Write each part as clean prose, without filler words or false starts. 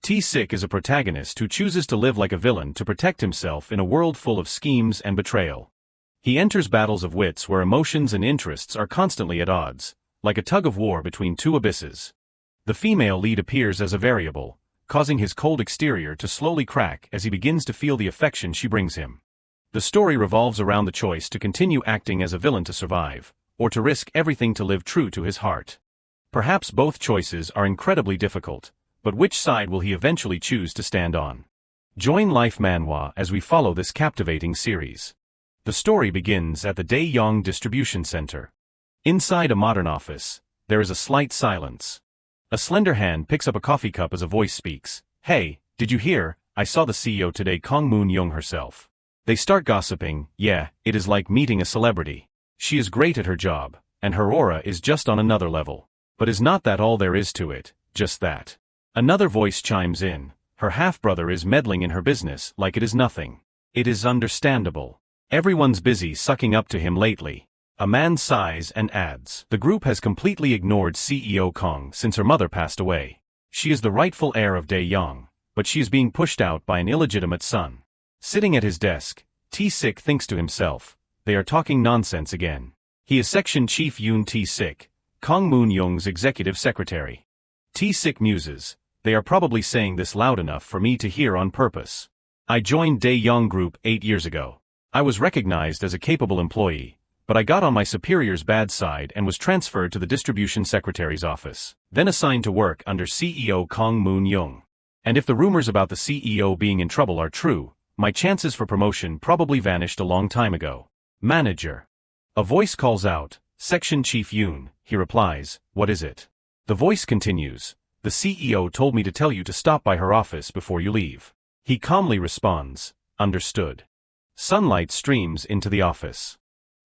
T-Sik is a protagonist who chooses to live like a villain to protect himself in a world full of schemes and betrayal. He enters battles of wits where emotions and interests are constantly at odds, like a tug-of-war between two abysses. The female lead appears as a variable, causing his cold exterior to slowly crack as he begins to feel the affection she brings him. The story revolves around the choice to continue acting as a villain to survive, or to risk everything to live true to his heart. Perhaps both choices are incredibly difficult, but which side will he eventually choose to stand on? Join Life Manhwa as we follow this captivating series. The story begins at the Daeyong Distribution Center. Inside a modern office, there is a slight silence. A slender hand picks up a coffee cup as a voice speaks. "Hey, did you hear? I saw the CEO today, Kong Moon-young herself." They start gossiping. Yeah, it is like meeting a celebrity. She is great at her job, and her aura is just on another level. But is not that all there is to it, just that? Another voice chimes in. Her half-brother is meddling in her business like it is nothing. It is understandable. Everyone's busy sucking up to him lately. A man sighs and adds, "The group has completely ignored CEO Kong since her mother passed away. She is the rightful heir of Daeyong, but she is being pushed out by an illegitimate son." Sitting at his desk, T-Sik thinks to himself, they are talking nonsense again. He is Section Chief Yoon T-Sik, Kong Moon-young's executive secretary. T-Sik muses, they are probably saying this loud enough for me to hear on purpose. I joined Daeyong Group 8 years ago. I was recognized as a capable employee, but I got on my superior's bad side and was transferred to the distribution secretary's office, then assigned to work under CEO Kong Moon-young. And if the rumors about the CEO being in trouble are true, my chances for promotion probably vanished a long time ago. Manager. A voice calls out, "Section Chief Yoon," he replies, "What is it?" The voice continues, "The CEO told me to tell you to stop by her office before you leave." He calmly responds, "Understood." Sunlight streams into the office.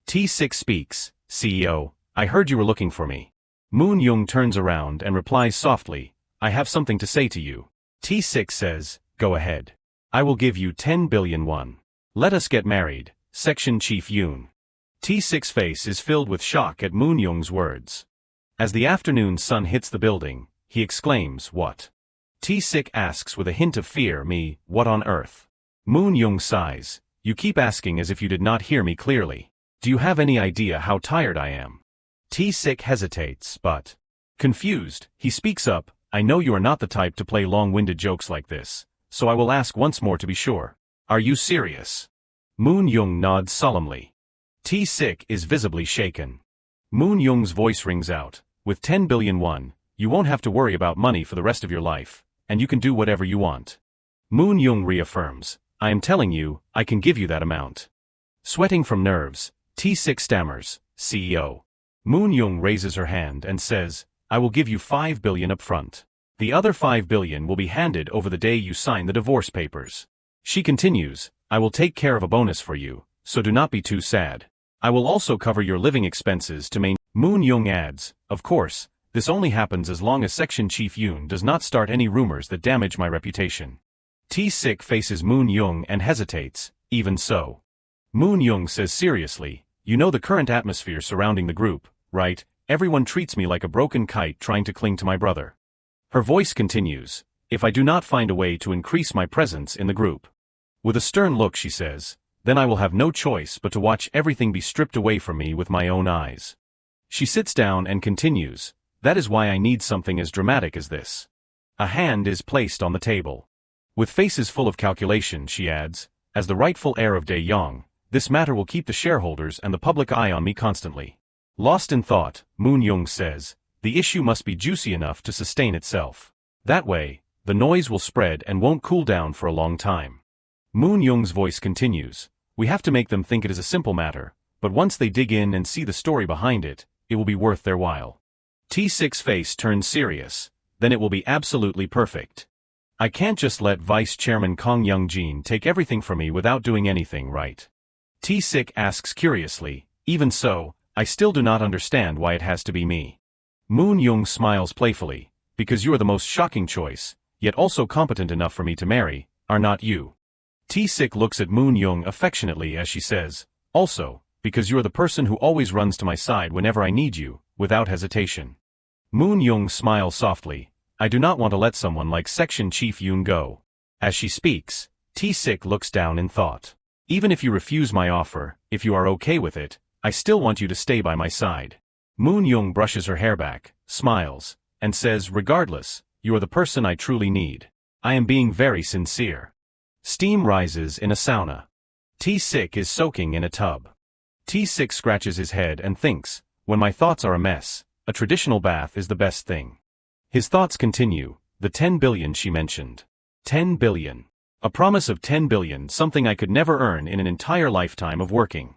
T-Sik speaks, "CEO, I heard you were looking for me." Moon-young turns around and replies softly, "I have something to say to you." T-Sik says, "Go ahead. I will give you 10 billion won. Let us get married, Section Chief Yoon." T-Sik's face is filled with shock at Moon-young's words. As the afternoon sun hits the building, he exclaims, "What?" T-Sik asks with a hint of fear, "Me, what on earth?" Moon-young sighs, "You keep asking as if you did not hear me clearly. Do you have any idea how tired I am?" T-Sik hesitates, but, confused, he speaks up, "I know you are not the type to play long-winded jokes like this, so I will ask once more to be sure. Are you serious?" Moon-young nods solemnly. T-Sik is visibly shaken. Moon-young's voice rings out, "With 10 billion won, you won't have to worry about money for the rest of your life, and you can do whatever you want." Moon-young reaffirms, "I am telling you, I can give you that amount." Sweating from nerves, T-Sik stammers, "CEO." Moon-young raises her hand and says, "I will give you 5 billion up front. The other 5 billion will be handed over the day you sign the divorce papers." She continues, "I will take care of a bonus for you, so do not be too sad. I will also cover your living expenses to maintain." Moon-young adds, "Of course, this only happens as long as Section Chief Yoon does not start any rumors that damage my reputation." T-Sik faces Moon-young and hesitates, "Even so." Moon-young says seriously, "You know the current atmosphere surrounding the group, right? Everyone treats me like a broken kite trying to cling to my brother." Her voice continues, "If I do not find a way to increase my presence in the group." With a stern look she says, "Then I will have no choice but to watch everything be stripped away from me with my own eyes." She sits down and continues, "That is why I need something as dramatic as this." A hand is placed on the table. With faces full of calculation she adds, "As the rightful heir of Daeyong, this matter will keep the shareholders and the public eye on me constantly." Lost in thought, Moon-young says, "The issue must be juicy enough to sustain itself. That way, the noise will spread and won't cool down for a long time." Moon-young's voice continues, "We have to make them think it is a simple matter, but once they dig in and see the story behind it, it will be worth their while." T-Sik's face turns serious, "Then it will be absolutely perfect. I can't just let Vice Chairman Kong Young-jin take everything from me without doing anything right." T-Sik asks curiously, "Even so, I still do not understand why it has to be me." Moon-young smiles playfully, "Because you are the most shocking choice, yet also competent enough for me to marry, are not you?" T-Sik looks at Moon-young affectionately as she says, "Also, because you are the person who always runs to my side whenever I need you, without hesitation." Moon-young smiles softly, I do not want to let someone like Section Chief Yoon go. As she speaks, T-Sik looks down in thought. Even if you refuse my offer, if you are okay with it, I still want you to stay by my side. Moon Young brushes her hair back, smiles, and says, regardless, you are the person I truly need. I am being very sincere. Steam rises in a sauna. T-Sik is soaking in a tub. T-Sik scratches his head and thinks, when my thoughts are a mess, a traditional bath is the best thing. His thoughts continue, the 10 billion she mentioned. 10 billion. A promise of 10 billion, something I could never earn in an entire lifetime of working.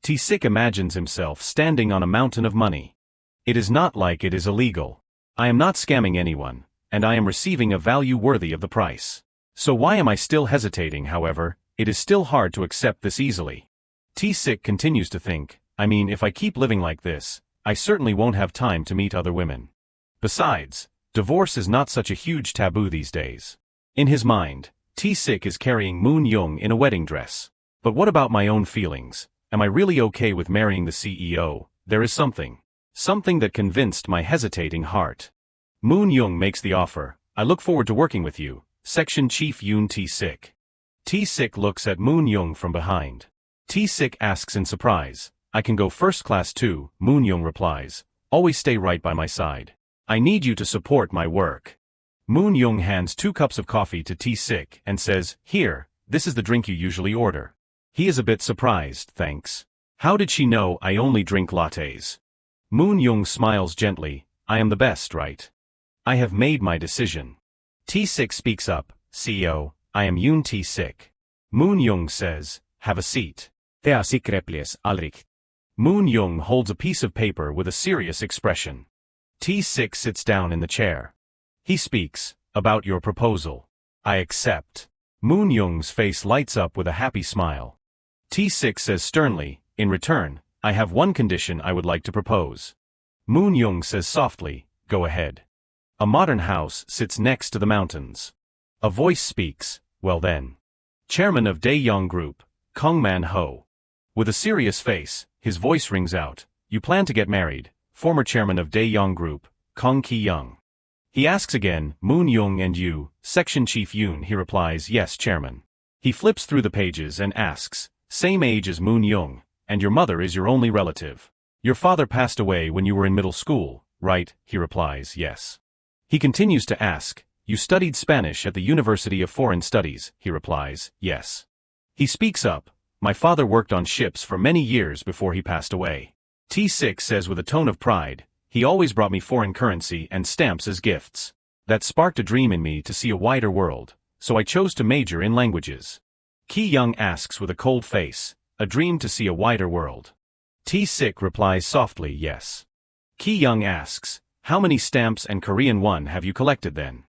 T-Sik imagines himself standing on a mountain of money. It is not like it is illegal. I am not scamming anyone, and I am receiving a value worthy of the price. So why am I still hesitating? However, it is still hard to accept this easily. T-Sik continues to think, I mean, if I keep living like this, I certainly won't have time to meet other women. Besides, divorce is not such a huge taboo these days. In his mind, T-Sik is carrying Moon Young in a wedding dress. But what about my own feelings? Am I really okay with marrying the CEO? There is something that convinced my hesitating heart. Moon Young makes the offer. I look forward to working with you, Section Chief Yoon T-Sik. T-Sik looks at Moon Young from behind. T-Sik asks in surprise, I can go first class too, Moon Young replies. Always stay right by my side. I need you to support my work. Moon Young hands 2 cups of coffee to T-Sik and says, here, this is the drink you usually order. He is a bit surprised, thanks. How did she know I only drink lattes? Moon Young smiles gently, I am the best, right? I have made my decision. T-Sik speaks up, CEO, I am Yoon T-Sik. Moon Young says, have a seat. T-Sik replies, Alrik. Moon Young holds a piece of paper with a serious expression. T-Sik sits down in the chair. He speaks, about your proposal. I accept. Moon Young's face lights up with a happy smile. T-Sik says sternly, in return, I have one condition I would like to propose. Moon Young says softly, go ahead. A modern house sits next to the mountains. A voice speaks, well then. Chairman of Daeyoung Group, Kang Man-ho. With a serious face, his voice rings out, you plan to get married, former chairman of Daeyoung Group, Kang Ki-young. He asks again, Moon Young and you, Section Chief Yoon, he replies, yes, chairman. He flips through the pages and asks, same age as Moon Young, and your mother is your only relative. Your father passed away when you were in middle school, right? He replies, yes. He continues to ask, you studied Spanish at the University of Foreign Studies, he replies, yes. He speaks up, my father worked on ships for many years before he passed away. T-Sik says with a tone of pride, he always brought me foreign currency and stamps as gifts. That sparked a dream in me to see a wider world, so I chose to major in languages. Ki-young asks with a cold face, a dream to see a wider world. T-Sik replies softly, yes. Ki-young asks, how many stamps and Korean won have you collected then?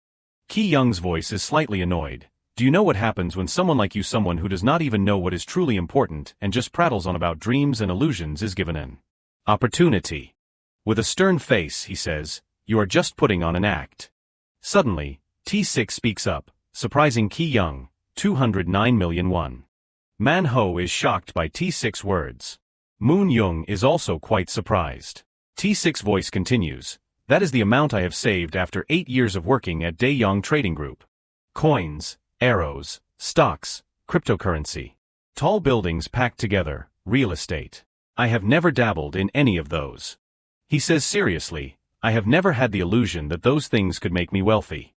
Ki-young's voice is slightly annoyed. Do you know what happens when someone like you, someone who does not even know what is truly important and just prattles on about dreams and illusions, is given an opportunity? With a stern face, he says, you are just putting on an act. Suddenly, T-Sik speaks up, surprising Ki-young, 209 million won. Man-ho is shocked by T-Sik's words. Moon Young is also quite surprised. T-Sik's voice continues, that is the amount I have saved after 8 years of working at Daeyoung Trading Group. Coins, arrows, stocks, cryptocurrency. Tall buildings packed together, real estate. I have never dabbled in any of those. He says seriously, I have never had the illusion that those things could make me wealthy.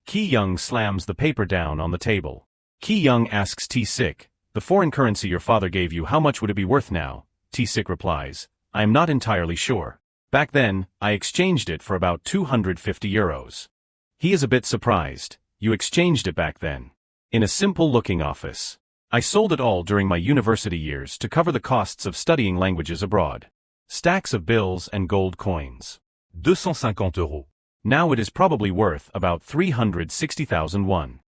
Ki-young slams the paper down on the table. Ki-young asks T-Sik, the foreign currency your father gave you, how much would it be worth now? T-Sik replies, I am not entirely sure. Back then, I exchanged it for about 250 euros. He is a bit surprised. You exchanged it back then? In a simple-looking office. I sold it all during my university years to cover the costs of studying languages abroad. Stacks of bills and gold coins. 250 euros. Now it is probably worth about 360,000 won.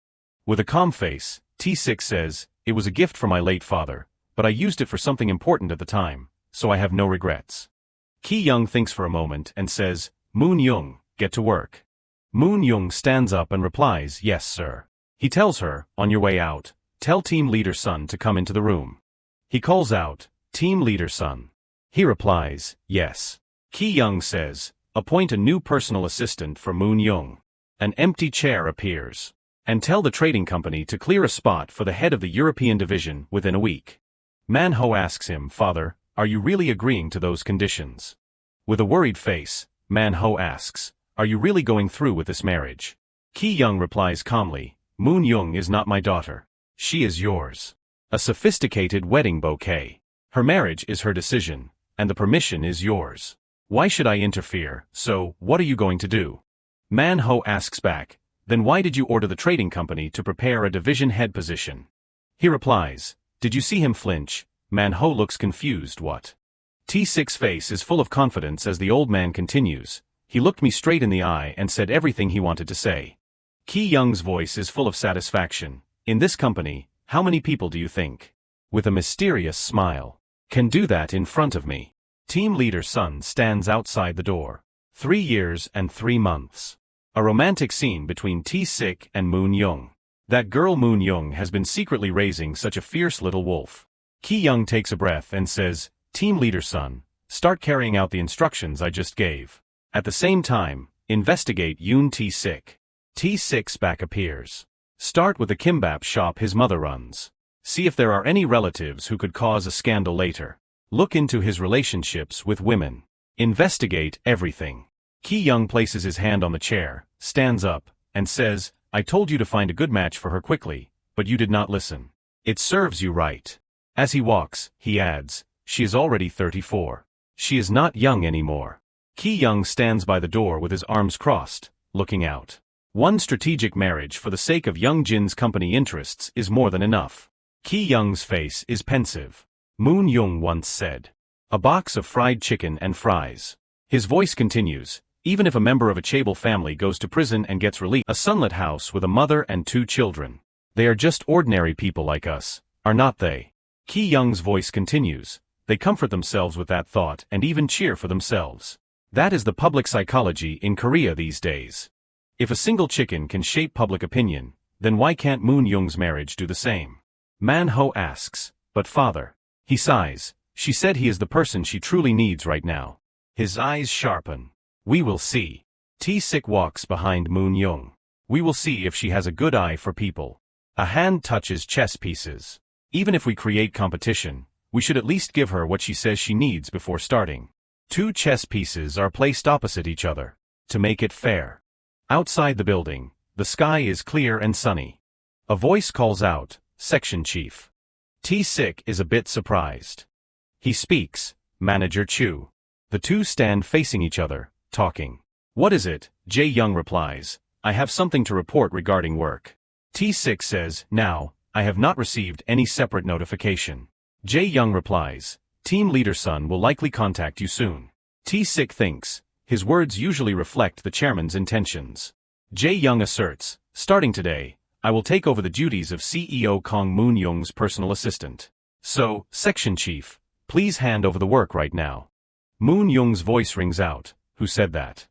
With a calm face, T-Sik says, it was a gift from my late father, but I used it for something important at the time, so I have no regrets. Ki-young thinks for a moment and says, Moon Young, get to work. Moon Young stands up and replies, yes, sir. He tells her, on your way out, tell Team Leader Sun to come into the room. He calls out, Team Leader Sun. He replies, yes. Ki-young says, appoint a new personal assistant for Moon Young. An empty chair appears. And tell the trading company to clear a spot for the head of the European division within a week. Manhwa asks him, Father, are you really agreeing to those conditions? With a worried face, Manhwa asks, are you really going through with this marriage? Ki-young replies calmly, Moon-young is not my daughter. She is yours. A sophisticated wedding bouquet. Her marriage is her decision, and the permission is yours. Why should I interfere? So, what are you going to do? Manhwa asks back, then why did you order the trading company to prepare a division head position? He replies, did you see him flinch? Manhwa looks confused. What? T6's face is full of confidence as the old man continues. He looked me straight in the eye and said everything he wanted to say. Ki-young's voice is full of satisfaction. In this company, how many people do you think? With a mysterious smile. Can do that in front of me. Team leader Sun stands outside the door. 3 years and 3 months. A romantic scene between T6 and Moon-young. That girl Moon-young has been secretly raising such a fierce little wolf. Ki-young takes a breath and says, Team leader Sun, start carrying out the instructions I just gave. At the same time, investigate Yoon T6. T6 back appears. Start with the kimbap shop his mother runs. See if there are any relatives who could cause a scandal later. Look into his relationships with women. Investigate everything. Ki-young places his hand on the chair, stands up, and says, I told you to find a good match for her quickly, but you did not listen. It serves you right. As he walks, he adds, she is already 34. She is not young anymore. Ki-young stands by the door with his arms crossed, looking out. One strategic marriage for the sake of young Jin's company interests is more than enough. Ki-young's face is pensive. Moon-young once said, a box of fried chicken and fries. His voice continues, even if a member of a chaebol family goes to prison and gets released, a sunlit house with a mother and 2 children. They are just ordinary people like us, are not they? Ki-young's voice continues, they comfort themselves with that thought and even cheer for themselves. That is the public psychology in Korea these days. If a single chicken can shape public opinion, then why can't Moon-young's marriage do the same? Manhwa asks, but father. He sighs, she said he is the person she truly needs right now. His eyes sharpen. We will see. T6 walks behind Moon-young. We will see if she has a good eye for people. A hand touches chess pieces. Even if we create competition, we should at least give her what she says she needs before starting. 2 chess pieces are placed opposite each other. To make it fair. Outside the building, the sky is clear and sunny. A voice calls out, Section Chief. T6 is a bit surprised. He speaks, Manager Chu. The 2 stand facing each other, talking. What is it? Jae-young replies, I have something to report regarding work. T6 says, now, I have not received any separate notification. Jae-young replies, Team Leader Sun will likely contact you soon. T6 thinks, his words usually reflect the chairman's intentions. Jae-young asserts, starting today, I will take over the duties of CEO Kong Moon-young's personal assistant. So, Section Chief, please hand over the work right now. Moon-young's voice rings out, who said that?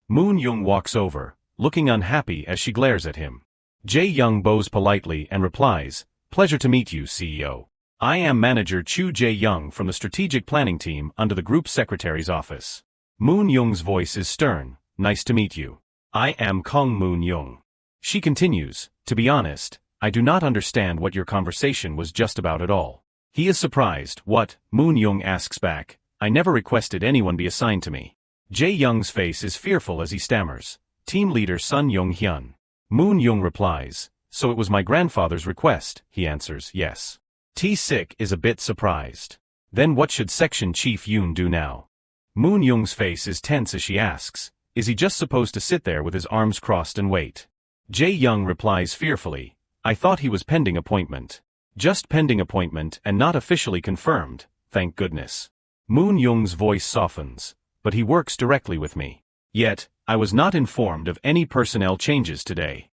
Moon-young walks over, looking unhappy as she glares at him. Jae-young bows politely and replies, pleasure to meet you, CEO. I am Manager Chu Jae-young from the Strategic Planning Team under the Group Secretary's office. Moon-young's voice is stern, nice to meet you. I am Kong Moon-young. She continues, to be honest, I do not understand what your conversation was just about at all. He is surprised, what? Moon-young asks back, I never requested anyone be assigned to me. Jae-young's face is fearful as he stammers, Team Leader Sun Yong-hyun. Moon-young replies, so it was my grandfather's request, he answers, yes. T6 is a bit surprised. Then what should Section Chief Yoon do now? Moon-young's face is tense as she asks, is he just supposed to sit there with his arms crossed and wait? Jae-young replies fearfully, I thought he was pending appointment. Just pending appointment and not officially confirmed, thank goodness. Moon-young's voice softens, but he works directly with me. Yet, I was not informed of any personnel changes today.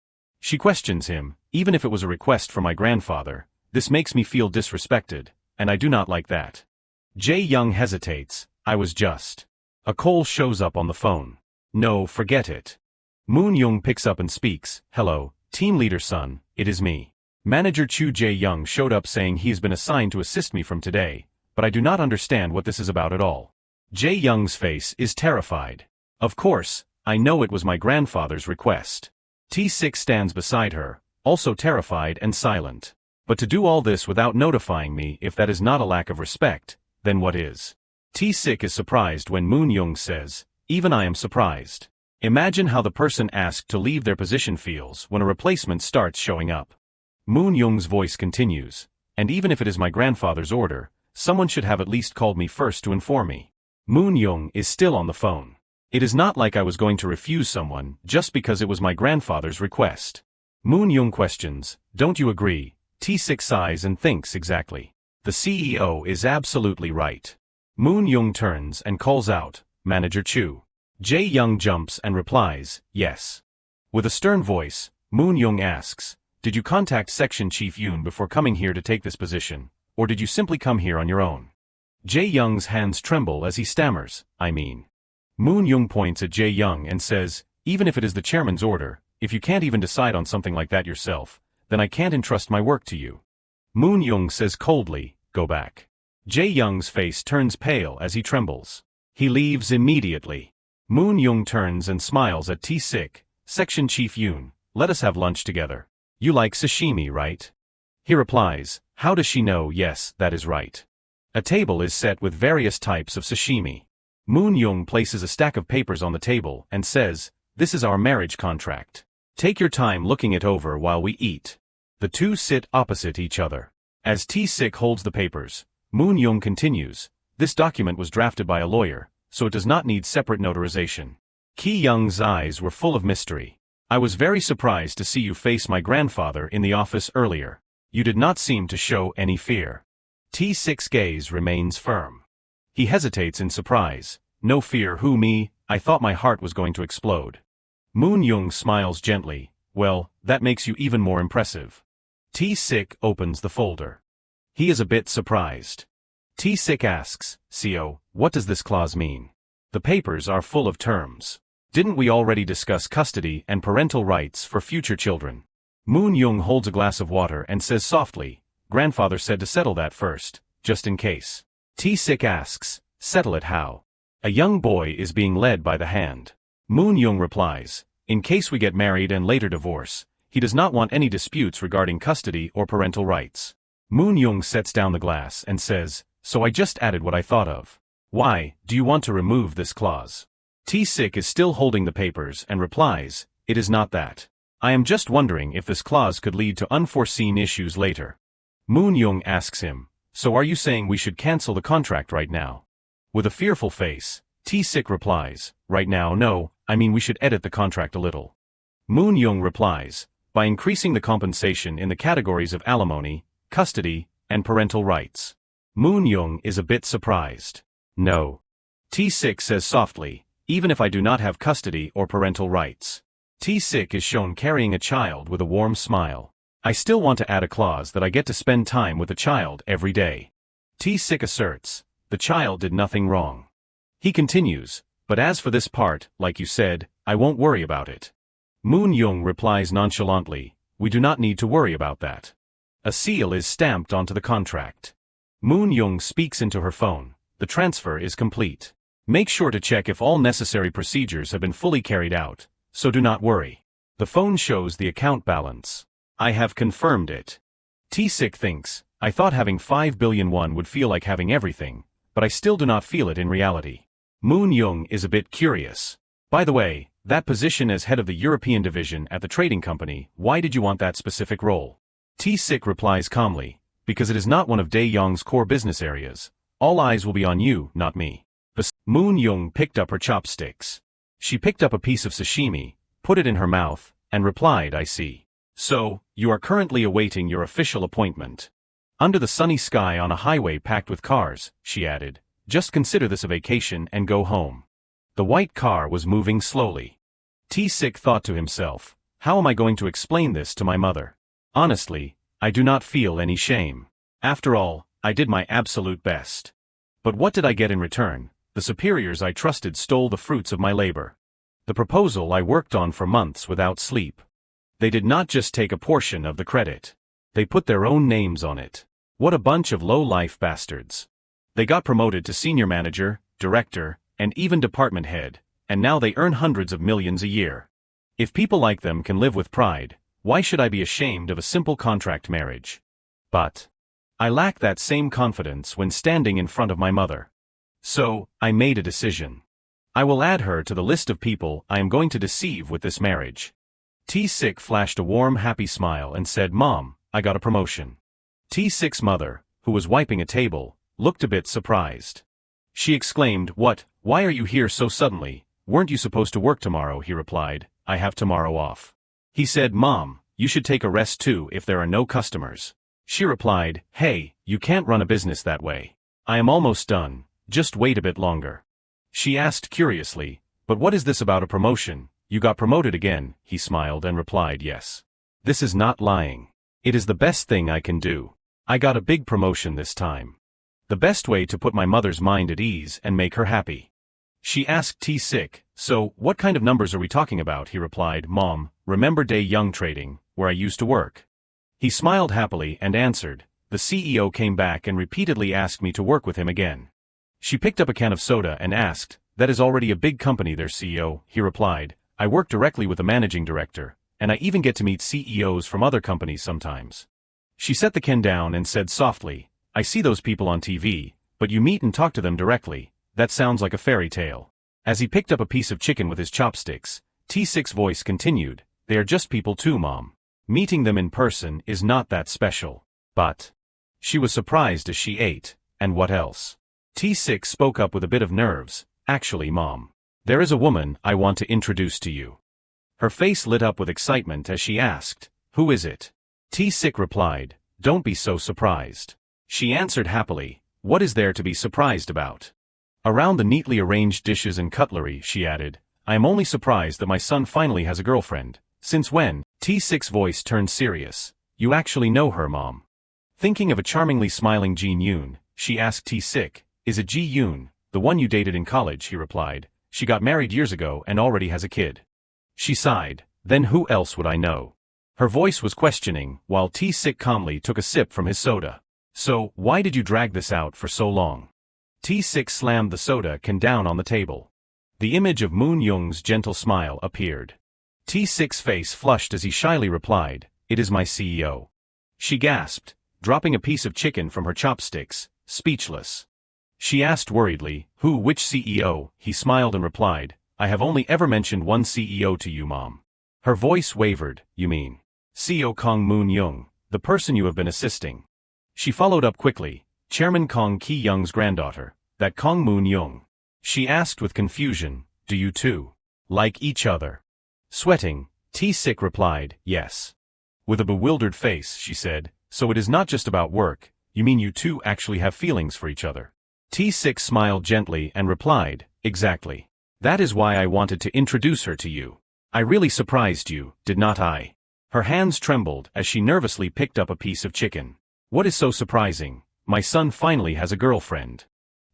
She questions him, even if it was a request from my grandfather, this makes me feel disrespected, and I do not like that. Jae-young hesitates, I was just. A call shows up on the phone. No, forget it. Moon-young picks up and speaks, hello, Team Leader Sun, it is me. Manager Chu Jae-young showed up saying he has been assigned to assist me from today, but I do not understand what this is about at all. Jae-young's face is terrified. Of course, I know it was my grandfather's request. T6 stands beside her, also terrified and silent. But to do all this without notifying me, if that is not a lack of respect, then what is? T6 is surprised when Moon Young says, "Even I am surprised." Imagine how the person asked to leave their position feels when a replacement starts showing up. Moon Young's voice continues, "And even if it is my grandfather's order, someone should have at least called me first to inform me." Moon Young is still on the phone. It is not like I was going to refuse someone just because it was my grandfather's request. Moon Young questions, "Don't you agree?" T6 sighs and thinks exactly. The CEO is absolutely right. Moon Young turns and calls out, "Manager Chu." Jae Young jumps and replies, "Yes." With a stern voice, Moon Young asks, "Did you contact Section Chief Yoon before coming here to take this position, or did you simply come here on your own?" Jae Young's hands tremble as he stammers, "I mean." Moon Young points at Jae Young and says, "Even if it is the chairman's order, if you can't even decide on something like that yourself, then I can't entrust my work to you." Moon Young says coldly, "Go back." Jae Young's face turns pale as he trembles. He leaves immediately. Moon Young turns and smiles at T6, "Section Chief Yoon, let us have lunch together. You like sashimi, right?" He replies, "How does she know? Yes, that is right." A table is set with various types of sashimi. Moon Young places a stack of papers on the table and says, "This is our marriage contract. Take your time looking it over while we eat." The two sit opposite each other. As T6 holds the papers, Moon Young continues, "This document was drafted by a lawyer, so it does not need separate notarization." Ki Young's eyes were full of mystery. "I was very surprised to see you face my grandfather in the office earlier. You did not seem to show any fear." T6's gaze remains firm. He hesitates in surprise. "No fear, who, me? I thought my heart was going to explode." Moon Young smiles gently, "Well, that makes you even more impressive." T6 opens the folder. He is a bit surprised. T6 asks, "CO, what does this clause mean?" The papers are full of terms. "Didn't we already discuss custody and parental rights for future children?" Moon Young holds a glass of water and says softly, "Grandfather said to settle that first, just in case." T6 asks, "Settle it how?" A young boy is being led by the hand. Moon Young replies, "In case we get married and later divorce, he does not want any disputes regarding custody or parental rights." Moon Young sets down the glass and says, "So I just added what I thought of. Why, do you want to remove this clause?" T6 is still holding the papers and replies, "It is not that. I am just wondering if this clause could lead to unforeseen issues later." Moon Young asks him, "So are you saying we should cancel the contract right now?" With a fearful face, T6 replies, "Right now no, I mean we should edit the contract a little." Moon Young replies, "By increasing the compensation in the categories of alimony, custody, and parental rights." Moon Young is a bit surprised. "No." T6 says softly, "Even if I do not have custody or parental rights." T6 is shown carrying a child with a warm smile. "I still want to add a clause that I get to spend time with the child every day." T6 asserts, "The child did nothing wrong." He continues, "But as for this part, like you said, I won't worry about it." Moon Young replies nonchalantly, "We do not need to worry about that." A seal is stamped onto the contract. Moon Young speaks into her phone, "The transfer is complete. Make sure to check if all necessary procedures have been fully carried out, so do not worry." The phone shows the account balance. "I have confirmed it." T6 thinks, "I thought having 5 billion won would feel like having everything, but I still do not feel it in reality." Moon Young is a bit curious. "By the way, that position as head of the European division at the trading company, why did you want that specific role?" T6 replies calmly, "Because it is not one of Dae Young's core business areas. All eyes will be on you, not me." Moon Young picked up her chopsticks. She picked up a piece of sashimi, put it in her mouth, and replied, "I see. So, you are currently awaiting your official appointment." "Under the sunny sky on a highway packed with cars," she added, "just consider this a vacation and go home." The white car was moving slowly. T6 thought to himself, "How am I going to explain this to my mother? Honestly, I do not feel any shame. After all, I did my absolute best. But what did I get in return? The superiors I trusted stole the fruits of my labor. The proposal I worked on for months without sleep. They did not just take a portion of the credit. They put their own names on it. What a bunch of low-life bastards. They got promoted to senior manager, director, and even department head, and now they earn hundreds of millions a year. If people like them can live with pride, why should I be ashamed of a simple contract marriage? But I lack that same confidence when standing in front of my mother. So, I made a decision. I will add her to the list of people I am going to deceive with this marriage. T6 flashed a warm, happy smile and said, "Mom, I got a promotion." T6's mother, who was wiping a table, looked a bit surprised. She exclaimed, "What? Why are you here so suddenly? Weren't you supposed to work tomorrow?" He replied, "I have tomorrow off." He said, "Mom, you should take a rest too if there are no customers." She replied, "Hey, you can't run a business that way. I am almost done, just wait a bit longer." She asked curiously, "But what is this about a promotion? You got promoted again?" He smiled and replied, "Yes. This is not lying. It is the best thing I can do. I got a big promotion this time. The best way to put my mother's mind at ease and make her happy." She asked T6, "So, what kind of numbers are we talking about?" He replied, "Mom, remember Day Young Trading, where I used to work?" He smiled happily and answered, "The CEO came back and repeatedly asked me to work with him again." She picked up a can of soda and asked, "That is already a big company there, CEO." He replied, "I work directly with the managing director, and I even get to meet CEOs from other companies sometimes." She set the can down and said softly, "I see those people on TV, but you meet and talk to them directly. That sounds like a fairy tale." As he picked up a piece of chicken with his chopsticks, T6's voice continued, "They are just people too, Mom. Meeting them in person is not that special." But she was surprised as she ate. "And what else?" T6 spoke up with a bit of nerves, "Actually, Mom, there is a woman I want to introduce to you." Her face lit up with excitement as she asked, "Who is it?" T6 replied, "Don't be so surprised." She answered happily, "What is there to be surprised about?" Around the neatly arranged dishes and cutlery, she added, "I am only surprised that my son finally has a girlfriend." "Since when?" T6's voice turned serious. "You actually know her, Mom?" Thinking of a charmingly smiling Ji Yoon, she asked T6, "Is it Ji Yoon, the one you dated in college?" He replied, "She got married years ago and already has a kid." She sighed, "Then who else would I know?" Her voice was questioning, while T6 calmly took a sip from his soda. "So, why did you drag this out for so long?" T6 slammed the soda can down on the table. The image of Moon Young's gentle smile appeared. T6's face flushed as he shyly replied, "It is my CEO." She gasped, dropping a piece of chicken from her chopsticks, speechless. She asked worriedly, Which CEO?" He smiled and replied, "I have only ever mentioned one CEO to you, Mom." Her voice wavered, "You mean CEO Kong Moon Young, the person you have been assisting?" She followed up quickly, "Chairman Kong Ki Young's granddaughter, that Kong Moon Young." She asked with confusion, "Do you two like each other?" Sweating, T6 replied, "Yes." With a bewildered face, she said, "So it is not just about work, you mean you two actually have feelings for each other?" T6 smiled gently and replied, "Exactly. That is why I wanted to introduce her to you. I really surprised you, did not I?" Her hands trembled as she nervously picked up a piece of chicken. "What is so surprising? My son finally has a girlfriend."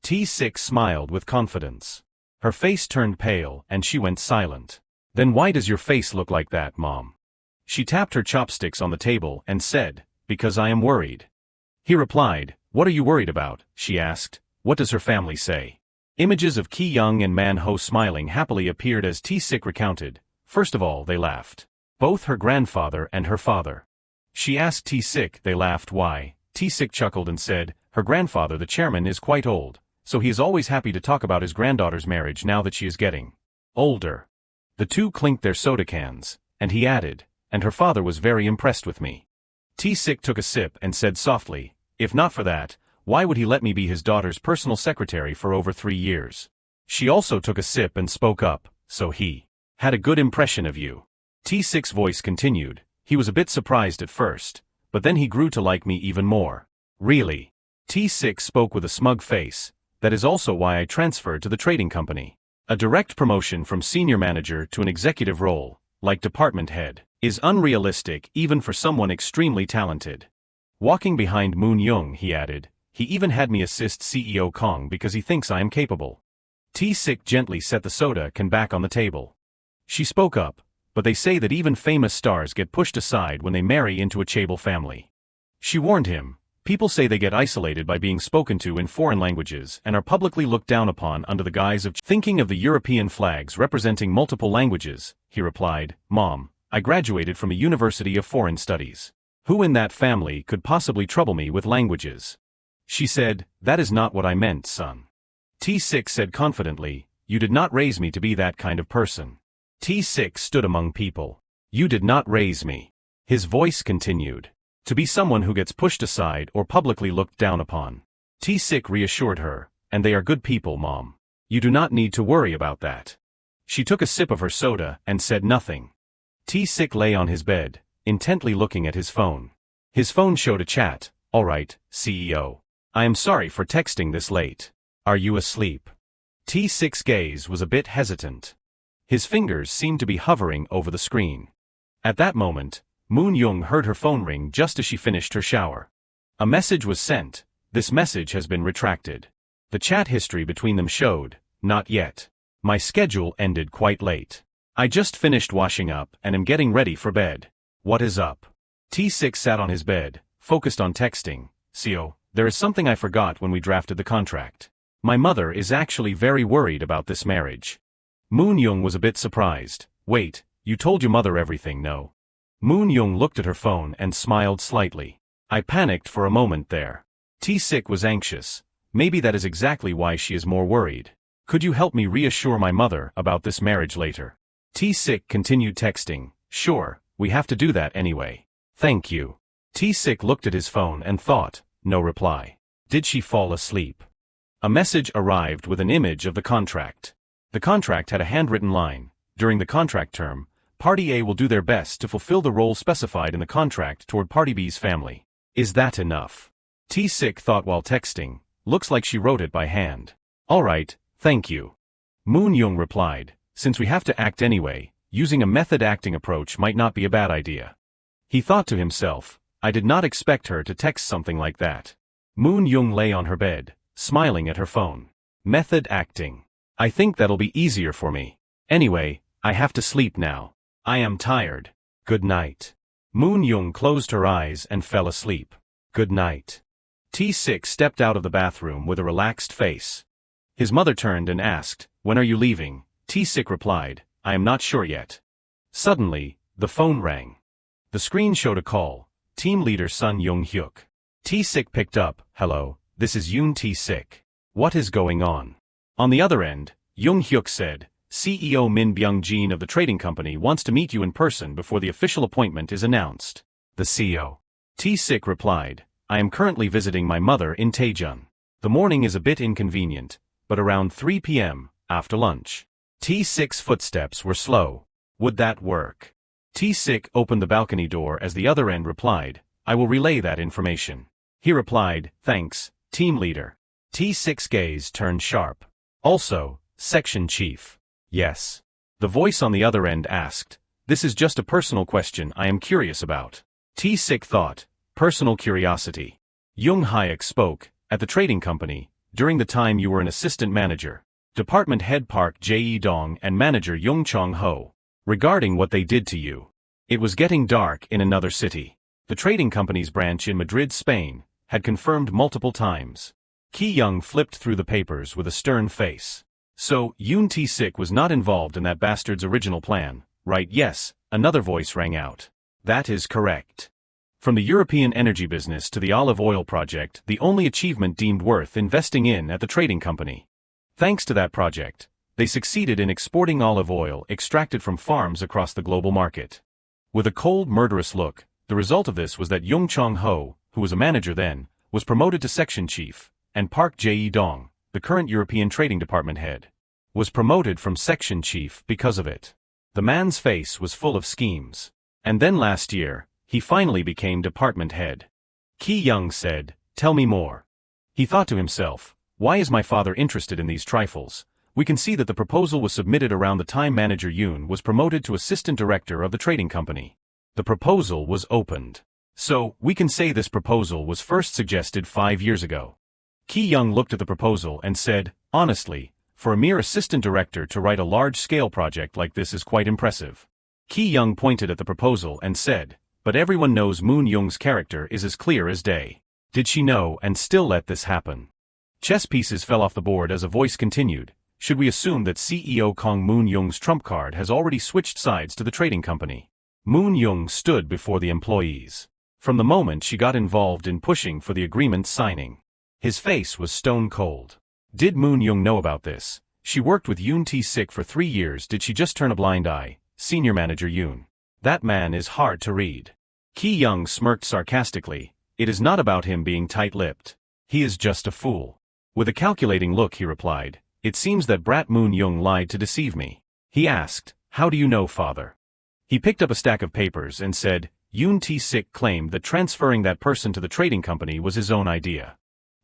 T6 smiled with confidence. Her face turned pale and she went silent. "Then why does your face look like that, Mom?" She tapped her chopsticks on the table and said, "Because I am worried." He replied, "What are you worried about?" She asked, "What does her family say?" Images of Ki Young and Man-ho smiling happily appeared as T6 recounted. First of all, they laughed. Both her grandfather and her father. She asked T6, they laughed, why. T6 chuckled and said, "Her grandfather, the chairman, is quite old, so he is always happy to talk about his granddaughter's marriage now that she is getting older." The two clinked their soda cans, and he added, "And her father was very impressed with me." T6 took a sip and said softly, "If not for that, why would he let me be his daughter's personal secretary for over 3 years?" She also took a sip and spoke up, "So he had a good impression of you." T6's voice continued, "He was a bit surprised at first, but then he grew to like me even more." "Really?" T6 spoke with a smug face, "That is also why I transferred to the trading company. A direct promotion from senior manager to an executive role, like department head, is unrealistic even for someone extremely talented." Walking behind Moon Young, he added, "He even had me assist CEO Kong because he thinks I am capable." T6 gently set the soda can back on the table. She spoke up, "But they say that even famous stars get pushed aside when they marry into a chaebol family." She warned him, People say they get isolated by being spoken to in foreign languages and are publicly looked down upon under the guise of thinking of the European flags representing multiple languages, he replied, Mom, I graduated from a University of Foreign Studies. Who in that family could possibly trouble me with languages? She said, that is not what I meant, son. T6 said confidently, you did not raise me to be that kind of person. T6 stood among people. You did not raise me. His voice continued. To be someone who gets pushed aside or publicly looked down upon. T6 reassured her, and they are good people, Mom. You do not need to worry about that. She took a sip of her soda and said nothing. T6 lay on his bed, intently looking at his phone. His phone showed a chat. All right, CEO. I am sorry for texting this late. Are you asleep? T6's gaze was a bit hesitant. His fingers seemed to be hovering over the screen. At that moment, Moon Young heard her phone ring just as she finished her shower. A message was sent. This message has been retracted. The chat history between them showed, not yet. My schedule ended quite late. I just finished washing up and am getting ready for bed. What is up? T6 sat on his bed, focused on texting. CEO, there is something I forgot when we drafted the contract. My mother is actually very worried about this marriage. Moon Young was a bit surprised. Wait, you told your mother everything, no? Moon Young looked at her phone and smiled slightly. I panicked for a moment there. T6 was anxious. Maybe that is exactly why she is more worried. Could you help me reassure my mother about this marriage later? T6 continued texting. Sure, we have to do that anyway. Thank you. T6 looked at his phone and thought, no reply. Did she fall asleep? A message arrived with an image of the contract. The contract had a handwritten line. During the contract term, Party A will do their best to fulfill the role specified in the contract toward Party B's family. Is that enough? T6 thought while texting. Looks like she wrote it by hand. All right, thank you. Moon Young replied, since we have to act anyway, using a method acting approach might not be a bad idea. He thought to himself, I did not expect her to text something like that. Moon Young lay on her bed, smiling at her phone. Method acting. I think that'll be easier for me. Anyway, I have to sleep now. I am tired. Good night. Moon Young closed her eyes and fell asleep. Good night. T6 stepped out of the bathroom with a relaxed face. His mother turned and asked, when are you leaving? T6 replied, I am not sure yet. Suddenly, the phone rang. The screen showed a call. Team leader Sun Young-hyuk. T6 picked up, hello, this is Yoon T6. What is going on? On the other end, Young-hyuk said, CEO Min Byung-jin of the trading company wants to meet you in person before the official appointment is announced. The CEO. T6 replied, I am currently visiting my mother in Taejun. The morning is a bit inconvenient, but around 3 p.m., after lunch. T6's footsteps were slow. Would that work? T6 opened the balcony door as the other end replied, I will relay that information. He replied, thanks, team leader. T6's gaze turned sharp. Also, section chief. Yes. The voice on the other end asked, this is just a personal question I am curious about. T6 thought, personal curiosity. Jung Hyuk spoke, at the trading company, during the time you were an assistant manager, department head Park Jae-dong and manager Jung Chong-ho, regarding what they did to you. It was getting dark in another city. The trading company's branch in Madrid, Spain, had confirmed multiple times. Ki Young flipped through the papers with a stern face. So, Yoon T-sik was not involved in that bastard's original plan, right? Yes, another voice rang out. That is correct. From the European energy business to the olive oil project, the only achievement deemed worth investing in at the trading company. Thanks to that project, they succeeded in exporting olive oil extracted from farms across the global market. With a cold, murderous look, the result of this was that Jung Chong-ho, who was a manager then, was promoted to section chief, and Park Jae-dong, the current European trading department head, was promoted from section chief because of it. The man's face was full of schemes. And then last year, he finally became department head. Ki Young said, tell me more. He thought to himself, why is my father interested in these trifles? We can see that the proposal was submitted around the time manager Yoon was promoted to assistant director of the trading company. The proposal was opened. So, we can say this proposal was first suggested 5 years ago. Ki Young looked at the proposal and said, honestly, for a mere assistant director to write a large-scale project like this is quite impressive. Ki Young pointed at the proposal and said, but everyone knows Moon Young's character is as clear as day. Did she know and still let this happen? Chess pieces fell off the board as a voice continued. Should we assume that CEO Kong Moon-young's trump card has already switched sides to the trading company? Moon-young stood before the employees. From the moment she got involved in pushing for the agreement signing, his face was stone cold. Did Moon-young know about this? She worked with Yoon Tae-sik for 3 years. Did she just turn a blind eye? Senior Manager Yoon. That man is hard to read. Ki-young smirked sarcastically. It is not about him being tight-lipped. He is just a fool. With a calculating look he replied, "It seems that brat Moon-young lied to deceive me." He asked, "How do you know, father?" He picked up a stack of papers and said, Yoon Tae-sik claimed that transferring that person to the trading company was his own idea.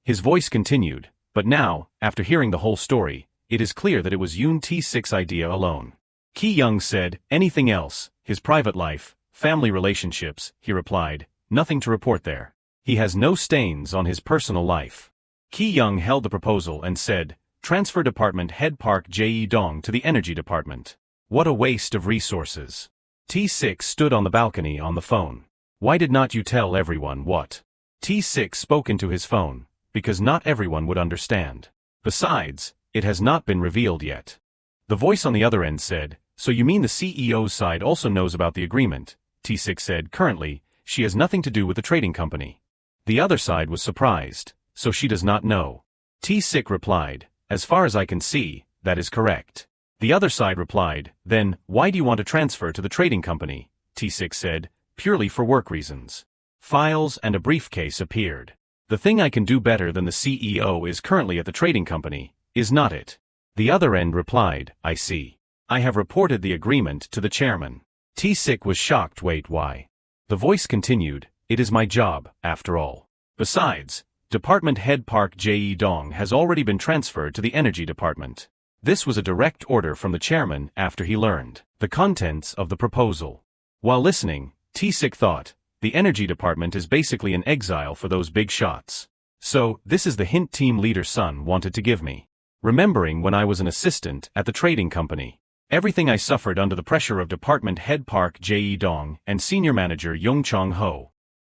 His voice continued, but now, after hearing the whole story, it is clear that it was Yoon Tae-sik's idea alone. Ki-young said, "Anything else, his private life, family relationships," he replied, "nothing to report there. He has no stains on his personal life." Ki-young held the proposal and said, "Transfer Department Head Park Jae-dong to the Energy Department. What a waste of resources." T6 stood on the balcony on the phone. "Why did not you tell everyone what?" T6 spoke into his phone, "Because not everyone would understand. Besides, it has not been revealed yet." The voice on the other end said, "So you mean the CEO's side also knows about the agreement?" T6 said, "Currently, she has nothing to do with the trading company." The other side was surprised, "So she does not know?" T6 replied, "As far as I can see, that is correct." The other side replied, "Then, why do you want to transfer to the trading company?" T6 said, "Purely for work reasons." Files and a briefcase appeared. "The thing I can do better than the CEO is currently at the trading company, is not it?" The other end replied, "I see. I have reported the agreement to the chairman." T6 was shocked. "Wait, why?" The voice continued, "It is my job, after all. Besides, Department Head Park Jae-dong has already been transferred to the Energy Department." This was a direct order from the chairman after he learned the contents of the proposal. While listening, T6 thought, the Energy Department is basically an exile for those big shots. So, this is the hint team leader's son wanted to give me. Remembering when I was an assistant at the trading company, everything I suffered under the pressure of Department Head Park Jae-dong and Senior Manager Young Chong-ho.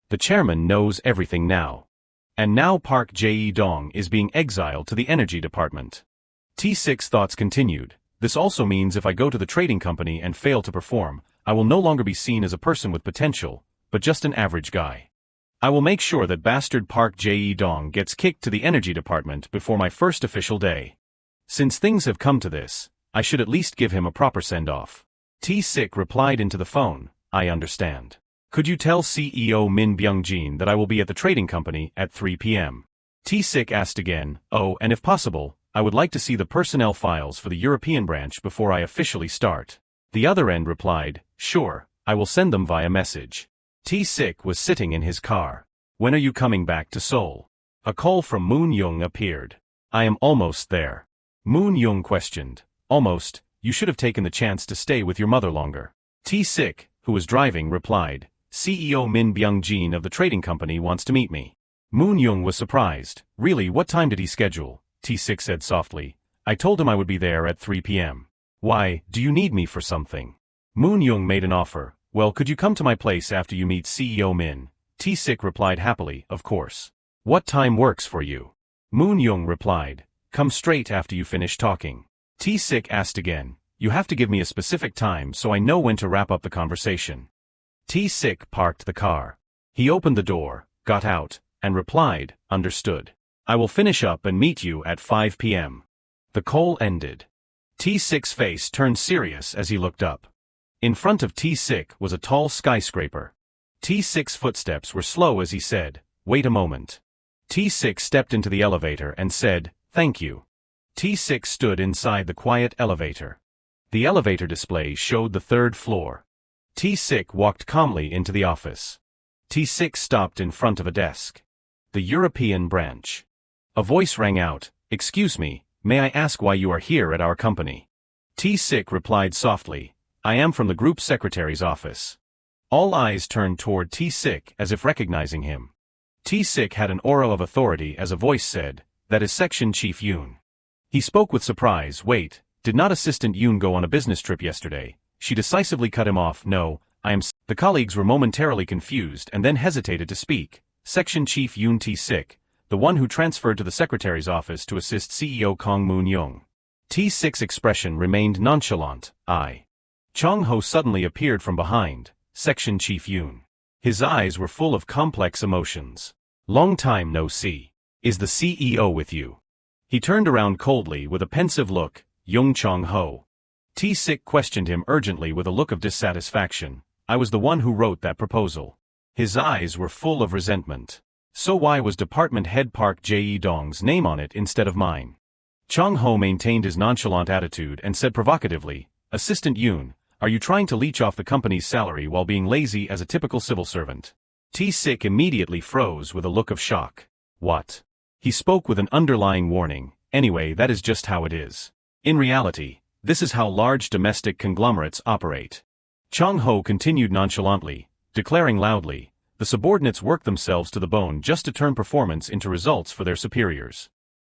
The chairman knows everything now. And now Park Jae-dong is being exiled to the Energy Department. T6 thoughts continued, this also means if I go to the trading company and fail to perform, I will no longer be seen as a person with potential, but just an average guy. I will make sure that bastard Park Jae-dong gets kicked to the Energy Department before my first official day. Since things have come to this, I should at least give him a proper send-off. T6 replied into the phone, "I understand. Could you tell CEO Min Byung-jin that I will be at the trading company at 3 p.m. T6 asked again, "Oh, and if possible, I would like to see the personnel files for the European branch before I officially start." The other end replied, "Sure, I will send them via message." T6 was sitting in his car. "When are you coming back to Seoul?" A call from Moon-young appeared. "I am almost there." Moon-young questioned, "Almost? You should have taken the chance to stay with your mother longer." T6, who was driving, replied, "CEO Min Byung-jin of the trading company wants to meet me." Moon-young was surprised. "Really, what time did he schedule?" T6 said softly, "I told him I would be there at 3 p.m. "Why, do you need me for something?" Moon-young made an offer. "Well, could you come to my place after you meet CEO Min?" T6 replied happily, "Of course. What time works for you?" Moon-young replied, "Come straight after you finish talking." T6 asked again, "You have to give me a specific time so I know when to wrap up the conversation." T6 parked the car. He opened the door, got out, and replied, "Understood. I will finish up and meet you at 5 p.m. The call ended. T6's face turned serious as he looked up. In front of T6 was a tall skyscraper. T6's footsteps were slow as he said, "Wait a moment." T6 stepped into the elevator and said, "Thank you." T6 stood inside the quiet elevator. The elevator display showed the 3rd floor. T6 walked calmly into the office. T6 stopped in front of a desk. The European branch. A voice rang out, "Excuse me, may I ask why you are here at our company?" T6 replied softly, "I am from the group secretary's office." All eyes turned toward T6 as if recognizing him. T6 had an aura of authority as a voice said, "That is Section Chief Yoon." He spoke with surprise. "Wait, did not Assistant Yoon go on a business trip yesterday?" She decisively cut him off. "No, I am." The colleagues were momentarily confused and then hesitated to speak. Section Chief Yoon T-sik, the one who transferred to the secretary's office to assist CEO Kong Moon-young. T-sik's expression remained nonchalant. Chong-ho suddenly appeared from behind, Section Chief Yoon. His eyes were full of complex emotions. Long time no see. Is the CEO with you? He turned around coldly with a pensive look. Young Chong-ho. T-sik questioned him urgently with a look of dissatisfaction. I was the one who wrote that proposal. His eyes were full of resentment. So why was department head Park Jae-dong's name on it instead of mine? Chong-ho maintained his nonchalant attitude and said provocatively, Assistant Yoon, are you trying to leech off the company's salary while being lazy as a typical civil servant? T-sik immediately froze with a look of shock. What? He spoke with an underlying warning. Anyway, that is just how it is. In reality, this is how large domestic conglomerates operate. Chong-ho continued nonchalantly, declaring loudly, the subordinates work themselves to the bone just to turn performance into results for their superiors.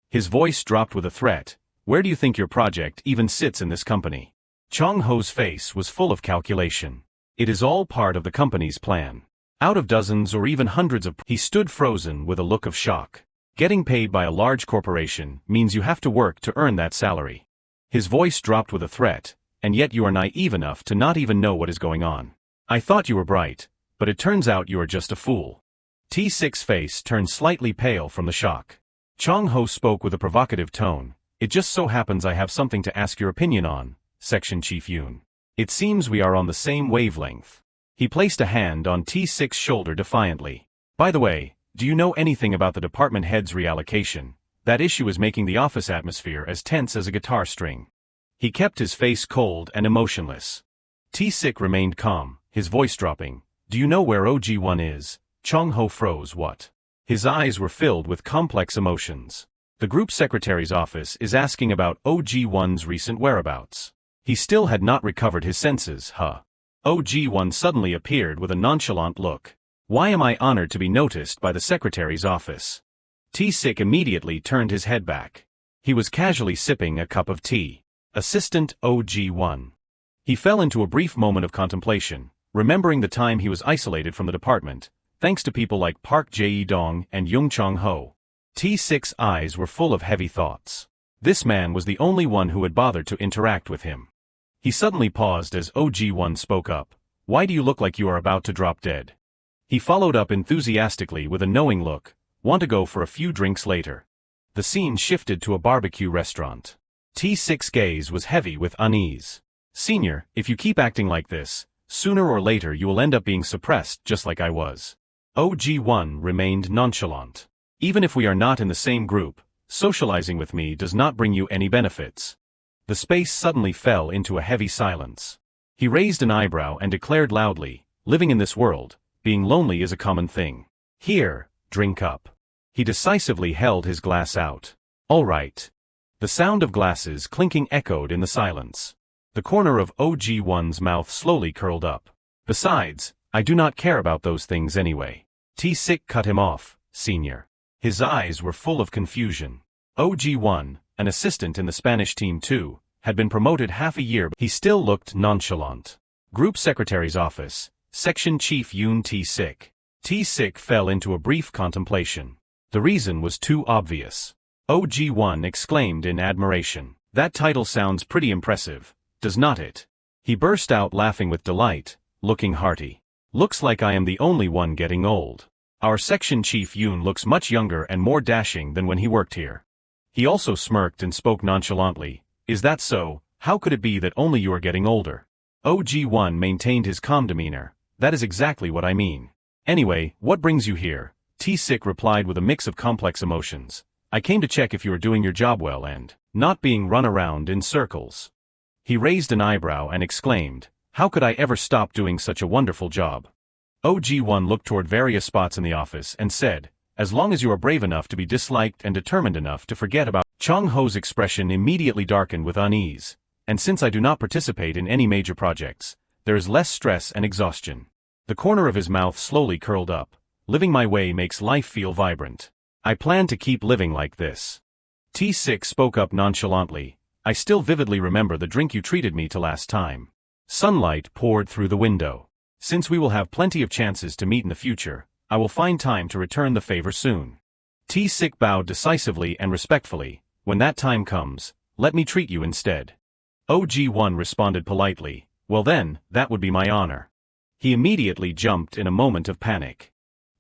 His voice dropped with a threat. Where do you think your project even sits in this company? Chong-ho's face was full of calculation. It is all part of the company's plan. Out of dozens or even hundreds of... He stood frozen with a look of shock. Getting paid by a large corporation means you have to work to earn that salary. His voice dropped with a threat, and yet you are naive enough to not even know what is going on. I thought you were bright, but it turns out you are just a fool. T-sik's face turned slightly pale from the shock. Chong-ho spoke with a provocative tone. It just so happens I have something to ask your opinion on, Section Chief Yoon. It seems we are on the same wavelength. He placed a hand on T-sik's shoulder defiantly. By the way, do you know anything about the department head's reallocation? That issue is making the office atmosphere as tense as a guitar string. He kept his face cold and emotionless. T-sik remained calm, his voice dropping. Do you know where OG-1 is? Chong-ho froze. What? His eyes were filled with complex emotions. The group secretary's office is asking about OG-1's recent whereabouts. He still had not recovered his senses, OG-1 suddenly appeared with a nonchalant look. Why am I honored to be noticed by the secretary's office? T-sik immediately turned his head back. He was casually sipping a cup of tea. Assistant OG-1. He fell into a brief moment of contemplation, remembering the time he was isolated from the department, thanks to people like Park Jae-dong and Young Chong-ho. T-sik's eyes were full of heavy thoughts. This man was the only one who had bothered to interact with him. He suddenly paused as OG-1 spoke up. Why do you look like you are about to drop dead? He followed up enthusiastically with a knowing look. Want to go for a few drinks later? The scene shifted to a barbecue restaurant. T-sik's gaze was heavy with unease. Senior, if you keep acting like this, sooner or later you will end up being suppressed just like I was. OG-1 remained nonchalant. Even if we are not in the same group, socializing with me does not bring you any benefits. The space suddenly fell into a heavy silence. He raised an eyebrow and declared loudly, living in this world, being lonely is a common thing. Here, drink up. He decisively held his glass out. All right. The sound of glasses clinking echoed in the silence. The corner of OG-1's mouth slowly curled up. Besides, I do not care about those things anyway. T-sik cut him off, Senior. His eyes were full of confusion. OG-1, an assistant in the Spanish team too, had been promoted half a year. He still looked nonchalant. Group Secretary's office, Section Chief Yoon T-sik. T-sik fell into a brief contemplation. The reason was too obvious. OG-1 exclaimed in admiration. That title sounds pretty impressive, does not it? He burst out laughing with delight, looking hearty. Looks like I am the only one getting old. Our Section Chief Yoon looks much younger and more dashing than when he worked here. He also smirked and spoke nonchalantly. Is that so? How could it be that only you are getting older? OG-1 maintained his calm demeanor. That is exactly what I mean. Anyway, what brings you here? T-sik replied with a mix of complex emotions. I came to check if you are doing your job well and not being run around in circles. He raised an eyebrow and exclaimed, how could I ever stop doing such a wonderful job? OG-1 looked toward various spots in the office and said, as long as you are brave enough to be disliked and determined enough to forget about... Chong-ho's expression immediately darkened with unease, and since I do not participate in any major projects, there is less stress and exhaustion. The corner of his mouth slowly curled up. Living my way makes life feel vibrant. I plan to keep living like this. T-sik spoke up nonchalantly. I still vividly remember the drink you treated me to last time. Sunlight poured through the window. Since we will have plenty of chances to meet in the future, I will find time to return the favor soon. T-Sik bowed decisively and respectfully. When that time comes, let me treat you instead. OG1 responded politely. Well then, that would be my honor. He immediately jumped in a moment of panic.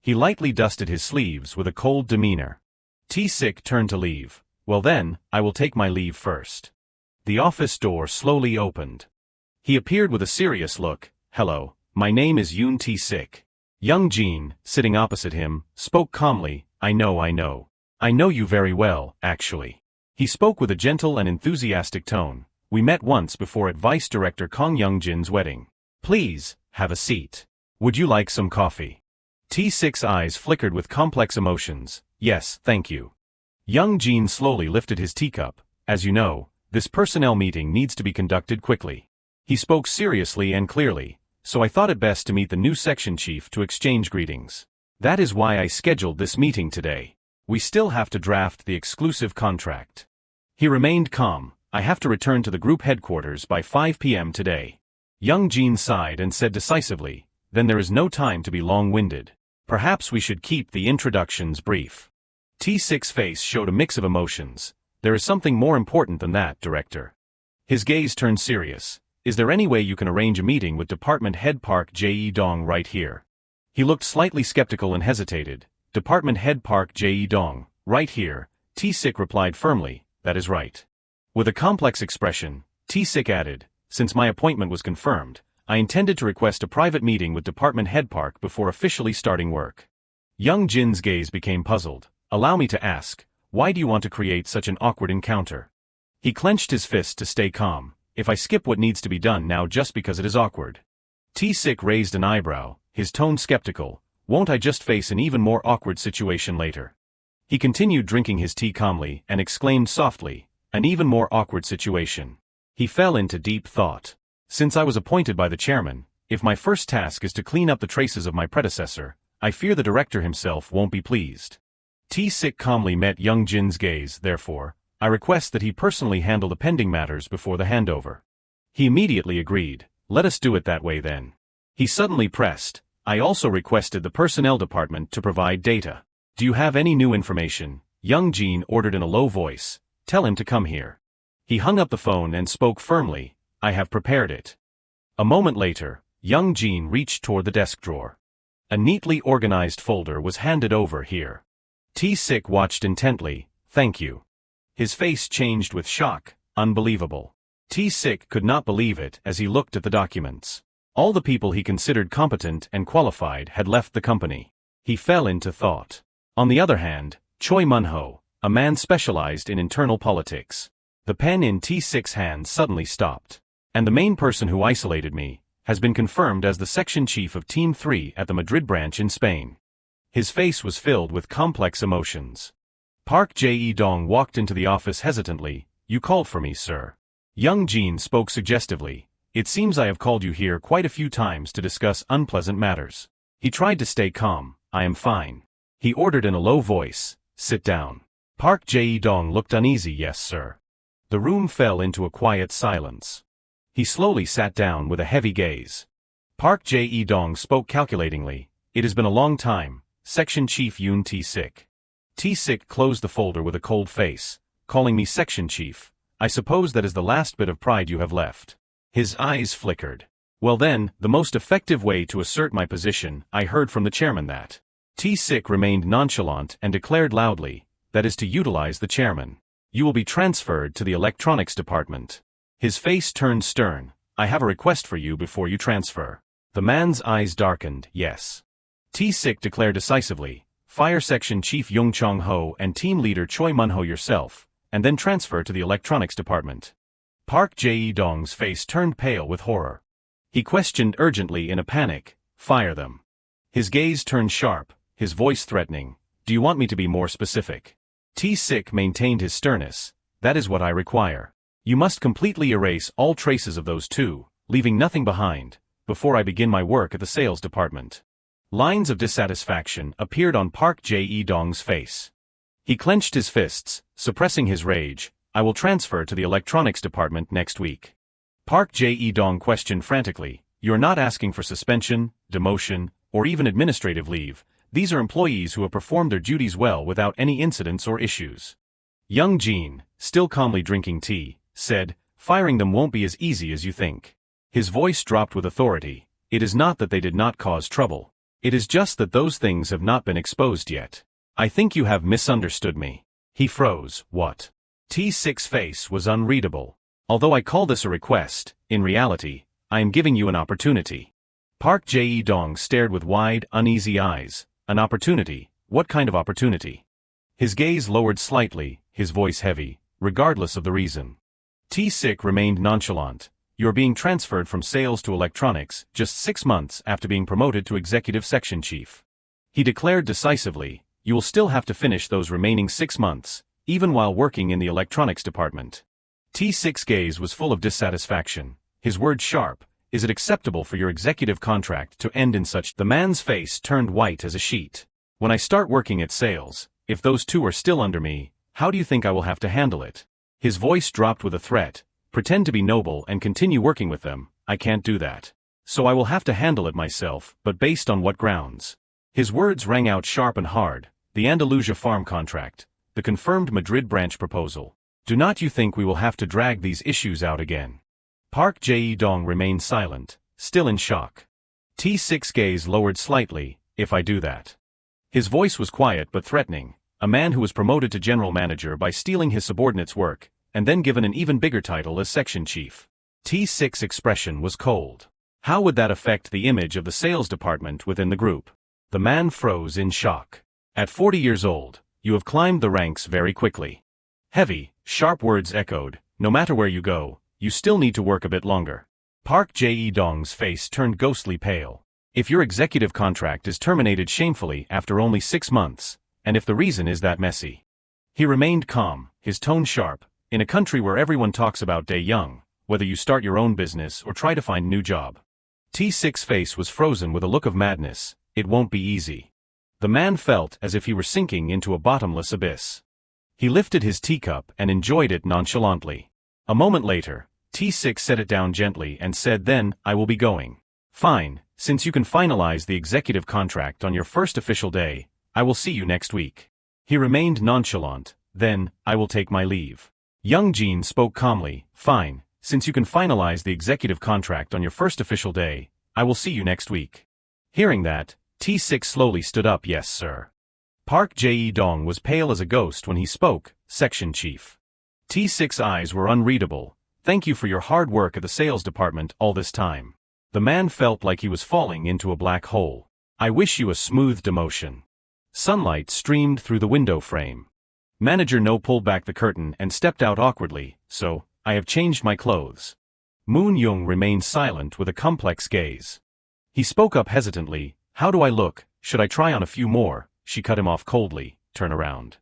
He lightly dusted his sleeves with a cold demeanor. T-Sik turned to leave. Well then, I will take my leave first. The office door slowly opened. He appeared with a serious look. Hello, my name is Yoon T-Sik. Young Jin, sitting opposite him, spoke calmly. I know. I know you very well, actually. He spoke with a gentle and enthusiastic tone. We met once before at Vice Director Kong Young-jin's wedding. Please, have a seat. Would you like some coffee? T-Sik's eyes flickered with complex emotions. Yes, thank you. Young Jin slowly lifted his teacup. As you know, this personnel meeting needs to be conducted quickly. He spoke seriously and clearly, so I thought it best to meet the new section chief to exchange greetings. That is why I scheduled this meeting today. We still have to draft the exclusive contract. He remained calm. I have to return to the group headquarters by 5 p.m. today. Young Jin sighed and said decisively, then there is no time to be long-winded. Perhaps we should keep the introductions brief. T-Sik's face showed a mix of emotions. There is something more important than that, Director. His gaze turned serious. Is there any way you can arrange a meeting with Department Head Park Jae-dong right here? He looked slightly skeptical and hesitated. Department Head Park Jae-dong, right here, T-Sik replied firmly, that is right. With a complex expression, T-Sik added, since my appointment was confirmed, I intended to request a private meeting with Department Head Park before officially starting work. Young Jin's gaze became puzzled. Allow me to ask, why do you want to create such an awkward encounter? He clenched his fist to stay calm. If I skip what needs to be done now just because it is awkward. T-Sik raised an eyebrow, his tone skeptical. Won't I just face an even more awkward situation later? He continued drinking his tea calmly and exclaimed softly, an even more awkward situation. He fell into deep thought. Since I was appointed by the chairman, if my first task is to clean up the traces of my predecessor, I fear the director himself won't be pleased. T-Sik calmly met Young Jin's gaze. Therefore, I request that he personally handle the pending matters before the handover. He immediately agreed. Let us do it that way then. He suddenly pressed. I also requested the personnel department to provide data. Do you have any new information? Young Jin ordered in a low voice. Tell him to come here. He hung up the phone and spoke firmly. I have prepared it. A moment later, Young Jin reached toward the desk drawer. A neatly organized folder was handed over here. T-Sik watched intently. Thank you. His face changed with shock. Unbelievable. T-Sik could not believe it as he looked at the documents. All the people he considered competent and qualified had left the company. He fell into thought. On the other hand, Choi Munho, a man specialized in internal politics. The pen in T-Sik's hand suddenly stopped. And the main person who isolated me has been confirmed as the section chief of Team 3 at the Madrid branch in Spain. His face was filled with complex emotions. Park Jae-dong walked into the office hesitantly. You called for me, sir. Young Jin spoke suggestively. It seems I have called you here quite a few times to discuss unpleasant matters. He tried to stay calm. I am fine. He ordered in a low voice. Sit down. Park Jae-dong looked uneasy. Yes, sir. The room fell into a quiet silence. He slowly sat down with a heavy gaze. Park Jae-dong spoke calculatingly. It has been a long time. Section Chief Yoon T-Sik. T-Sik closed the folder with a cold face. Calling me Section Chief. I suppose that is the last bit of pride you have left. His eyes flickered. Well then, the most effective way to assert my position, I heard from the chairman that. T-Sik remained nonchalant and declared loudly, that is to utilize the chairman. You will be transferred to the electronics department. His face turned stern. I have a request for you before you transfer. The man's eyes darkened. Yes. T-Sik declared decisively. Fire Section Chief Young Chong-ho and Team Leader Choi Munho yourself, and then transfer to the electronics department. Park Jae-dong's face turned pale with horror. He questioned urgently in a panic. Fire them. His gaze turned sharp, his voice threatening. Do you want me to be more specific? T-Sik maintained his sternness. That is what I require. You must completely erase all traces of those two, leaving nothing behind, before I begin my work at the sales department. Lines of dissatisfaction appeared on Park Jae-dong's face. He clenched his fists, suppressing his rage. I will transfer to the electronics department next week. Park Jae-dong questioned frantically. You're not asking for suspension, demotion, or even administrative leave. These are employees who have performed their duties well without any incidents or issues. Young Jean, still calmly drinking tea, said, firing them won't be as easy as you think. His voice dropped with authority. It is not that they did not cause trouble. It is just that those things have not been exposed yet. I think you have misunderstood me. He froze. What? T6's face was unreadable. Although I call this a request, in reality, I am giving you an opportunity. Park Jae-dong stared with wide, uneasy eyes. An opportunity? What kind of opportunity? His gaze lowered slightly, his voice heavy, regardless of the reason. T6 remained nonchalant. You are being transferred from sales to electronics just 6 months after being promoted to executive section chief. He declared decisively, you will still have to finish those remaining 6 months, even while working in the electronics department. T6's gaze was full of dissatisfaction, his words sharp. Is it acceptable for your executive contract to end in such? The man's face turned white as a sheet. When I start working at sales, if those two are still under me, how do you think I will have to handle it? His voice dropped with a threat. Pretend to be noble and continue working with them. I can't do that. So I will have to handle it myself, but based on what grounds? His words rang out sharp and hard. The Andalusia farm contract. The confirmed Madrid branch proposal. Do not you think we will have to drag these issues out again? Park Jae-dong remained silent, still in shock. T6's gaze lowered slightly. If I do that. His voice was quiet but threatening. A man who was promoted to general manager by stealing his subordinate's work, and then given an even bigger title as section chief. T6's expression was cold. How would that affect the image of the sales department within the group? The man froze in shock. At 40 years old, you have climbed the ranks very quickly. Heavy, sharp words echoed. No matter where you go, you still need to work a bit longer. Park Jae-dong's face turned ghostly pale. If your executive contract is terminated shamefully after only 6 months, and if the reason is that messy. He remained calm, his tone sharp. In a country where everyone talks about day young, whether you start your own business or try to find a new job. T6's face was frozen with a look of madness. It won't be easy. The man felt as if he were sinking into a bottomless abyss. He lifted his teacup and enjoyed it nonchalantly. A moment later, T6 set it down gently and said, then, I will be going. Fine, since you can finalize the executive contract on your first official day, I will see you next week. He remained nonchalant. Then, I will take my leave. Young Jean spoke calmly. Fine, since you can finalize the executive contract on your first official day, I will see you next week. Hearing that, T6 slowly stood up. Yes, sir. Park Jae-dong was pale as a ghost when he spoke, section chief. T6's eyes were unreadable. Thank you for your hard work at the sales department all this time. The man felt like he was falling into a black hole. I wish you a smooth demotion. Sunlight streamed through the window frame. Manager No pulled back the curtain and stepped out awkwardly. So, I have changed my clothes. Moon Young remained silent with a complex gaze. He spoke up hesitantly. How do I look? Should I try on a few more? She cut him off coldly. Turn around.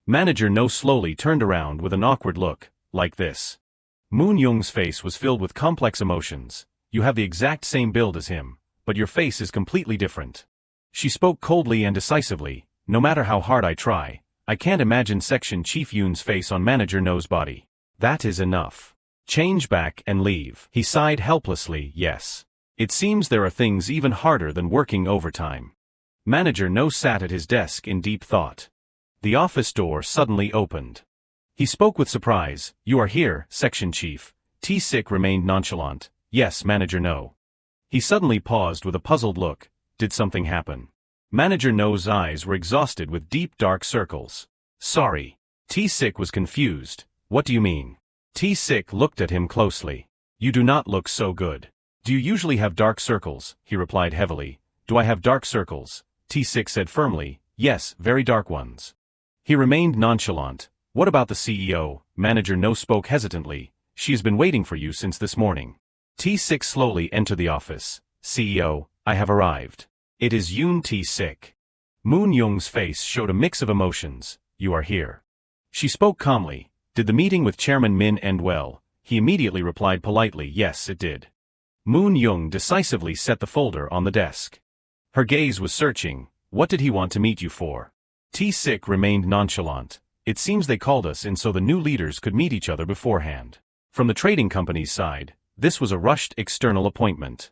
Manager No slowly turned around with an awkward look. Like this. Moon Young's face was filled with complex emotions. You have the exact same build as him, but your face is completely different. She spoke coldly and decisively. No matter how hard I try, I can't imagine Section Chief Yoon's face on Manager No's body. That is enough. Change back and leave. He sighed helplessly. Yes. It seems there are things even harder than working overtime. Manager No sat at his desk in deep thought. The office door suddenly opened. He spoke with surprise. You are here, Section Chief. T6 remained nonchalant. Yes, Manager No. He suddenly paused with a puzzled look. Did something happen? Manager No's eyes were exhausted with deep dark circles. Sorry. T6 was confused. What do you mean? T6 looked at him closely. You do not look so good. Do you usually have dark circles? He replied heavily. Do I have dark circles? T6 said firmly. Yes, very dark ones. He remained nonchalant. What about the CEO? Manager No spoke hesitantly. She has been waiting for you since this morning. T6 slowly entered the office. CEO, I have arrived. It is Yoon T6. Moon Young's face showed a mix of emotions. You are here. She spoke calmly. Did the meeting with Chairman Min end well? He immediately replied politely. Yes, it did. Moon Young decisively set the folder on the desk. Her gaze was searching. What did he want to meet you for? T6 remained nonchalant. It seems they called us in so the new leaders could meet each other beforehand. From the trading company's side, this was a rushed external appointment.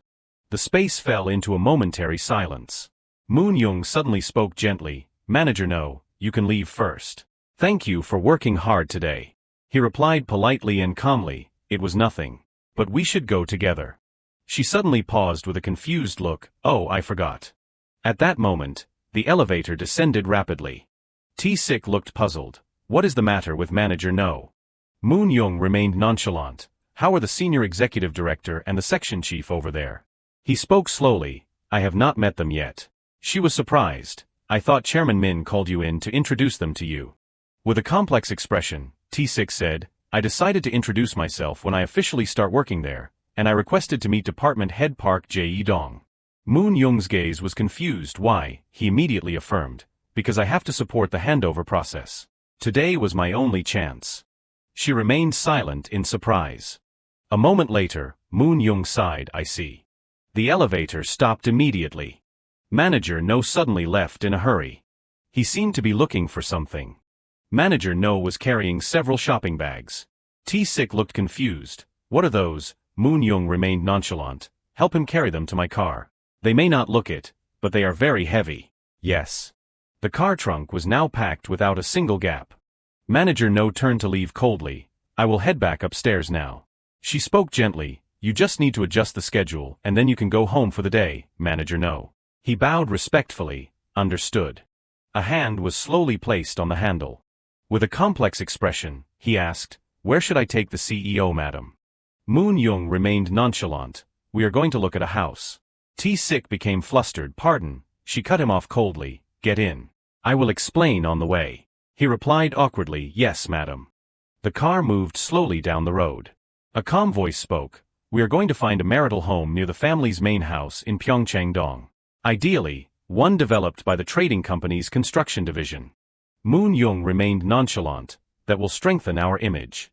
The space fell into a momentary silence. Moon Young suddenly spoke gently, "Manager no, you can leave first. Thank you for working hard today." He replied politely and calmly, "It was nothing. But we should go together." She suddenly paused with a confused look, "Oh, I forgot." At that moment, the elevator descended rapidly. T-Sik looked puzzled. "What is the matter with Manager No?" Moon Young remained nonchalant. "How are the senior executive director and the section chief over there?" He spoke slowly, "I have not met them yet." She was surprised. "I thought Chairman Min called you in to introduce them to you." With a complex expression, T-Sik said, "I decided to introduce myself when I officially start working there, and I requested to meet Department Head Park Jae-dong." Moon Young's gaze was confused. "Why?" He immediately affirmed, "Because I have to support the handover process. Today was my only chance." She remained silent in surprise. A moment later, Moon Young sighed, "I see." The elevator stopped immediately. Manager No suddenly left in a hurry. He seemed to be looking for something. Manager No was carrying several shopping bags. T-Sik looked confused. "What are those?" Moon Young remained nonchalant. "Help him carry them to my car. They may not look it, but they are very heavy." "Yes." The car trunk was now packed without a single gap. Manager No turned to leave coldly. "I will head back upstairs now." She spoke gently, "You just need to adjust the schedule and then you can go home for the day, Manager No." He bowed respectfully, "Understood." A hand was slowly placed on the handle. With a complex expression, he asked, "Where should I take the CEO, madam?" Moon Young remained nonchalant. "We are going to look at a house." T-Sik became flustered. "Pardon." She cut him off coldly. "Get in. I will explain on the way." He replied awkwardly, "Yes, madam." The car moved slowly down the road. A calm voice spoke, "We are going to find a marital home near the family's main house in Pyeongchang-dong. Ideally, one developed by the trading company's construction division." Moon Young remained nonchalant. "That will strengthen our image."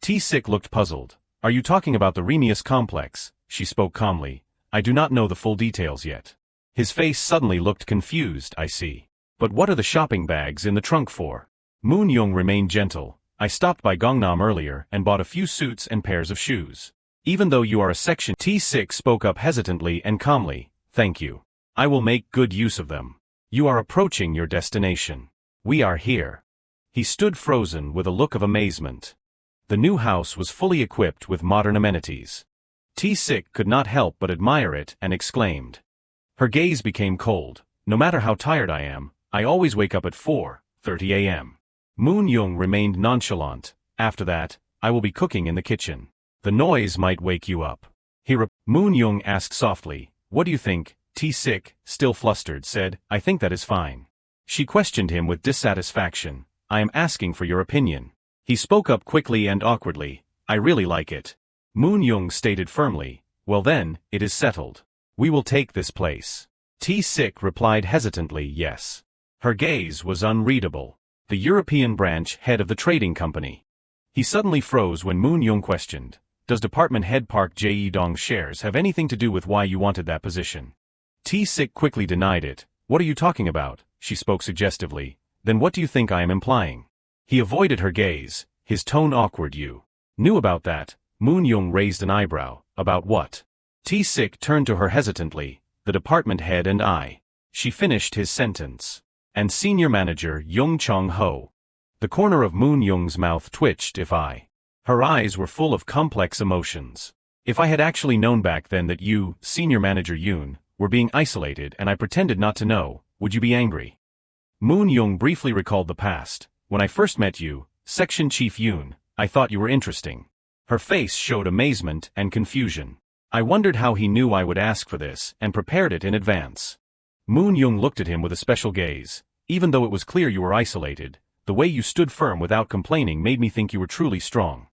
T-Sik looked puzzled. "Are you talking about the Remius complex?" She spoke calmly. "I do not know the full details yet." His face suddenly looked confused. "I see. But what are the shopping bags in the trunk for?" Moon Young remained gentle. "I stopped by Gangnam earlier and bought a few suits and pairs of shoes. Even though you are a section..." T-Sik spoke up hesitantly and calmly, "Thank you. I will make good use of them. You are approaching your destination. We are here." He stood frozen with a look of amazement. The new house was fully equipped with modern amenities. T-Sik could not help but admire it and exclaimed. Her gaze became cold. "No matter how tired I am, I always wake up at 4:30 a.m. Moon Young remained nonchalant. "After that, I will be cooking in the kitchen. The noise might wake you up." Moon Young asked softly, "What do you think?" T-Sik, still flustered, said, "I think that is fine." She questioned him with dissatisfaction. "I am asking for your opinion." He spoke up quickly and awkwardly. "I really like it." Moon Young stated firmly, "Well then, it is settled. We will take this place." T-Sik replied hesitantly, "Yes." Her gaze was unreadable. The European branch head of the trading company. He suddenly froze when Moon Young questioned, "Does Department Head Park Jae-dong shares have anything to do with why you wanted that position?" T-Sik quickly denied it. "What are you talking about?" She spoke suggestively. "Then what do you think I am implying?" He avoided her gaze, his tone awkward. "You knew about that?" Moon Young raised an eyebrow. "About what?" T-Sik turned to her hesitantly. "The department head and I." She finished his sentence. "And senior manager Young Chong-ho." The corner of Moon Young's mouth twitched. Her eyes were full of complex emotions. "If I had actually known back then that you, senior manager Yoon, were being isolated and I pretended not to know, would you be angry?" Moon Young briefly recalled the past. "When I first met you, Section Chief Yoon, I thought you were interesting." Her face showed amazement and confusion. "I wondered how he knew I would ask for this and prepared it in advance." Moon Young looked at him with a special gaze. "Even though it was clear you were isolated, the way you stood firm without complaining made me think you were truly strong."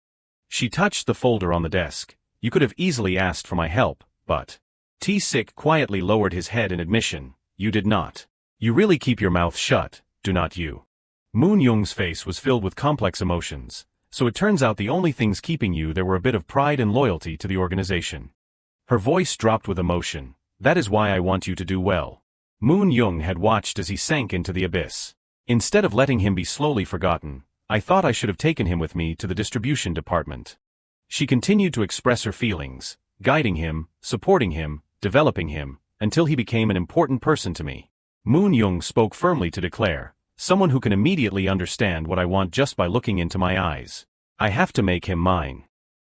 She touched the folder on the desk. "You could have easily asked for my help, but..." T-Sik quietly lowered his head in admission. "You did not. You really keep your mouth shut, do not you?" Moon Young's face was filled with complex emotions. "So it turns out the only things keeping you there were a bit of pride and loyalty to the organization." Her voice dropped with emotion. "That is why I want you to do well." Moon Young had watched as he sank into the abyss. "Instead of letting him be slowly forgotten, I thought I should have taken him with me to the distribution department." She continued to express her feelings, guiding him, supporting him, developing him, until he became an important person to me. Moon Young spoke firmly to declare, someone who can immediately understand what I want just by looking into my eyes. I have to make him mine.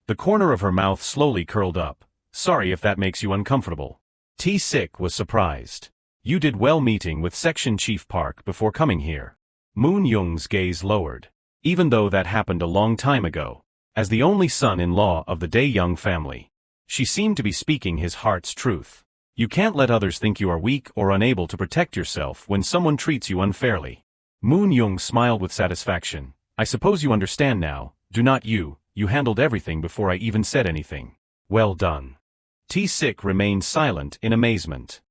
The corner of her mouth slowly curled up. Sorry if that makes you uncomfortable. T-Sik was surprised. You did well meeting with Section Chief Park before coming here. Moon Young's gaze lowered. Even though that happened a long time ago. As the only son-in-law of the Dae-Young family. She seemed to be speaking his heart's truth. You can't let others think you are weak or unable to protect yourself when someone treats you unfairly. Moon Young smiled with satisfaction. I suppose you understand now, do not you? You handled everything before I even said anything. Well done. T-Sik remained silent in amazement.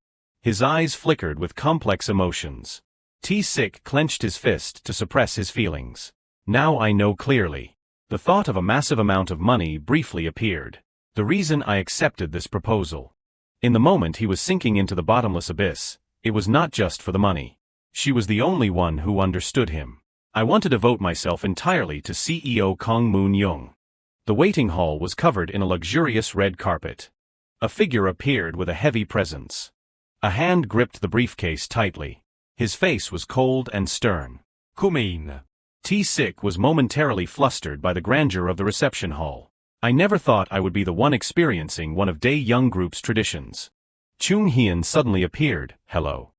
His eyes flickered with complex emotions. T-Sik clenched his fist to suppress his feelings. Now I know clearly. The thought of a massive amount of money briefly appeared. The reason I accepted this proposal. In the moment he was sinking into the bottomless abyss, it was not just for the money. She was the only one who understood him. I want to devote myself entirely to CEO Kong Moon Young. The waiting hall was covered in a luxurious red carpet. A figure appeared with a heavy presence. A hand gripped the briefcase tightly. His face was cold and stern. Kumin. T-Sik was momentarily flustered by the grandeur of the reception hall. I never thought I would be the one experiencing one of Dae-Young Group's traditions. Chung Hyun suddenly appeared. Hello.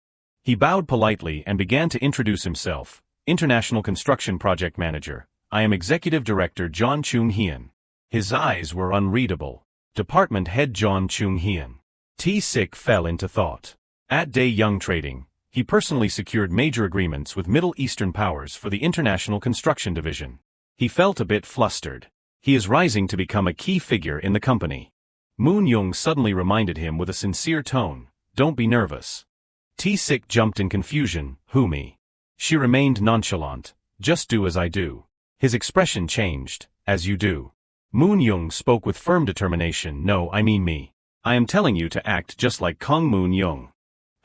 He bowed politely and began to introduce himself. International Construction Project Manager. I am Executive Director John Chung Hyun. His eyes were unreadable. Department Head John Chung Hyun. T-Sik fell into thought. At Dae-Young Trading, he personally secured major agreements with Middle Eastern powers for the International Construction Division. He felt a bit flustered. He is rising to become a key figure in the company. Moon Young suddenly reminded him with a sincere tone, don't be nervous. T-Sik jumped in confusion, who me? She remained nonchalant, just do as I do. His expression changed, as you do. Moon Young spoke with firm determination, no I mean me. I am telling you to act just like Kong Moon Young.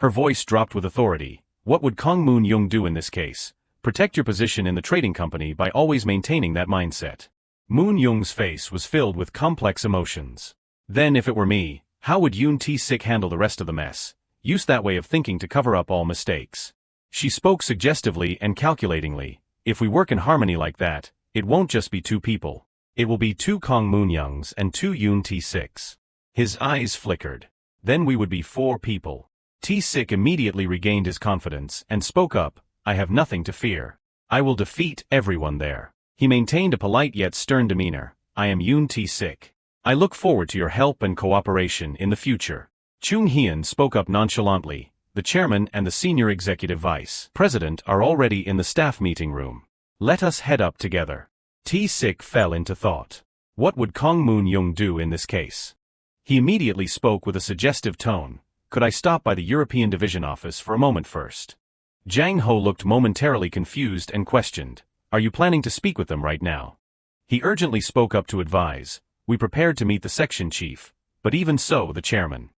Her voice dropped with authority. What would Kong Moon Young do in this case? Protect your position in the trading company by always maintaining that mindset. Moon Young's face was filled with complex emotions. Then if it were me, how would Yoon T-Sik handle the rest of the mess? Use that way of thinking to cover up all mistakes. She spoke suggestively and calculatingly. If we work in harmony like that, it won't just be two people. It will be two Kong Moon Youngs and two Yoon T-Siks. His eyes flickered. Then we would be four people. T-Sik immediately regained his confidence and spoke up, I have nothing to fear. I will defeat everyone there. He maintained a polite yet stern demeanor. I am Yoon T-Sik. I look forward to your help and cooperation in the future. Chung Hyun spoke up nonchalantly. The chairman and the senior executive vice president are already in the staff meeting room. Let us head up together. T-Sik fell into thought. What would Kong Moon Young do in this case? He immediately spoke with a suggestive tone. Could I stop by the European Division office for a moment first? Jang Ho looked momentarily confused and questioned. Are you planning to speak with them right now? He urgently spoke up to advise. We prepared to meet the section chief, but even so the chairman.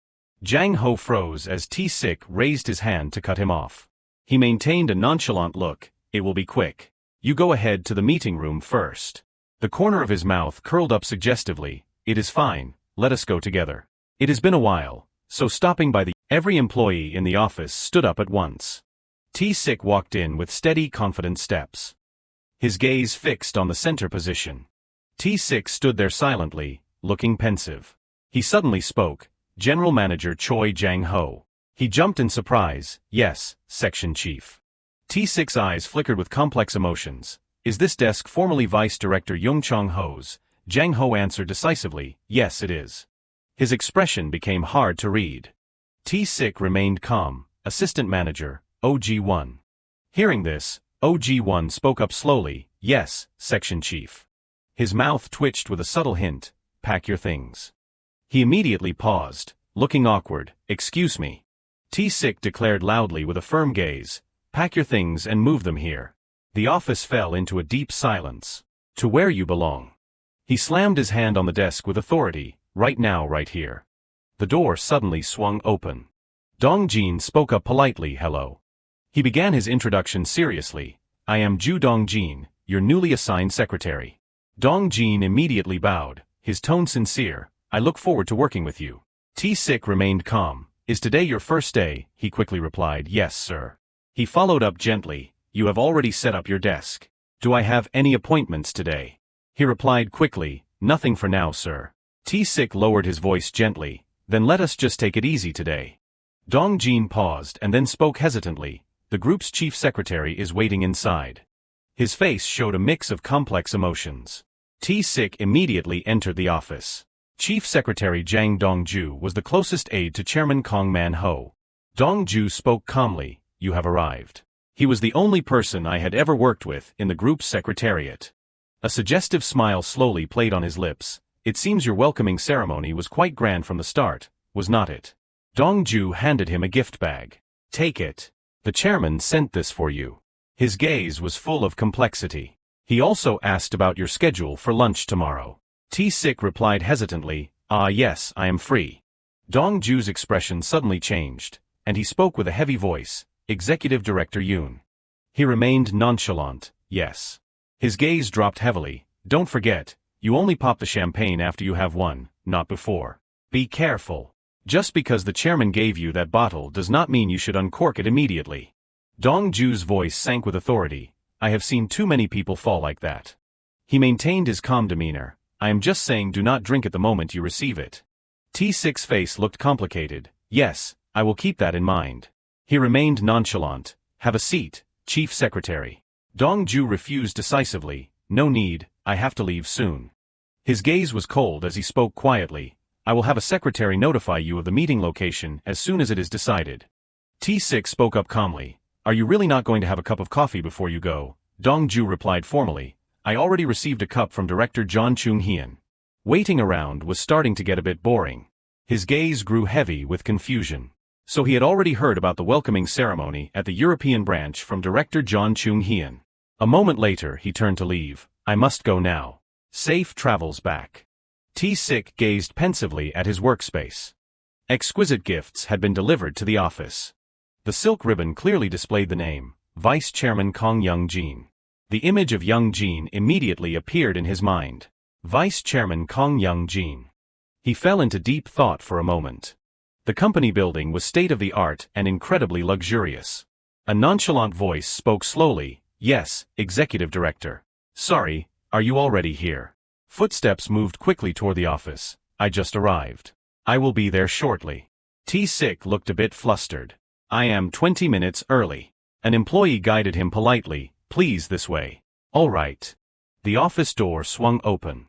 Jang Ho froze as T-Sik raised his hand to cut him off. He maintained a nonchalant look. It will be quick. You go ahead to the meeting room first. The corner of his mouth curled up suggestively. It is fine, let us go together. It has been a while, so stopping by the... Every employee in the office stood up at once. T-Sik walked in with steady, confident steps. His gaze fixed on the center position. T-Sik stood there silently, looking pensive. He suddenly spoke. General Manager Choi Jang-ho. He jumped in surprise. Yes, Section Chief. T-Sik's eyes flickered with complex emotions. Is this desk formerly Vice Director Young Chong-ho's? Jang-ho answered decisively. Yes, it is. His expression became hard to read. T-Sik remained calm. Assistant Manager, OG-1. Hearing this, OG-1 spoke up slowly. Yes, Section Chief. His mouth twitched with a subtle hint. Pack your things. He immediately paused, looking awkward. Excuse me. T-Sik declared loudly with a firm gaze. Pack your things and move them here. The office fell into a deep silence. To where you belong. He slammed his hand on the desk with authority. Right now, right here. The door suddenly swung open. Dong-jin spoke up politely. Hello. He began his introduction seriously. I am Ju Dong-jin, your newly assigned secretary. Dong-jin immediately bowed, his tone sincere. I look forward to working with you. T-Sik remained calm. Is today your first day? He quickly replied, yes, sir. He followed up gently, you have already set up your desk. Do I have any appointments today? He replied quickly, nothing for now, sir. T-Sik lowered his voice gently, then let us just take it easy today. Dong Jin paused and then spoke hesitantly, the group's chief secretary is waiting inside. His face showed a mix of complex emotions. T-Sik immediately entered the office. Chief Secretary Jang Dongju was the closest aide to Chairman Kong Man-ho. Dongju spoke calmly, you have arrived. He was the only person I had ever worked with in the group's secretariat. A suggestive smile slowly played on his lips. It seems your welcoming ceremony was quite grand from the start, was not it? Dongju handed him a gift bag. Take it. The chairman sent this for you. His gaze was full of complexity. He also asked about your schedule for lunch tomorrow. T-Sik replied hesitantly, yes, I am free. Dongju's expression suddenly changed, and he spoke with a heavy voice, Executive Director Yoon. He remained nonchalant, yes. His gaze dropped heavily, don't forget, you only pop the champagne after you have one, not before. Be careful. Just because the chairman gave you that bottle does not mean you should uncork it immediately. Dongju's voice sank with authority, I have seen too many people fall like that. He maintained his calm demeanor. I am just saying do not drink at the moment you receive it. T-Sik's face looked complicated. Yes, I will keep that in mind. He remained nonchalant. Have a seat, Chief Secretary. Dongju refused decisively. No need, I have to leave soon. His gaze was cold as he spoke quietly. I will have a secretary notify you of the meeting location as soon as it is decided. T-Sik spoke up calmly. Are you really not going to have a cup of coffee before you go? Dongju replied formally. I already received a cup from Director John Chung-hyun. Waiting around was starting to get a bit boring. His gaze grew heavy with confusion. So he had already heard about the welcoming ceremony at the European branch from Director John Chung-hyun. A moment later he turned to leave. I must go now. Safe travels back. T-Sik gazed pensively at his workspace. Exquisite gifts had been delivered to the office. The silk ribbon clearly displayed the name, Vice Chairman Kong Young-jin. The image of Young-jin immediately appeared in his mind. Vice Chairman Kong Young-jin. He fell into deep thought for a moment. The company building was state-of-the-art and incredibly luxurious. A nonchalant voice spoke slowly, yes, Executive Director. Sorry, are you already here? Footsteps moved quickly toward the office. I just arrived. I will be there shortly. T-Sik looked a bit flustered. I am 20 minutes early. An employee guided him politely. Please this way. All right. The office door swung open.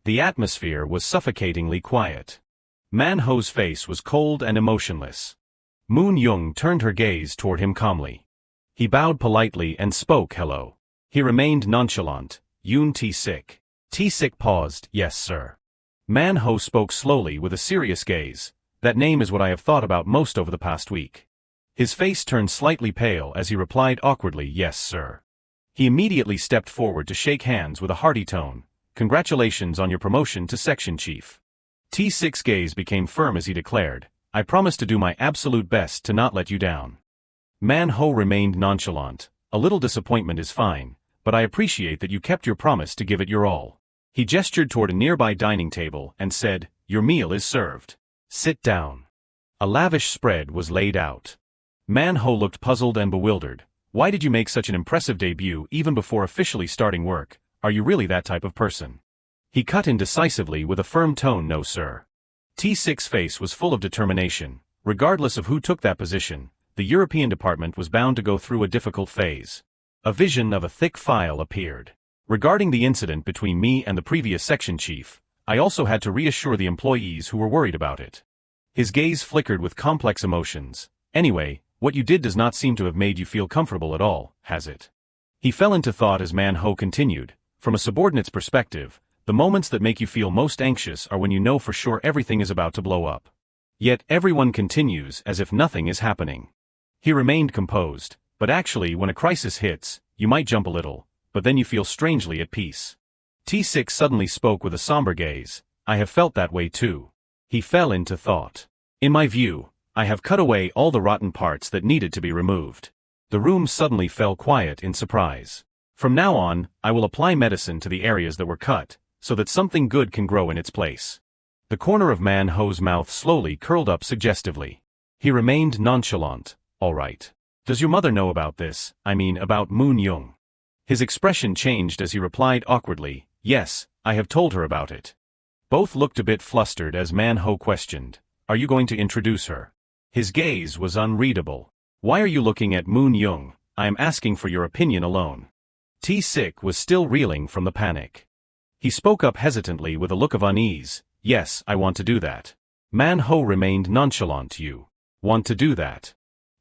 The atmosphere was suffocatingly quiet. Man-ho's face was cold and emotionless. Moon Young turned her gaze toward him calmly. He bowed politely and spoke hello. He remained nonchalant. Yoon T-Sik. T-Sik paused, yes sir. Man-ho spoke slowly with a serious gaze. That name is what I have thought about most over the past week. His face turned slightly pale as he replied awkwardly, yes sir. He immediately stepped forward to shake hands with a hearty tone. Congratulations on your promotion to section chief. T-Sik's gaze became firm as he declared, I promise to do my absolute best to not let you down. Man-ho remained nonchalant. A little disappointment is fine, but I appreciate that you kept your promise to give it your all. He gestured toward a nearby dining table and said, your meal is served. Sit down. A lavish spread was laid out. Man-ho looked puzzled and bewildered. Why did you make such an impressive debut even before officially starting work? Are you really that type of person? He cut in decisively with a firm tone, no sir. T-Sik's face was full of determination. Regardless of who took that position, the European department was bound to go through a difficult phase. A vision of a thick file appeared. Regarding the incident between me and the previous section chief, I also had to reassure the employees who were worried about it. His gaze flickered with complex emotions. Anyway, what you did does not seem to have made you feel comfortable at all, has it? He fell into thought as Man-ho continued. From a subordinate's perspective, the moments that make you feel most anxious are when you know for sure everything is about to blow up. Yet everyone continues as if nothing is happening. He remained composed, but actually when a crisis hits, you might jump a little, but then you feel strangely at peace. T-Sik suddenly spoke with a somber gaze. I have felt that way too. He fell into thought. In my view, I have cut away all the rotten parts that needed to be removed. The room suddenly fell quiet in surprise. From now on, I will apply medicine to the areas that were cut, so that something good can grow in its place. The corner of Man-ho's mouth slowly curled up suggestively. He remained nonchalant. All right. Does your mother know about this, I mean about Moon Young? His expression changed as he replied awkwardly, yes, I have told her about it. Both looked a bit flustered as Manhwa questioned, are you going to introduce her? His gaze was unreadable. Why are you looking at Moon Young? I am asking for your opinion alone. T-Sik was still reeling from the panic. He spoke up hesitantly with a look of unease, yes, I want to do that. Manhwa remained nonchalant. You want to do that?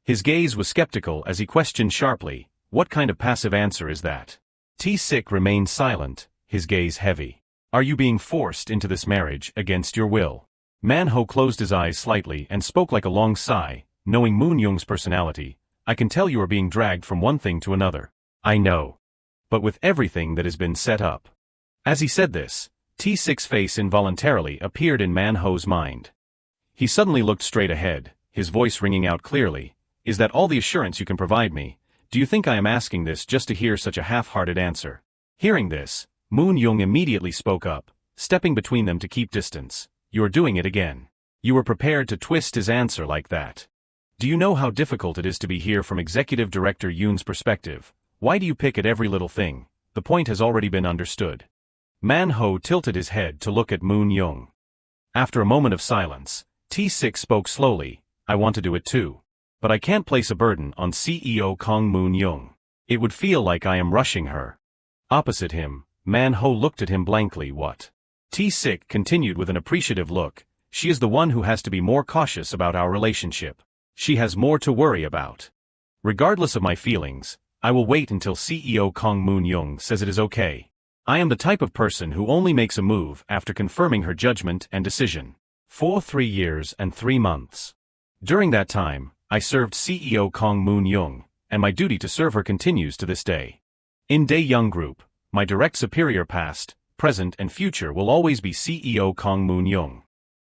His gaze was skeptical as he questioned sharply, what kind of passive answer is that? T-Sik remained silent, his gaze heavy. Are you being forced into this marriage against your will? Manhwa closed his eyes slightly and spoke like a long sigh, knowing Moon Young's personality, I can tell you are being dragged from one thing to another. I know. But with everything that has been set up. As he said this, T-Sik's face involuntarily appeared in Manhwa's mind. He suddenly looked straight ahead, his voice ringing out clearly, is that all the assurance you can provide me? Do you think I am asking this just to hear such a half-hearted answer? Hearing this, Moon Young immediately spoke up, stepping between them to keep distance. You are doing it again. You were prepared to twist his answer like that. Do you know how difficult it is to be here from Executive Director Yoon's perspective? Why do you pick at every little thing? The point has already been understood. Manhwa tilted his head to look at Moon Young. After a moment of silence, T-Sik spoke slowly, I want to do it too. But I can't place a burden on CEO Kong Moon Young. It would feel like I am rushing her. Opposite him, Manhwa looked at him blankly. What? T-Sik continued with an appreciative look, she is the one who has to be more cautious about our relationship. She has more to worry about. Regardless of my feelings, I will wait until CEO Kong Moon Young says it is okay. I am the type of person who only makes a move after confirming her judgment and decision. For 3 years and 3 months. During that time, I served CEO Kong Moon Young, and my duty to serve her continues to this day. In Dae Young Group, my direct superior past, present and future will always be CEO Kong Moon Young.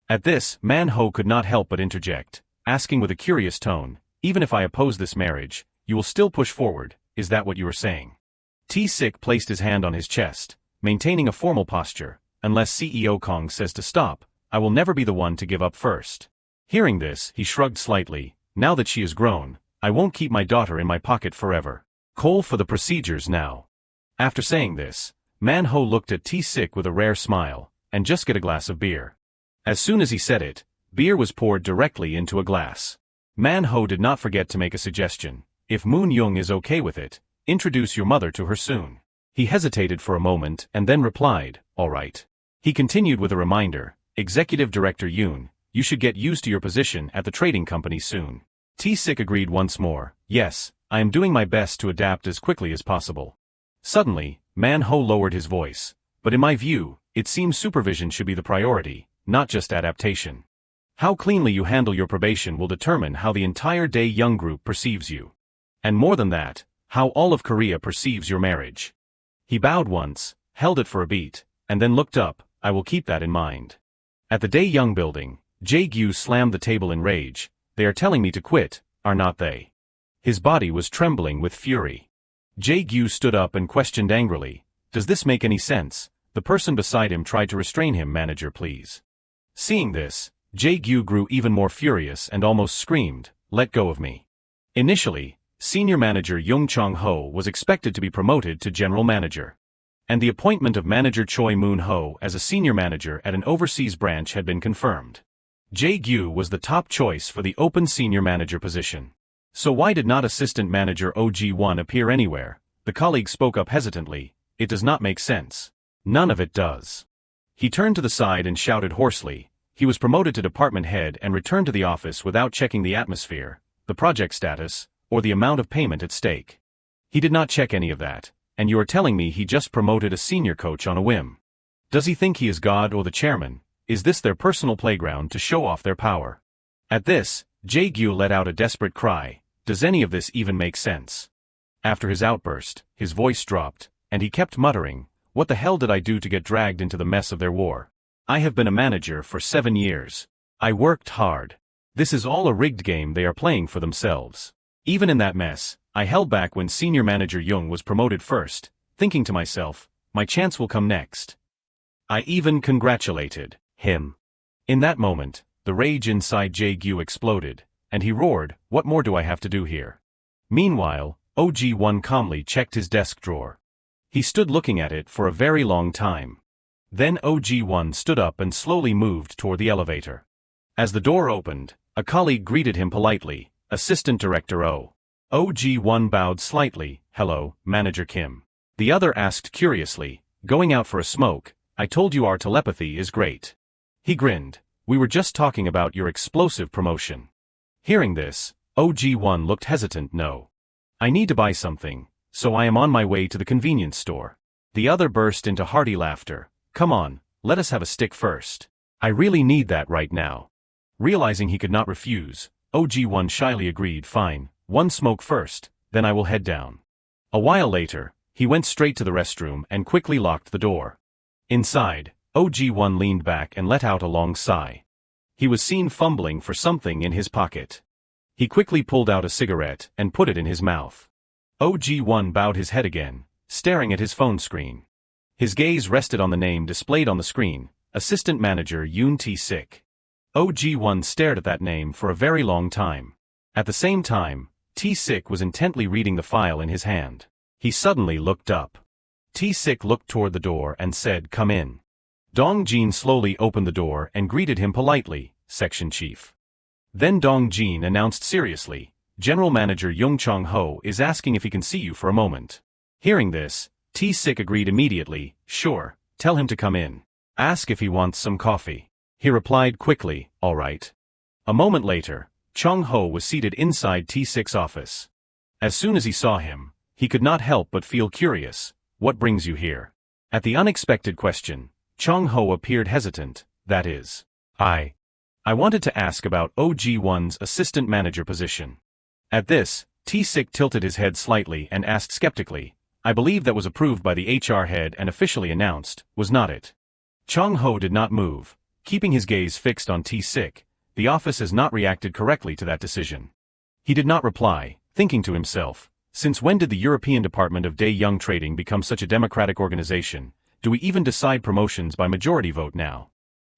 At this, Manhwa could not help but interject, asking with a curious tone, even if I oppose this marriage, you will still push forward, is that what you are saying? T-Sik placed his hand on his chest, maintaining a formal posture, unless CEO Kong says to stop, I will never be the one to give up first. Hearing this, he shrugged slightly, now that she is grown, I won't keep my daughter in my pocket forever. Call for the procedures now. After saying this, Manhwa looked at T-Sik with a rare smile, and just get a glass of beer. As soon as he said it, beer was poured directly into a glass. Manhwa did not forget to make a suggestion, if Moon Young is okay with it, introduce your mother to her soon. He hesitated for a moment and then replied, all right. He continued with a reminder, Executive Director Yoon, you should get used to your position at the trading company soon. T-Sik agreed once more, yes, I am doing my best to adapt as quickly as possible. Suddenly, Manhwa lowered his voice, but in my view, it seems supervision should be the priority, not just adaptation. How cleanly you handle your probation will determine how the entire Dae Young Group perceives you. And more than that, how all of Korea perceives your marriage. He bowed once, held it for a beat, and then looked up, I will keep that in mind. At the Dae Young building, Jae-gyu slammed the table in rage, they are telling me to quit, are not they? His body was trembling with fury. Jae-gyu stood up and questioned angrily, does this make any sense? The person beside him tried to restrain him, manager please. Seeing this, Jae-gyu grew even more furious and almost screamed, let go of me. Initially, Senior Manager Young Chong-ho was expected to be promoted to General Manager. And the appointment of Manager Choi Moon-ho as a Senior Manager at an overseas branch had been confirmed. Jae-gyu was the top choice for the open Senior Manager position. So why did not Assistant Manager Oh Ji-won appear anywhere? The colleague spoke up hesitantly, it does not make sense. None of it does. He turned to the side and shouted hoarsely, he was promoted to department head and returned to the office without checking the atmosphere, the project status, or the amount of payment at stake. He did not check any of that, and you are telling me he just promoted a senior coach on a whim. Does he think he is God or the chairman? Is this their personal playground to show off their power? At this, Jae-gyu let out a desperate cry, does any of this even make sense? After his outburst, his voice dropped, and he kept muttering, what the hell did I do to get dragged into the mess of their war? I have been a manager for 7 years. I worked hard. This is all a rigged game they are playing for themselves. Even in that mess, I held back when Senior Manager Young was promoted first, thinking to myself, my chance will come next. I even congratulated him. In that moment, the rage inside Jae-gyu exploded, and he roared, "What more do I have to do here?" Meanwhile, OG1 calmly checked his desk drawer. He stood looking at it for a very long time. Then OG1 stood up and slowly moved toward the elevator. As the door opened, a colleague greeted him politely, Assistant Director O. OG1 bowed slightly, "Hello, Manager Kim." The other asked curiously, "Going out for a smoke? I told you our telepathy is great." He grinned, "We were just talking about your explosive promotion." Hearing this, OG1 looked hesitant. "No. I need to buy something, so I am on my way to the convenience store." The other burst into hearty laughter. "Come on, let us have a stick first. I really need that right now." Realizing he could not refuse, OG1 shyly agreed, "Fine, one smoke first, then I will head down." A while later, he went straight to the restroom and quickly locked the door. Inside, OG1 leaned back and let out a long sigh. He was seen fumbling for something in his pocket. He quickly pulled out a cigarette and put it in his mouth. OG1 bowed his head again, staring at his phone screen. His gaze rested on the name displayed on the screen, Assistant Manager Yoon T-Sik. OG1 stared at that name for a very long time. At the same time, T-Sik was intently reading the file in his hand. He suddenly looked up. T-Sik looked toward the door and said, "Come in." Dong-jin slowly opened the door and greeted him politely, "Section Chief." Then Dong-jin announced seriously, "General Manager Young Chong-ho is asking if he can see you for a moment." Hearing this, T-Sik agreed immediately, "Sure, tell him to come in. Ask if he wants some coffee." He replied quickly, "All right." A moment later, Chong-ho was seated inside T-Sik's office. As soon as he saw him, he could not help but feel curious. "What brings you here?" At the unexpected question, Chong-ho appeared hesitant. "That is, I wanted to ask about OG1's assistant manager position." At this, T-Sik tilted his head slightly and asked skeptically, "I believe that was approved by the HR head and officially announced, was not it?" Chong-ho did not move, keeping his gaze fixed on T-Sik. The office has not reacted correctly to that decision. He did not reply, thinking to himself, since when did the European Department of Dae-Young Trading become such a democratic organization? Do we even decide promotions by majority vote now?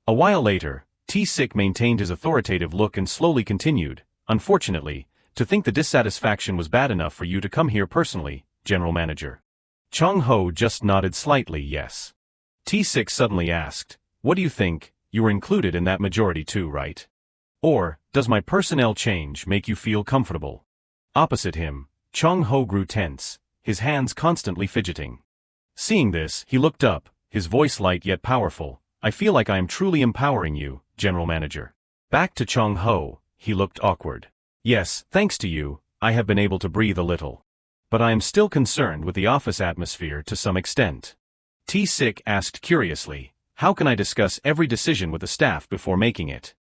A while later, T-Sik maintained his authoritative look and slowly continued, "Unfortunately, to think the dissatisfaction was bad enough for you to come here personally, General Manager." Chong-ho just nodded slightly, yes. T-Sik suddenly asked, "What do you think? You were included in that majority too, right? Or, does my personnel change make you feel comfortable?" Opposite him, Chong-ho grew tense, his hands constantly fidgeting. Seeing this, he looked up, his voice light yet powerful, "I feel like I am truly empowering you, General Manager." Back to Chong-ho, he looked awkward. "Yes, thanks to you, I have been able to breathe a little. But I am still concerned with the office atmosphere to some extent." T-Sik asked curiously, "How can I discuss every decision with the staff before making it?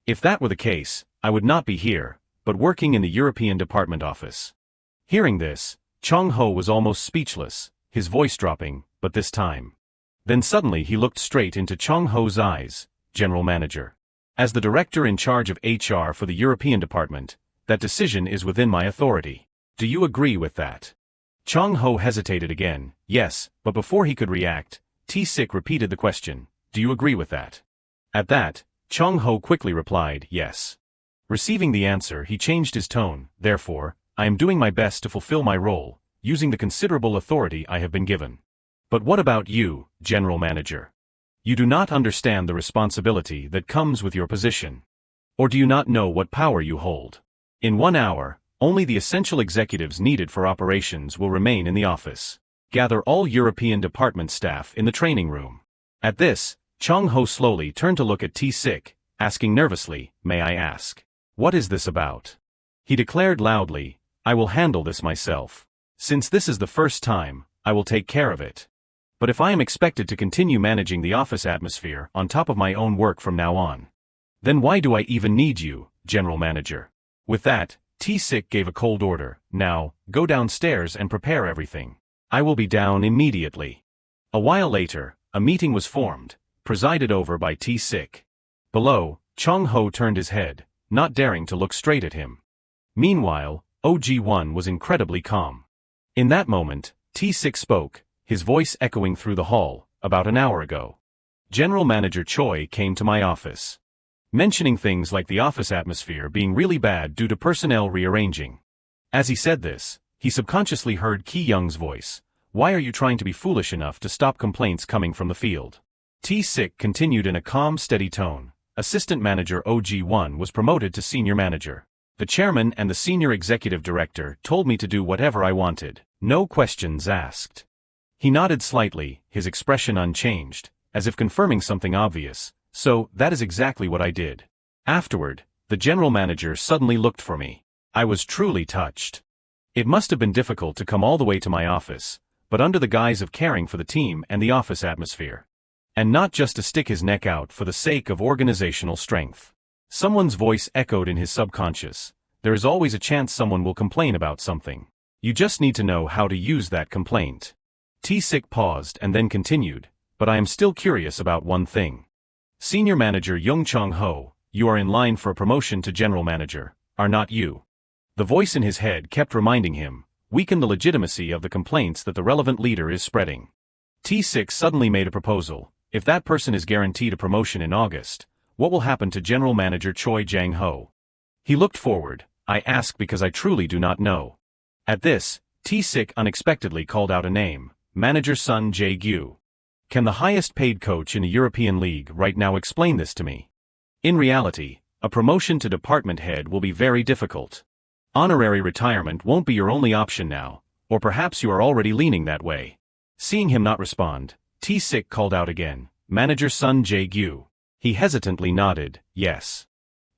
If that were the case, I would not be here, but working in the European Department office." Hearing this, Chong-ho was almost speechless, his voice dropping, but this time. Then suddenly he looked straight into Chong-ho's eyes, "General Manager. As the director in charge of HR for the European Department, that decision is within my authority. Do you agree with that?" Chong-ho hesitated again, "Yes," but before he could react, T-Sik repeated the question, "Do you agree with that?" At that, Chong-ho quickly replied, "Yes." Receiving the answer, he changed his tone, "Therefore, I am doing my best to fulfill my role, using the considerable authority I have been given. But what about you, General Manager? You do not understand the responsibility that comes with your position. Or do you not know what power you hold? In 1 hour, only the essential executives needed for operations will remain in the office. Gather all European department staff in the training room." At this, Chong-ho slowly turned to look at T-Sik, asking nervously, "May I ask, what is this about?" He declared loudly, "I will handle this myself. Since this is the first time, I will take care of it. But if I am expected to continue managing the office atmosphere on top of my own work from now on, then why do I even need you, General Manager?" With that, T-Sik gave a cold order, "Now, go downstairs and prepare everything. I will be down immediately." A while later, a meeting was formed, presided over by T-Sik. Below, Chong-ho turned his head, not daring to look straight at him. Meanwhile, OG1 was incredibly calm. In that moment, T-Sik spoke, his voice echoing through the hall, "About an hour ago, General Manager Choi came to my office. mentioning things like the office atmosphere being really bad due to personnel rearranging. As he said this, he subconsciously heard Ki Young's voice. Why are you trying to be foolish enough to stop complaints coming from the field? T-Sik continued in a calm, steady tone. Assistant manager OG1 was promoted to senior manager. The chairman and the senior executive director told me to do whatever I wanted. No questions asked. He nodded slightly, his expression unchanged, as if confirming something obvious. So, that is exactly what I did. Afterward, the general manager suddenly looked for me. I was truly touched. It must have been difficult to come all the way to my office, but under the guise of caring for the team and the office atmosphere. And not just to stick his neck out for the sake of organizational strength. Someone's voice echoed in his subconscious. There is always a chance someone will complain about something. You just need to know how to use that complaint. T-Sik paused and then continued, but I am still curious about one thing. Senior Manager Young Chong-ho, you are in line for a promotion to General Manager, are not you? The voice in his head kept reminding him, weaken the legitimacy of the complaints that the relevant leader is spreading. T-Sik suddenly made a proposal. If that person is guaranteed a promotion in August, what will happen to General Manager Choi Jang-ho? He looked forward. I ask because I truly do not know. At this, T-Sik unexpectedly called out a name, Manager Sun Jae-gyu. Can the highest paid coach in a European league right now explain this to me? In reality, a promotion to department head will be very difficult. Honorary retirement won't be your only option now, or perhaps you are already leaning that way. Seeing him not respond, T-Sik called out again, Manager Sun Jae-gyu. He hesitantly nodded, yes.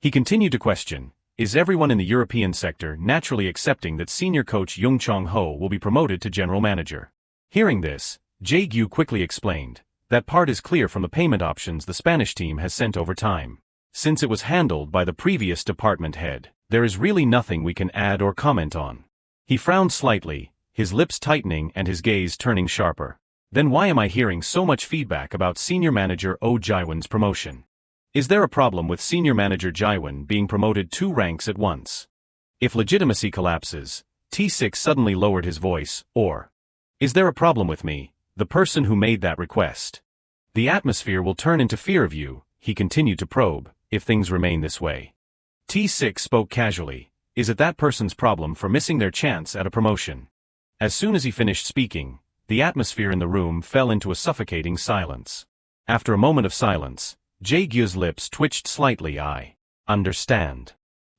He continued to question, is everyone in the European sector naturally accepting that senior coach Young Chong-ho will be promoted to general manager? Hearing this, Jae-gyu quickly explained, that part is clear from the payment options the Spanish team has sent over time. Since it was handled by the previous department head, there is really nothing we can add or comment on. He frowned slightly, his lips tightening and his gaze turning sharper. Then why am I hearing so much feedback about Senior Manager Oh Jae-won's promotion? Is there a problem with Senior Manager Jae-won being promoted 2 ranks at once? If legitimacy collapses, T-Sik suddenly lowered his voice, or is there a problem with me, the person who made that request? The atmosphere will turn into fear of you, he continued to probe, if things remain this way. T-Sik spoke casually, is it that person's problem for missing their chance at a promotion? As soon as he finished speaking, the atmosphere in the room fell into a suffocating silence. After a moment of silence, Jae-gyu's lips twitched slightly. I understand.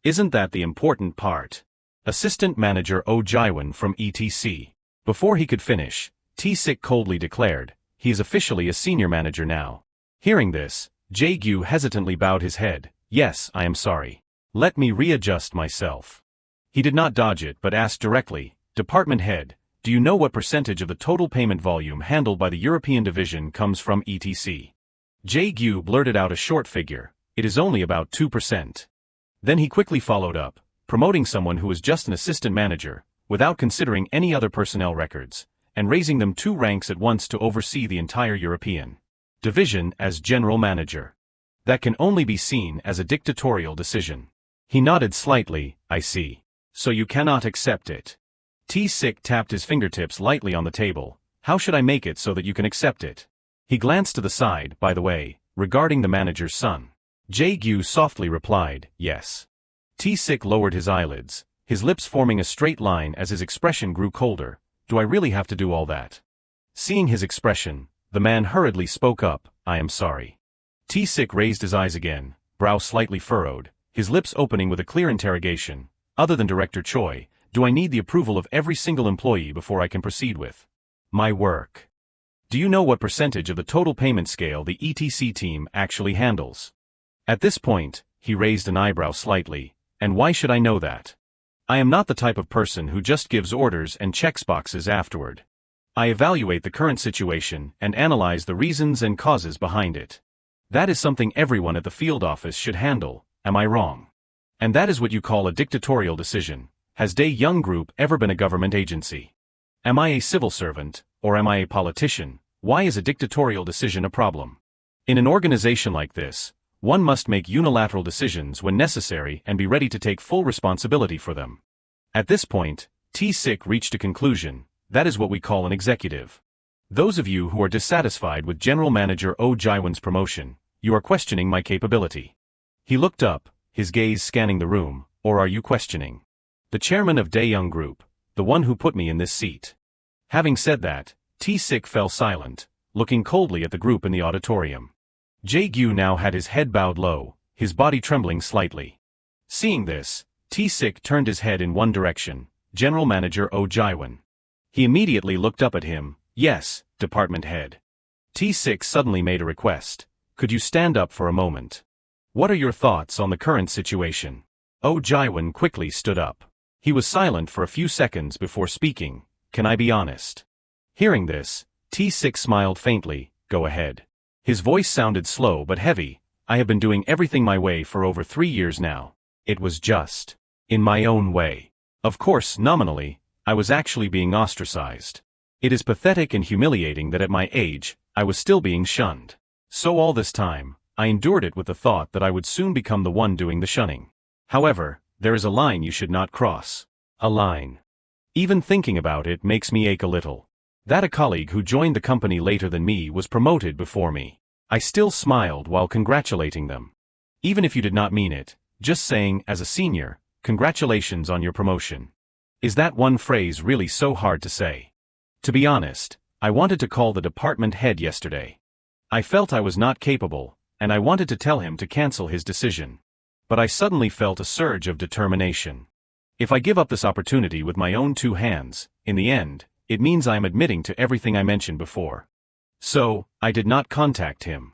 Isn't that the important part? Assistant Manager Oh Jae-won from ETC. Before he could finish, T-Sik coldly declared, he is officially a senior manager now. Hearing this, Jae-gyu hesitantly bowed his head. Yes, I am sorry. Let me readjust myself. He did not dodge it but asked directly, Department Head, do you know what percentage of the total payment volume handled by the European division comes from ETC? Jae-gyu blurted out a short figure, it is only about 2%. Then he quickly followed up, promoting someone who was just an assistant manager, without considering any other personnel records, and raising them 2 ranks at once to oversee the entire European division as general manager. That can only be seen as a dictatorial decision. He nodded slightly, I see. So you cannot accept it. T-Sik tapped his fingertips lightly on the table. How should I make it so that you can accept it? He glanced to the side, by the way, regarding the manager's son. Jae-gyu softly replied, yes. T-Sik lowered his eyelids, his lips forming a straight line as his expression grew colder. Do I really have to do all that? Seeing his expression, the man hurriedly spoke up, I am sorry. T-Sik raised his eyes again, brow slightly furrowed, his lips opening with a clear interrogation. Other than Director Choi, do I need the approval of every single employee before I can proceed with my work? Do you know what percentage of the total payment scale the ETC team actually handles? At this point, he raised an eyebrow slightly, and why should I know that? I am not the type of person who just gives orders and checks boxes afterward. I evaluate the current situation and analyze the reasons and causes behind it. That is something everyone at the field office should handle, am I wrong? And that is what you call a dictatorial decision. Has Dae Young Group ever been a government agency? Am I a civil servant, or am I a politician? Why is a dictatorial decision a problem? In an organization like this, one must make unilateral decisions when necessary and be ready to take full responsibility for them. At this point, T-Sik reached a conclusion, that is what we call an executive. Those of you who are dissatisfied with General Manager Oh Jae-won's promotion, you are questioning my capability. He looked up, his gaze scanning the room. Or are you questioning the chairman of Daeyoung Group, the one who put me in this seat? Having said that, T-Sik fell silent, looking coldly at the group in the auditorium. Jae-gyu now had his head bowed low, his body trembling slightly. Seeing this, T-Sik turned his head in one direction, General Manager Oh Jae-won. He immediately looked up at him. Yes, department head. T-Sik suddenly made a request. Could you stand up for a moment? What are your thoughts on the current situation? Oh Jae-won quickly stood up. He was silent for a few seconds before speaking. Can I be honest? Hearing this, T-Sik smiled faintly. Go ahead. His voice sounded slow but heavy. I have been doing everything my way for over 3 years now. It was just in my own way. Of course, nominally, I was actually being ostracized. It is pathetic and humiliating that at my age, I was still being shunned. So all this time, I endured it with the thought that I would soon become the one doing the shunning. However, there is a line you should not cross. A line. Even thinking about it makes me ache a little. That a colleague who joined the company later than me was promoted before me. I still smiled while congratulating them. Even if you did not mean it, just saying, as a senior, congratulations on your promotion. Is that one phrase really so hard to say? To be honest, I wanted to call the department head yesterday. I felt I was not capable, and I wanted to tell him to cancel his decision. But I suddenly felt a surge of determination. If I give up this opportunity with my own 2 hands, in the end, it means I am admitting to everything I mentioned before. So, I did not contact him.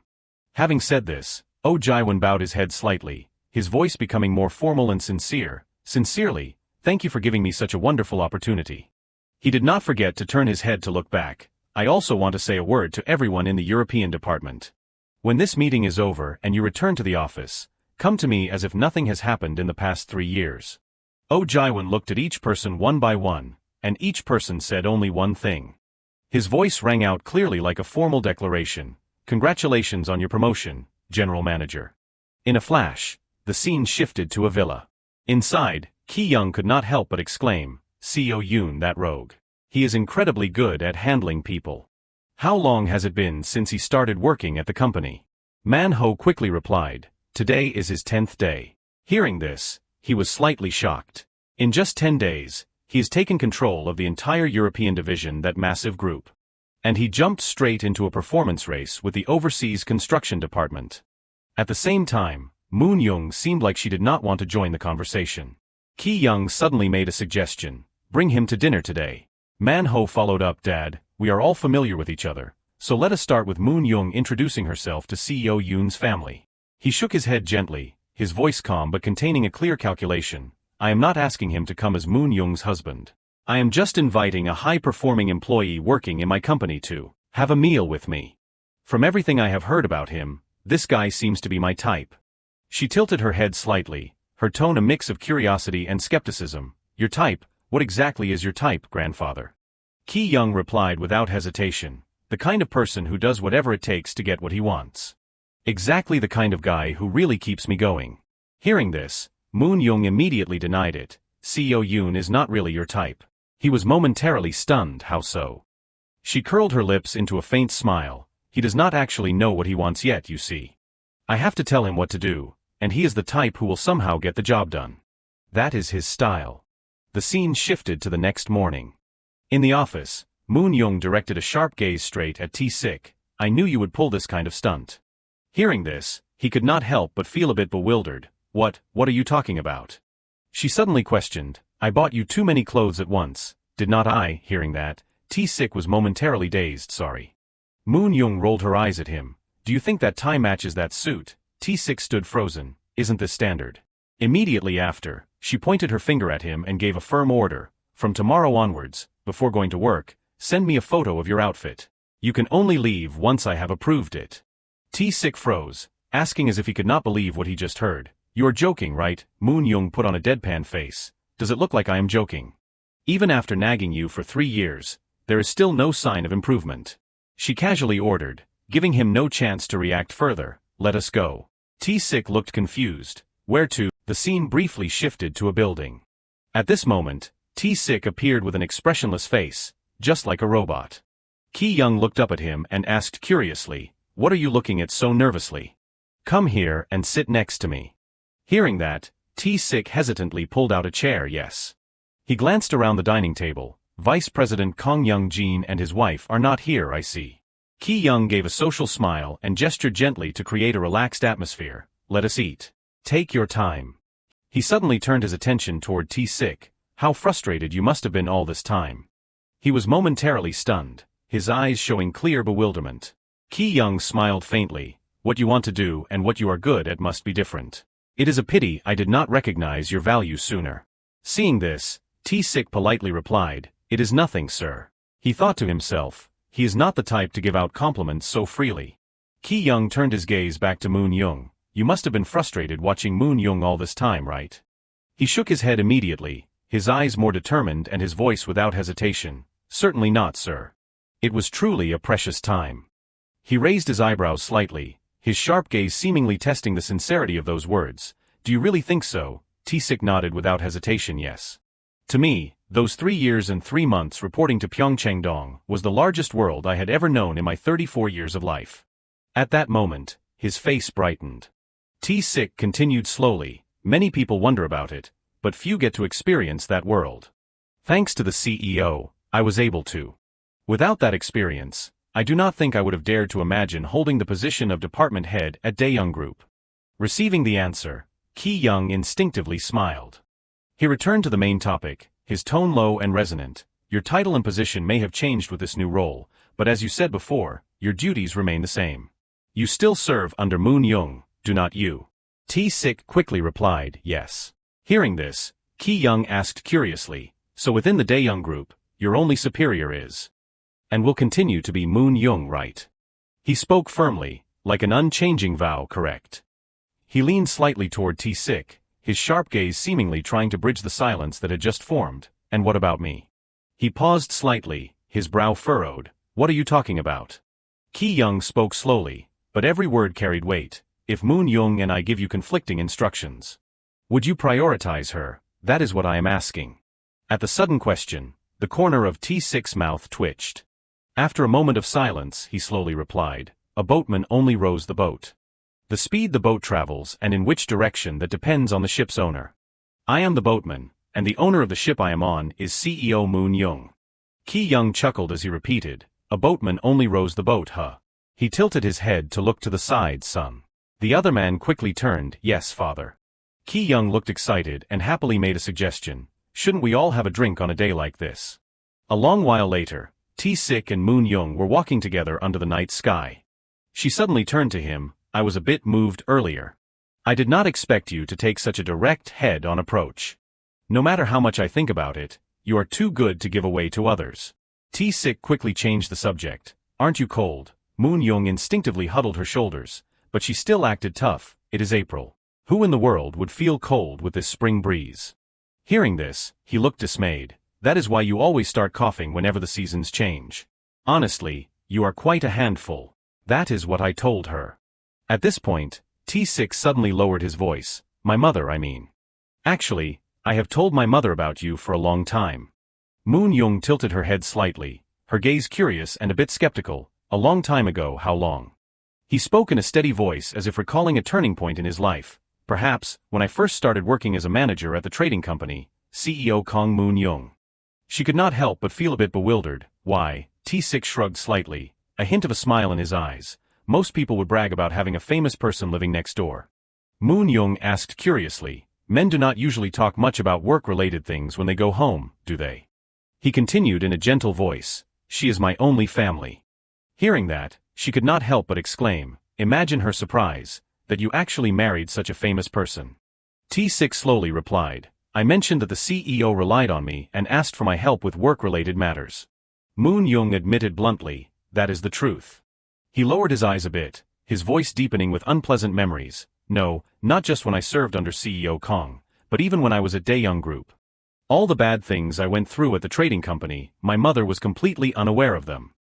Having said this, Oh Jae-won bowed his head slightly, his voice becoming more formal and sincere. Sincerely, thank you for giving me such a wonderful opportunity. He did not forget to turn his head to look back. I also want to say a word to everyone in the European department. When this meeting is over and you return to the office, come to me as if nothing has happened in the past 3 years. Oh Jae-won looked at each person one by one, and each person said only one thing. His voice rang out clearly like a formal declaration. Congratulations on your promotion, General Manager. In a flash, the scene shifted to a villa. Inside, Ki-young could not help but exclaim, "Seo Yoon, that rogue. He is incredibly good at handling people. How long has it been since he started working at the company?" Manhwa quickly replied, "Today is his 10th day." Hearing this, he was slightly shocked. In just 10 days, he has taken control of the entire European division, that massive group. And he jumped straight into a performance race with the overseas construction department. At the same time, Moon-young seemed like she did not want to join the conversation. Ki-young suddenly made a suggestion. Bring him to dinner today. Manhwa followed up, Dad, we are all familiar with each other, so let us start with Moon-young introducing herself to Seo Yoon's family. He shook his head gently, his voice calm but containing a clear calculation. I am not asking him to come as Moon-young's husband. I am just inviting a high-performing employee working in my company to have a meal with me. From everything I have heard about him, this guy seems to be my type. She tilted her head slightly, her tone a mix of curiosity and skepticism. Your type? What exactly is your type, grandfather? Ki-young replied without hesitation. The kind of person who does whatever it takes to get what he wants. Exactly the kind of guy who really keeps me going. Hearing this, Moon-young immediately denied it. Seo Yoon is not really your type. He was momentarily stunned. How so? She curled her lips into a faint smile. He does not actually know what he wants yet, you see. I have to tell him what to do, and he is the type who will somehow get the job done. That is his style. The scene shifted to the next morning. In the office, Moon-young directed a sharp gaze straight at T-Sik. I knew you would pull this kind of stunt. Hearing this, he could not help but feel a bit bewildered. What are you talking about? She suddenly questioned. I bought you too many clothes at once, did not I? Hearing that, T-Sik was momentarily dazed. Sorry. Moon-young rolled her eyes at him. Do you think that tie matches that suit? T-Sik stood frozen. Isn't this standard? Immediately after, she pointed her finger at him and gave a firm order. From tomorrow onwards, before going to work, send me a photo of your outfit. You can only leave once I have approved it. T-Sik froze, asking as if he could not believe what he just heard. You're joking, right? Moon-young put on a deadpan face. Does it look like I am joking? Even after nagging you for 3 years, there is still no sign of improvement. She casually ordered, giving him no chance to react further. Let us go. T-Sik looked confused. Where to? The scene briefly shifted to a building. At this moment, T-Sik appeared with an expressionless face, just like a robot. Ki-young looked up at him and asked curiously, what are you looking at so nervously? Come here and sit next to me. Hearing that, T-Sik hesitantly pulled out a chair. Yes. He glanced around the dining table. Vice President Kong Young-jin and his wife are not here, I see. Ki-young gave a social smile and gestured gently to create a relaxed atmosphere. Let us eat. Take your time. He suddenly turned his attention toward T-Sik. How frustrated you must have been all this time. He was momentarily stunned, his eyes showing clear bewilderment. Ki-young smiled faintly. What you want to do and what you are good at must be different. It is a pity I did not recognize your value sooner. Seeing this, T-Sik politely replied, It is nothing, sir. He thought to himself, he is not the type to give out compliments so freely. Ki-young turned his gaze back to Moon-young. You must have been frustrated watching Moon-young all this time, right? He shook his head immediately, his eyes more determined and his voice without hesitation. Certainly not, sir. It was truly a precious time. He raised his eyebrows slightly, his sharp gaze seemingly testing the sincerity of those words. Do you really think so? T-Sik nodded without hesitation. Yes. To me, those 3 years and 3 months reporting to Pyeongchang-dong was the largest world I had ever known in my 34 years of life. At that moment, his face brightened. T-Sik continued slowly, many people wonder about it, but few get to experience that world. Thanks to the CEO, I was able to. Without that experience, I do not think I would have dared to imagine holding the position of department head at Daeyoung Group. Receiving the answer, Ki-young instinctively smiled. He returned to the main topic, his tone low and resonant. Your title and position may have changed with this new role, but as you said before, your duties remain the same. You still serve under Moon-young, do not you? T-Sik quickly replied, yes. Hearing this, Ki-young asked curiously, so within the Daeyoung Group, your only superior is and will continue to be Moon-young, right? He spoke firmly, like an unchanging vow, correct? He leaned slightly toward T-Sik, his sharp gaze seemingly trying to bridge the silence that had just formed. And what about me? He paused slightly, his brow furrowed. What are you talking about? Ki-young spoke slowly, but every word carried weight. If Moon-young and I give you conflicting instructions, would you prioritize her? That is what I am asking. At the sudden question, the corner of T-Sik's mouth twitched. After a moment of silence, he slowly replied, a boatman only rows the boat. The speed the boat travels and in which direction that depends on the ship's owner. I am the boatman, and the owner of the ship I am on is CEO Moon-young. Ki-young chuckled as he repeated, a boatman only rows the boat, huh? He tilted his head to look to the side, son. The other man quickly turned, yes, father. Ki-young looked excited and happily made a suggestion, shouldn't we all have a drink on a day like this? A long while later, T-Sik and Moon-young were walking together under the night sky. She suddenly turned to him, I was a bit moved earlier. I did not expect you to take such a direct head-on approach. No matter how much I think about it, you are too good to give away to others. T-Sik quickly changed the subject. Aren't you cold? Moon-young instinctively huddled her shoulders, but she still acted tough. It is April. Who in the world would feel cold with this spring breeze? Hearing this, he looked dismayed. That is why you always start coughing whenever the seasons change. Honestly, you are quite a handful. That is what I told her. At this point, T-Sik suddenly lowered his voice. My mother, I mean. Actually, I have told my mother about you for a long time. Moon-young tilted her head slightly, her gaze curious and a bit skeptical. A long time ago, how long? He spoke in a steady voice as if recalling a turning point in his life. Perhaps, when I first started working as a manager at the trading company, CEO Kong Moon-young. She could not help but feel a bit bewildered. Why? T-Sik shrugged slightly, a hint of a smile in his eyes. Most people would brag about having a famous person living next door. Moon-young asked curiously, men do not usually talk much about work-related things when they go home, do they? He continued in a gentle voice, she is my only family. Hearing that, she could not help but exclaim, imagine her surprise, that you actually married such a famous person. T-Sik slowly replied, I mentioned that the CEO relied on me and asked for my help with work-related matters. Moon-young admitted bluntly, that is the truth. He lowered his eyes a bit, his voice deepening with unpleasant memories. No, not just when I served under CEO Kong, but even when I was at Daeyoung Group. All the bad things I went through at the trading company, my mother was completely unaware of them.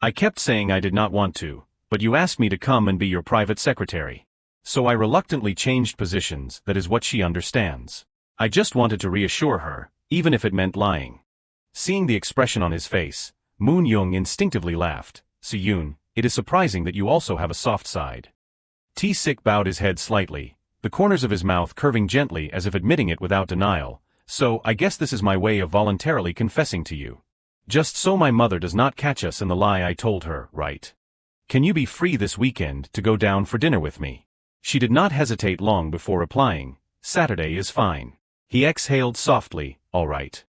I kept saying I did not want to, but you asked me to come and be your private secretary. So I reluctantly changed positions, that is what she understands. I just wanted to reassure her, even if it meant lying. Seeing the expression on his face, Moon-young instinctively laughed. Soo-yoon, it is surprising that you also have a soft side. T-Sik bowed his head slightly, the corners of his mouth curving gently as if admitting it without denial. So, I guess this is my way of voluntarily confessing to you. Just so my mother does not catch us in the lie I told her, right? Can you be free this weekend to go down for dinner with me? She did not hesitate long before replying, Saturday is fine. He exhaled softly, all right.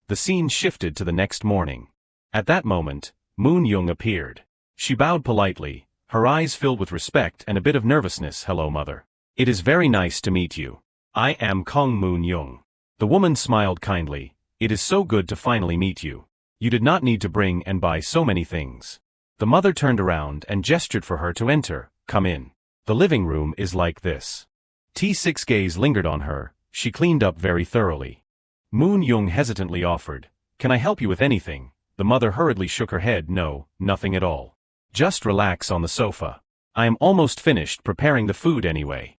The scene shifted to the next morning. At that moment, Moon Young appeared. She bowed politely, her eyes filled with respect and a bit of nervousness. Hello, mother. It is very nice to meet you. I am Kong Moon Young. The woman smiled kindly. It is so good to finally meet you. You did not need to bring and buy so many things. The mother turned around and gestured for her to enter. Come in. The living room is like this. T6's gaze lingered on her. She cleaned up very thoroughly. Moon Young hesitantly offered, Can I help you with anything? The mother hurriedly shook her head. No, nothing at all. Just relax on the sofa. I am almost finished preparing the food anyway.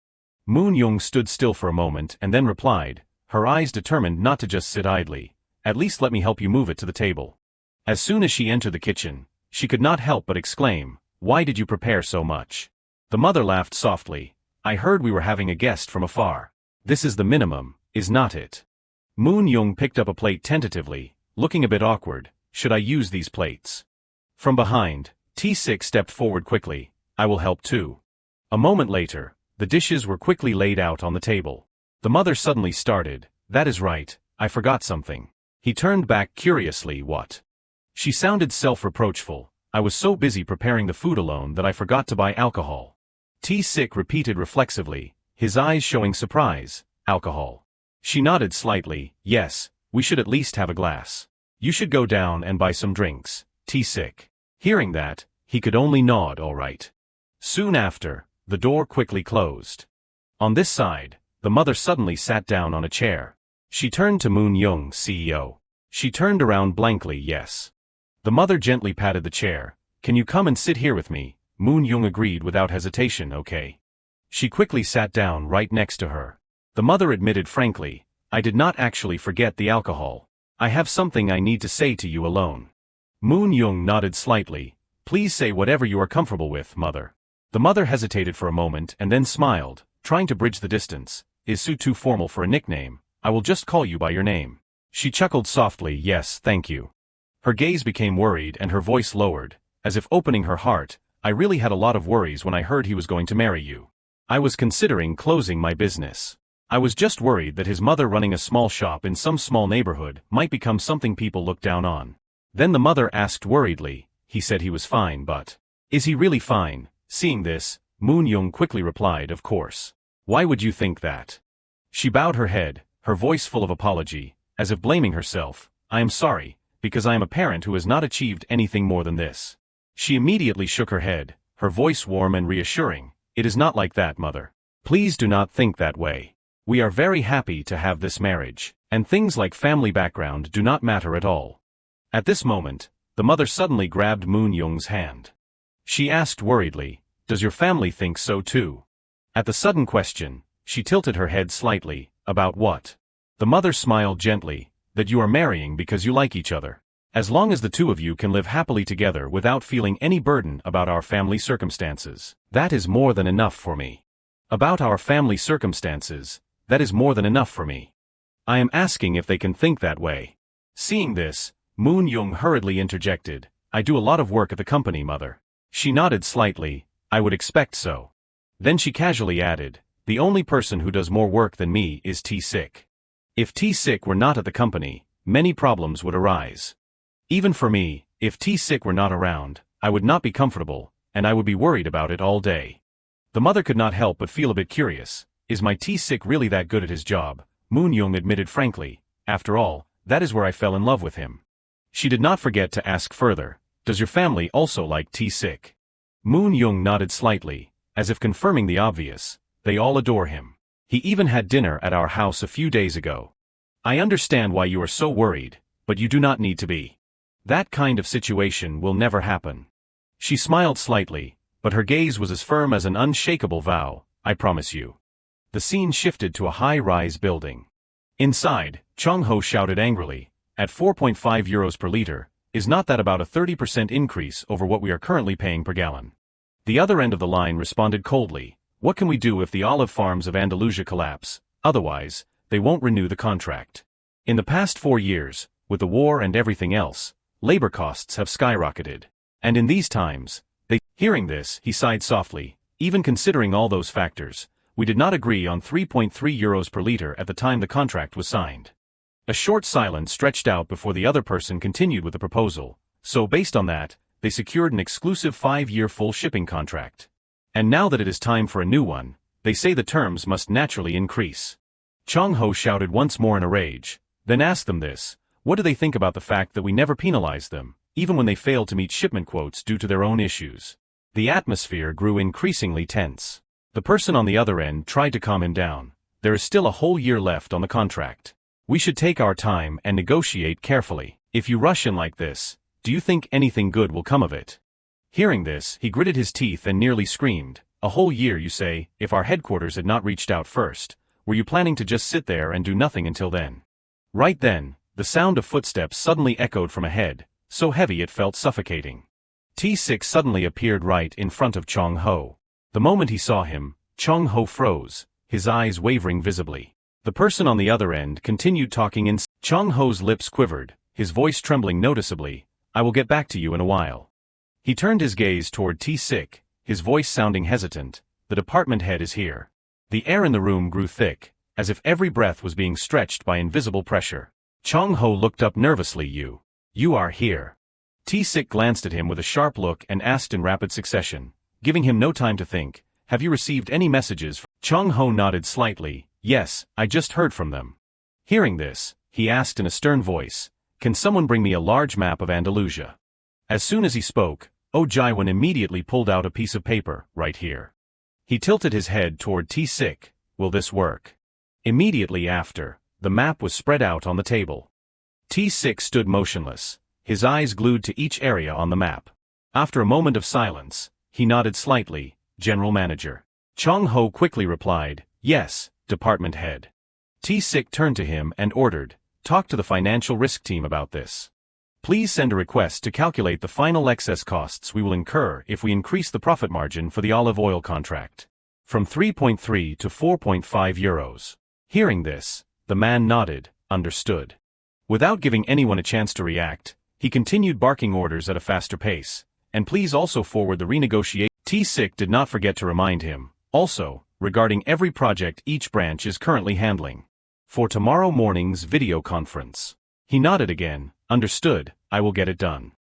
Moon Young stood still for a moment and then replied, her eyes determined not to just sit idly. At least let me help you move it to the table. As soon as she entered the kitchen, she could not help but exclaim, Why did you prepare so much? The mother laughed softly. I heard we were having a guest from afar. This is the minimum, is not it? Moon Young picked up a plate tentatively, looking a bit awkward. Should I use these plates? From behind, T6 stepped forward quickly. I will help too. A moment later, the dishes were quickly laid out on the table. The mother suddenly started, That is right, I forgot something. He turned back curiously. What? She sounded self-reproachful. I was so busy preparing the food alone that I forgot to buy alcohol. T6 repeated reflexively, his eyes showing surprise. Alcohol. She nodded slightly. Yes, we should at least have a glass. You should go down and buy some drinks. T6. Hearing that, he could only nod. All right. Soon after, the door quickly closed. On this side, the mother suddenly sat down on a chair. She turned to Moon Young, CEO. She turned around blankly. Yes. The mother gently patted the chair. Can you come and sit here with me? Moon Young agreed without hesitation. Okay. She quickly sat down right next to her. The mother admitted frankly, I did not actually forget the alcohol. I have something I need to say to you alone. Moon Young nodded slightly. Please say whatever you are comfortable with, mother. The mother hesitated for a moment and then smiled, trying to bridge the distance. Is Sue too formal for a nickname? I will just call you by your name. She chuckled softly. Yes, thank you. Her gaze became worried and her voice lowered, as if opening her heart. I really had a lot of worries when I heard he was going to marry you. I was considering closing my business. I was just worried that his mother running a small shop in some small neighborhood might become something people look down on. Then the mother asked worriedly, he said he was fine, but is he really fine? Seeing this, Moon Young quickly replied, of course. Why would you think that? She bowed her head, her voice full of apology, as if blaming herself. I am sorry, because I am a parent who has not achieved anything more than this. She immediately shook her head, her voice warm and reassuring. It is not like that, mother. Please do not think that way. We are very happy to have this marriage, and things like family background do not matter at all. At this moment, the mother suddenly grabbed Moon Young's hand. She asked worriedly, Does your family think so too? At the sudden question, she tilted her head slightly. About what? The mother smiled gently, that you are marrying because you like each other. As long as the two of you can live happily together without feeling any burden about our family circumstances, that is more than enough for me. About our family circumstances, that is more than enough for me. I am asking if they can think that way. Seeing this, Moon Young hurriedly interjected, I do a lot of work at the company, mother. She nodded slightly, I would expect so. Then she casually added, the only person who does more work than me is T6. If T6 were not at the company, many problems would arise. Even for me, if T6 were not around, I would not be comfortable, and I would be worried about it all day. The mother could not help but feel a bit curious. Is my T6 really that good at his job? Moon Young admitted frankly, after all, that is where I fell in love with him. She did not forget to ask further, does your family also like T6? Moon Young nodded slightly, as if confirming the obvious, they all adore him. He even had dinner at our house a few days ago. I understand why you are so worried, but you do not need to be. That kind of situation will never happen. She smiled slightly, but her gaze was as firm as an unshakable vow, I promise you. The scene shifted to a high-rise building. Inside, Chong Ho shouted angrily, at 4.5 euros per liter, is not that about a 30% increase over what we are currently paying per gallon? The other end of the line responded coldly, what can we do if the olive farms of Andalusia collapse? Otherwise, they won't renew the contract. In the past 4 years, with the war and everything else, labor costs have skyrocketed. And in these times, Hearing this, he sighed softly. Even considering all those factors, we did not agree on 3.3 euros per liter at the time the contract was signed. A short silence stretched out before the other person continued with the proposal, so based on that, they secured an exclusive 5-year full shipping contract. And now that it is time for a new one, they say the terms must naturally increase. Chong Ho shouted once more in a rage, then asked them this: what do they think about the fact that we never penalized them, even when they failed to meet shipment quotes due to their own issues? The atmosphere grew increasingly tense. The person on the other end tried to calm him down. There is still a whole year left on the contract. We should take our time and negotiate carefully. If you rush in like this, do you think anything good will come of it? Hearing this, he gritted his teeth and nearly screamed. A whole year, you say? If our headquarters had not reached out first, were you planning to just sit there and do nothing until then? Right then, the sound of footsteps suddenly echoed from ahead, so heavy it felt suffocating. T6 suddenly appeared right in front of Chong Ho. The moment he saw him, Chong Ho froze, his eyes wavering visibly. The person on the other end continued talking in. Chong Ho's lips quivered, his voice trembling noticeably. I will get back to you in a while. He turned his gaze toward T6, his voice sounding hesitant. The department head is here. The air in the room grew thick, as if every breath was being stretched by invisible pressure. Chong Ho looked up nervously. You are here. T6 glanced at him with a sharp look and asked in rapid succession, giving him no time to think, have you received any messages? Chong Ho nodded slightly. Yes, I just heard from them. Hearing this, he asked in a stern voice, can someone bring me a large map of Andalusia? As soon as he spoke, Oh Jaiwan immediately pulled out a piece of paper, right here. He tilted his head toward T6. Will this work? Immediately after, the map was spread out on the table. T6 stood motionless, his eyes glued to each area on the map. After a moment of silence, he nodded slightly. General Manager. Chong Ho quickly replied, yes, Department Head. T6 turned to him and ordered, talk to the financial risk team about this. Please send a request to calculate the final excess costs we will incur if we increase the profit margin for the olive oil contract from 3.3 to 4.5 euros. Hearing this, the man nodded, understood. Without giving anyone a chance to react, he continued barking orders at a faster pace, and please also forward the renegotiation. T6 did not forget to remind him, also, regarding every project each branch is currently handling. For tomorrow morning's video conference. He nodded again, understood, I will get it done.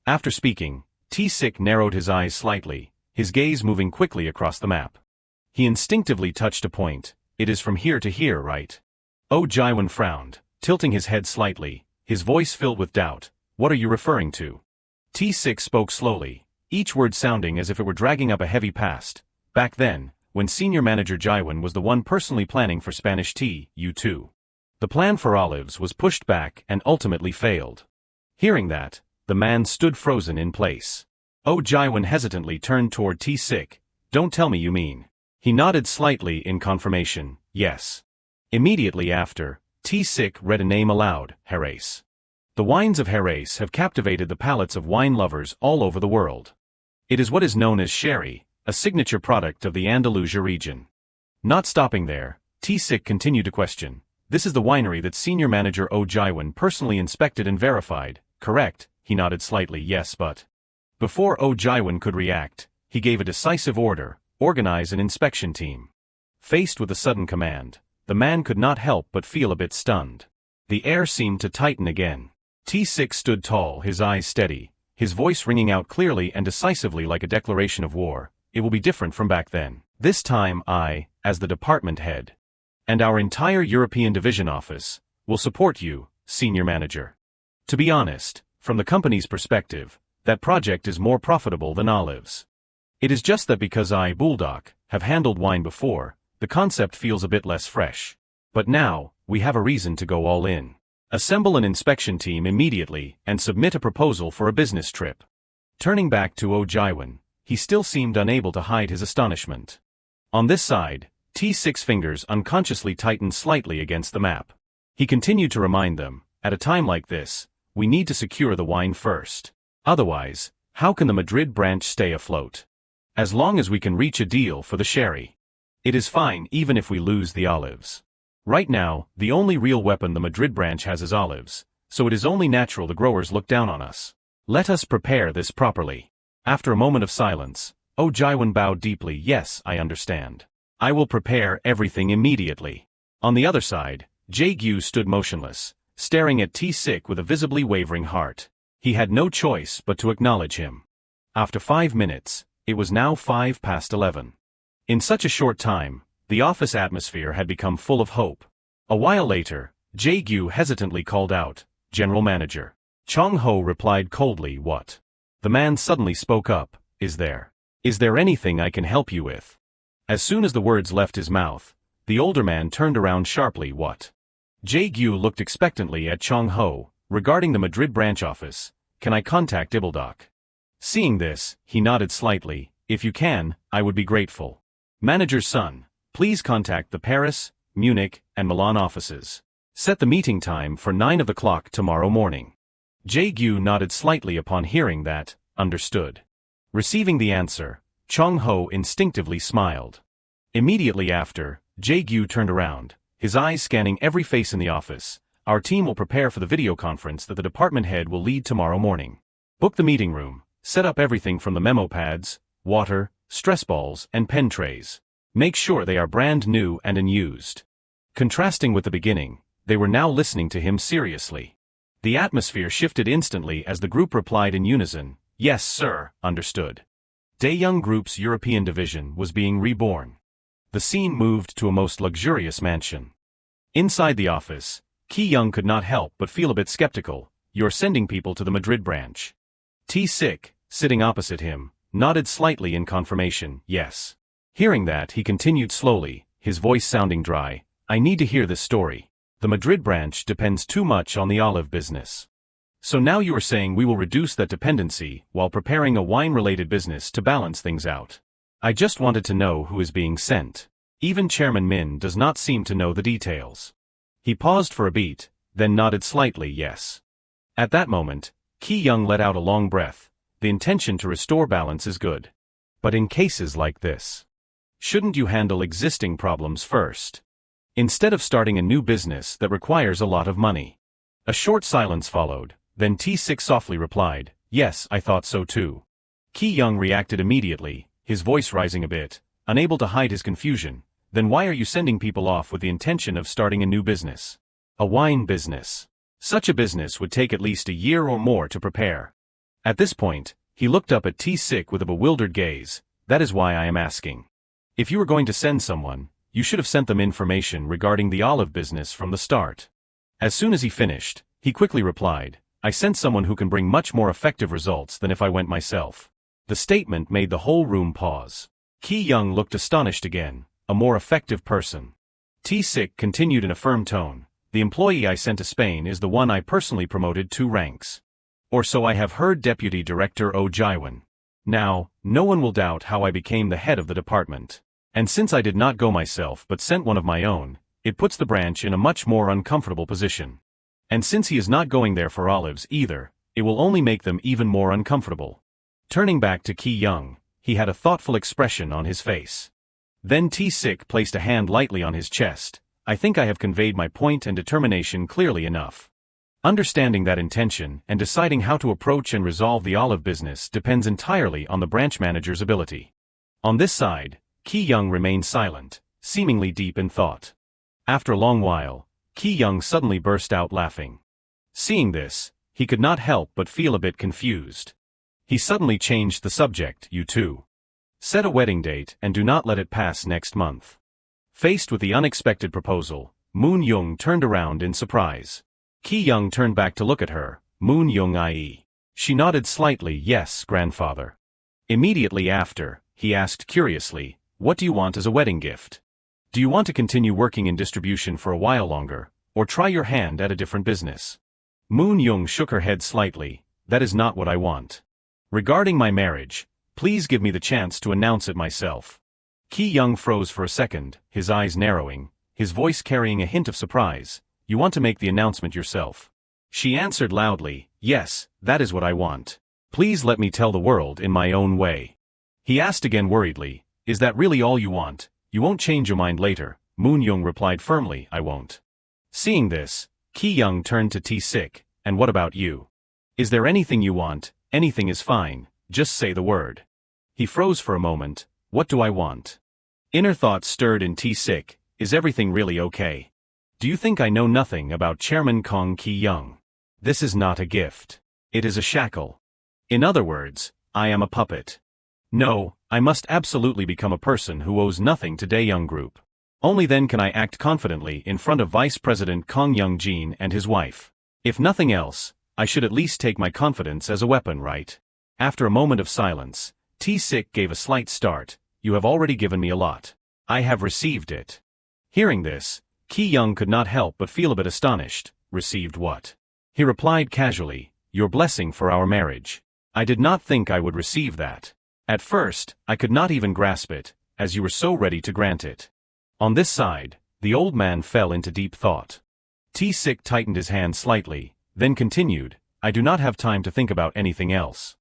After speaking, T6 narrowed his eyes slightly, his gaze moving quickly across the map. He instinctively touched a point. It is from here to here, right? Oh Jaiwan frowned, tilting his head slightly, his voice filled with doubt. What are you referring to? T6 spoke slowly, each word sounding as if it were dragging up a heavy past. Back then, when Senior Manager Jaiwan was the one personally planning for Spanish tea, U2. The plan for olives was pushed back and ultimately failed. Hearing that, the man stood frozen in place. Oh Jaiwan hesitantly turned toward T6. Don't tell me you mean. He nodded slightly in confirmation, yes. Immediately after, T6 read a name aloud, Jerez. The wines of Jerez have captivated the palates of wine lovers all over the world. It is what is known as sherry, a signature product of the Andalusia region. Not stopping there, T6 continued to question. This is the winery that Senior Manager Oh Jaiwan personally inspected and verified, correct? He nodded slightly, yes, but... Before Oh Jaiwan could react, he gave a decisive order, organize an inspection team. Faced with a sudden command, the man could not help but feel a bit stunned. The air seemed to tighten again. T6 stood tall, his eyes steady, his voice ringing out clearly and decisively like a declaration of war. It will be different from back then. This time I, as the department head, and our entire European division office, will support you, Senior Manager. To be honest, from the company's perspective, that project is more profitable than olives. It is just that because I, Bulldog, have handled wine before, the concept feels a bit less fresh. But now, we have a reason to go all in. Assemble an inspection team immediately and submit a proposal for a business trip. Turning back to Oh Jaiwan, he still seemed unable to hide his astonishment. On this side, T6's fingers unconsciously tightened slightly against the map. He continued to remind them, at a time like this, we need to secure the wine first. Otherwise, how can the Madrid branch stay afloat? As long as we can reach a deal for the sherry. It is fine even if we lose the olives. Right now, the only real weapon the Madrid branch has is olives, so it is only natural the growers look down on us. Let us prepare this properly. After a moment of silence, Oh Jaiwan bowed deeply. Yes, I understand. I will prepare everything immediately. On the other side, Jae-gyu stood motionless, staring at T-Sik with a visibly wavering heart. He had no choice but to acknowledge him. After 5 minutes, it was now 11:05. In such a short time, the office atmosphere had become full of hope. A while later, Jae-gyu hesitantly called out, "General Manager." Chong-ho replied coldly, "What?" The man suddenly spoke up, Is there anything I can help you with?" As soon as the words left his mouth, the older man turned around sharply. "What?" Jae-gyu looked expectantly at Chong-ho. "Regarding the Madrid branch office, can I contact Ibaldoc?" Seeing this, he nodded slightly. "If you can, I would be grateful. Manager's son, please contact the Paris, Munich, and Milan offices. Set the meeting time for 9 o'clock tomorrow morning." Jae-gyu nodded slightly upon hearing that. Understood. Receiving the answer, Chong-ho instinctively smiled. Immediately after, Jae-gyu turned around, his eyes scanning every face in the office. "Our team will prepare for the video conference that the department head will lead tomorrow morning. Book the meeting room, set up everything from the memo pads, water, stress balls, and pen trays. Make sure they are brand new and unused." Contrasting with the beginning, they were now listening to him seriously. The atmosphere shifted instantly as the group replied in unison, "Yes, sir, understood." Daeyoung Group's European division was being reborn. The scene moved to a most luxurious mansion. Inside the office, Ki-young could not help but feel a bit skeptical. "You're sending people to the Madrid branch?" T-Sik, sitting opposite him, nodded slightly in confirmation, "Yes." Hearing that, he continued slowly, his voice sounding dry, "I need to hear this story. The Madrid branch depends too much on the olive business. So now you are saying we will reduce that dependency while preparing a wine-related business to balance things out. I just wanted to know who is being sent. Even Chairman Min does not seem to know the details." He paused for a beat, then nodded slightly, "Yes." At that moment, Ki-young let out a long breath. The intention to restore balance is good. But in cases like this, shouldn't you handle existing problems first, instead of starting a new business that requires a lot of money? A short silence followed, then T-Sik softly replied, "Yes, I thought so too." Ki-young reacted immediately, his voice rising a bit, unable to hide his confusion. "Then why are you sending people off with the intention of starting a new business? A wine business. Such a business would take at least a year or more to prepare." At this point, he looked up at T-Sik with a bewildered gaze. "That is why I am asking. If you were going to send someone, you should have sent them information regarding the olive business from the start." As soon as he finished, he quickly replied, "I sent someone who can bring much more effective results than if I went myself." The statement made the whole room pause. Ki-young looked astonished again. "A more effective person." T-Sik continued in a firm tone, "The employee I sent to Spain is the one I personally promoted 2 ranks. Or so I have heard. Deputy Director Oh Jaiwan. Now, no one will doubt how I became the head of the department. And since I did not go myself but sent one of my own, it puts the branch in a much more uncomfortable position. And since he is not going there for olives either, it will only make them even more uncomfortable." Turning back to Ki-young, he had a thoughtful expression on his face. Then T-Sik placed a hand lightly on his chest. "I think I have conveyed my point and determination clearly enough. Understanding that intention and deciding how to approach and resolve the olive business depends entirely on the branch manager's ability." On this side, Ki-young remained silent, seemingly deep in thought. After a long while, Ki-young suddenly burst out laughing. Seeing this, he could not help but feel a bit confused. He suddenly changed the subject. "You two. Set a wedding date and do not let it pass next month." Faced with the unexpected proposal, Moon-young turned around in surprise. Ki-young turned back to look at her. "Moon-young ie." She nodded slightly. "Yes, grandfather." Immediately after, he asked curiously, "What do you want as a wedding gift? Do you want to continue working in distribution for a while longer, or try your hand at a different business?" Moon-young shook her head slightly. "That is not what I want. Regarding my marriage, please give me the chance to announce it myself." Ki-young froze for a second, his eyes narrowing, his voice carrying a hint of surprise. "You want to make the announcement yourself?" She answered loudly, "Yes, that is what I want. Please let me tell the world in my own way." He asked again worriedly, "Is that really all you want? You won't change your mind later, Moon Young replied firmly, I won't. Seeing this, Ki Young turned to T-Sik, and what about you? Is there anything you want? Anything is fine, just say the word. He froze for a moment. What do I want? Inner thoughts stirred in T-Sik, is everything really okay? Do you think I know nothing about Chairman Kong Ki Young? This is not a gift. It is a shackle. In other words, I am a puppet. No, I must absolutely become a person who owes nothing to Daeyoung Group. Only then can I act confidently in front of Vice President Kong Young-jin and his wife. If nothing else, I should at least take my confidence as a weapon, right? After a moment of silence, T-Sik gave a slight start. You have already given me a lot. I have received it. Hearing this, Ki Young could not help but feel a bit astonished. Received what? He replied casually, your blessing for our marriage. I did not think I would receive that. At first, I could not even grasp it, as you were so ready to grant it. On this side, the old man fell into deep thought. T-Sik tightened his hand slightly, then continued, I do not have time to think about anything else.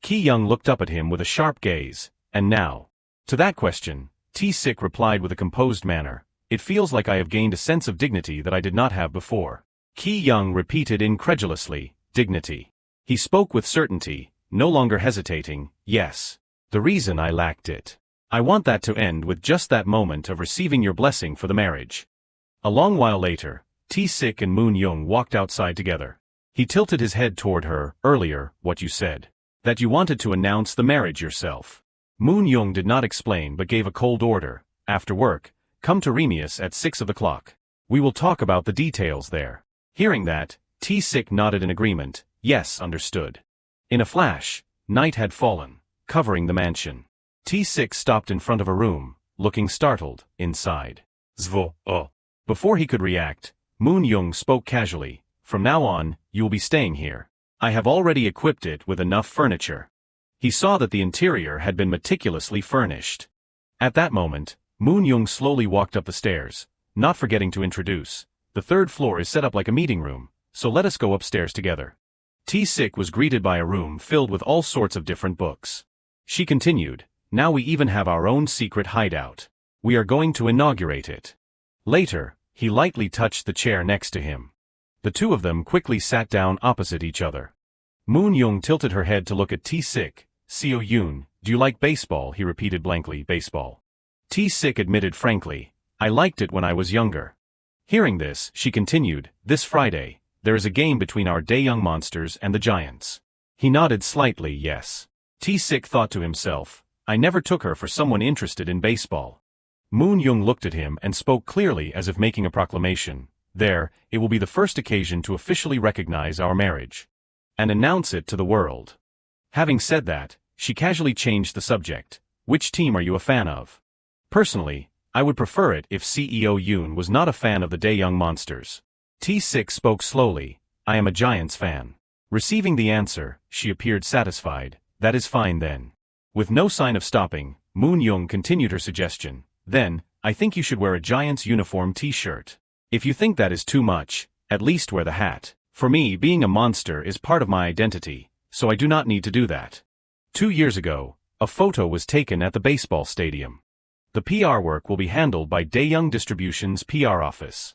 Ki Young looked up at him with a sharp gaze, and now? To that question, T-Sik replied with a composed manner, it feels like I have gained a sense of dignity that I did not have before. Ki Young repeated incredulously, dignity. He spoke with certainty, no longer hesitating, yes. The reason I lacked it. I want that to end with just that moment of receiving your blessing for the marriage. A long while later, T-Sik and Moon Young walked outside together. He tilted his head toward her, earlier, what you said. That you wanted to announce the marriage yourself. Moon Young did not explain but gave a cold order, after work, come to Remius at 6 o'clock. We will talk about the details there. Hearing that, T-Sik nodded in agreement, yes, understood. In a flash, night had fallen, covering the mansion. T-Sik stopped in front of a room, looking startled, inside. Zvo, oh. Before he could react, Moon Young spoke casually, from now on, you will be staying here. I have already equipped it with enough furniture. He saw that the interior had been meticulously furnished. At that moment, Moon Young slowly walked up the stairs, not forgetting to introduce, the third floor is set up like a meeting room, so let us go upstairs together. T-Sik was greeted by a room filled with all sorts of different books. She continued, now we even have our own secret hideout. We are going to inaugurate it. Later, he lightly touched the chair next to him. The two of them quickly sat down opposite each other. Moon Young tilted her head to look at T-Sik. Seo Yoon, do you like baseball? He repeated blankly, baseball. T-Sik admitted frankly, I liked it when I was younger. Hearing this, she continued, this Friday, there is a game between our Daeyoung monsters and the Giants. He nodded slightly, yes. T-Sik thought to himself, I never took her for someone interested in baseball. Moon Young looked at him and spoke clearly as if making a proclamation. There, it will be the first occasion to officially recognize our marriage. And announce it to the world. Having said that, she casually changed the subject. Which team are you a fan of? Personally, I would prefer it if CEO Yoon was not a fan of the Daeyoung monsters. T-Sik spoke slowly, I am a Giants fan. Receiving the answer, she appeared satisfied, that is fine then. With no sign of stopping, Moon Young continued her suggestion, then, I think you should wear a Giants uniform t-shirt. If you think that is too much, at least wear the hat. For me, being a monster is part of my identity, so I do not need to do that. 2 years ago, a photo was taken at the baseball stadium. The PR work will be handled by Daeyoung Distribution's PR office.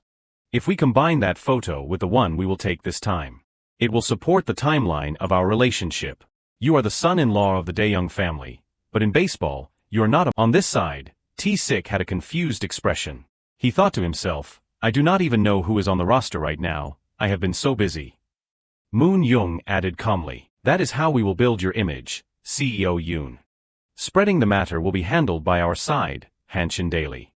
If we combine that photo with the one we will take this time, it will support the timeline of our relationship. You are the son-in-law of the Daeyoung family, but in baseball, you are not on this side. T-Sik had a confused expression. He thought to himself, I do not even know who is on the roster right now, I have been so busy. Moon Young added calmly, that is how we will build your image, CEO Yoon. Spreading the matter will be handled by our side, Hanshin Daily.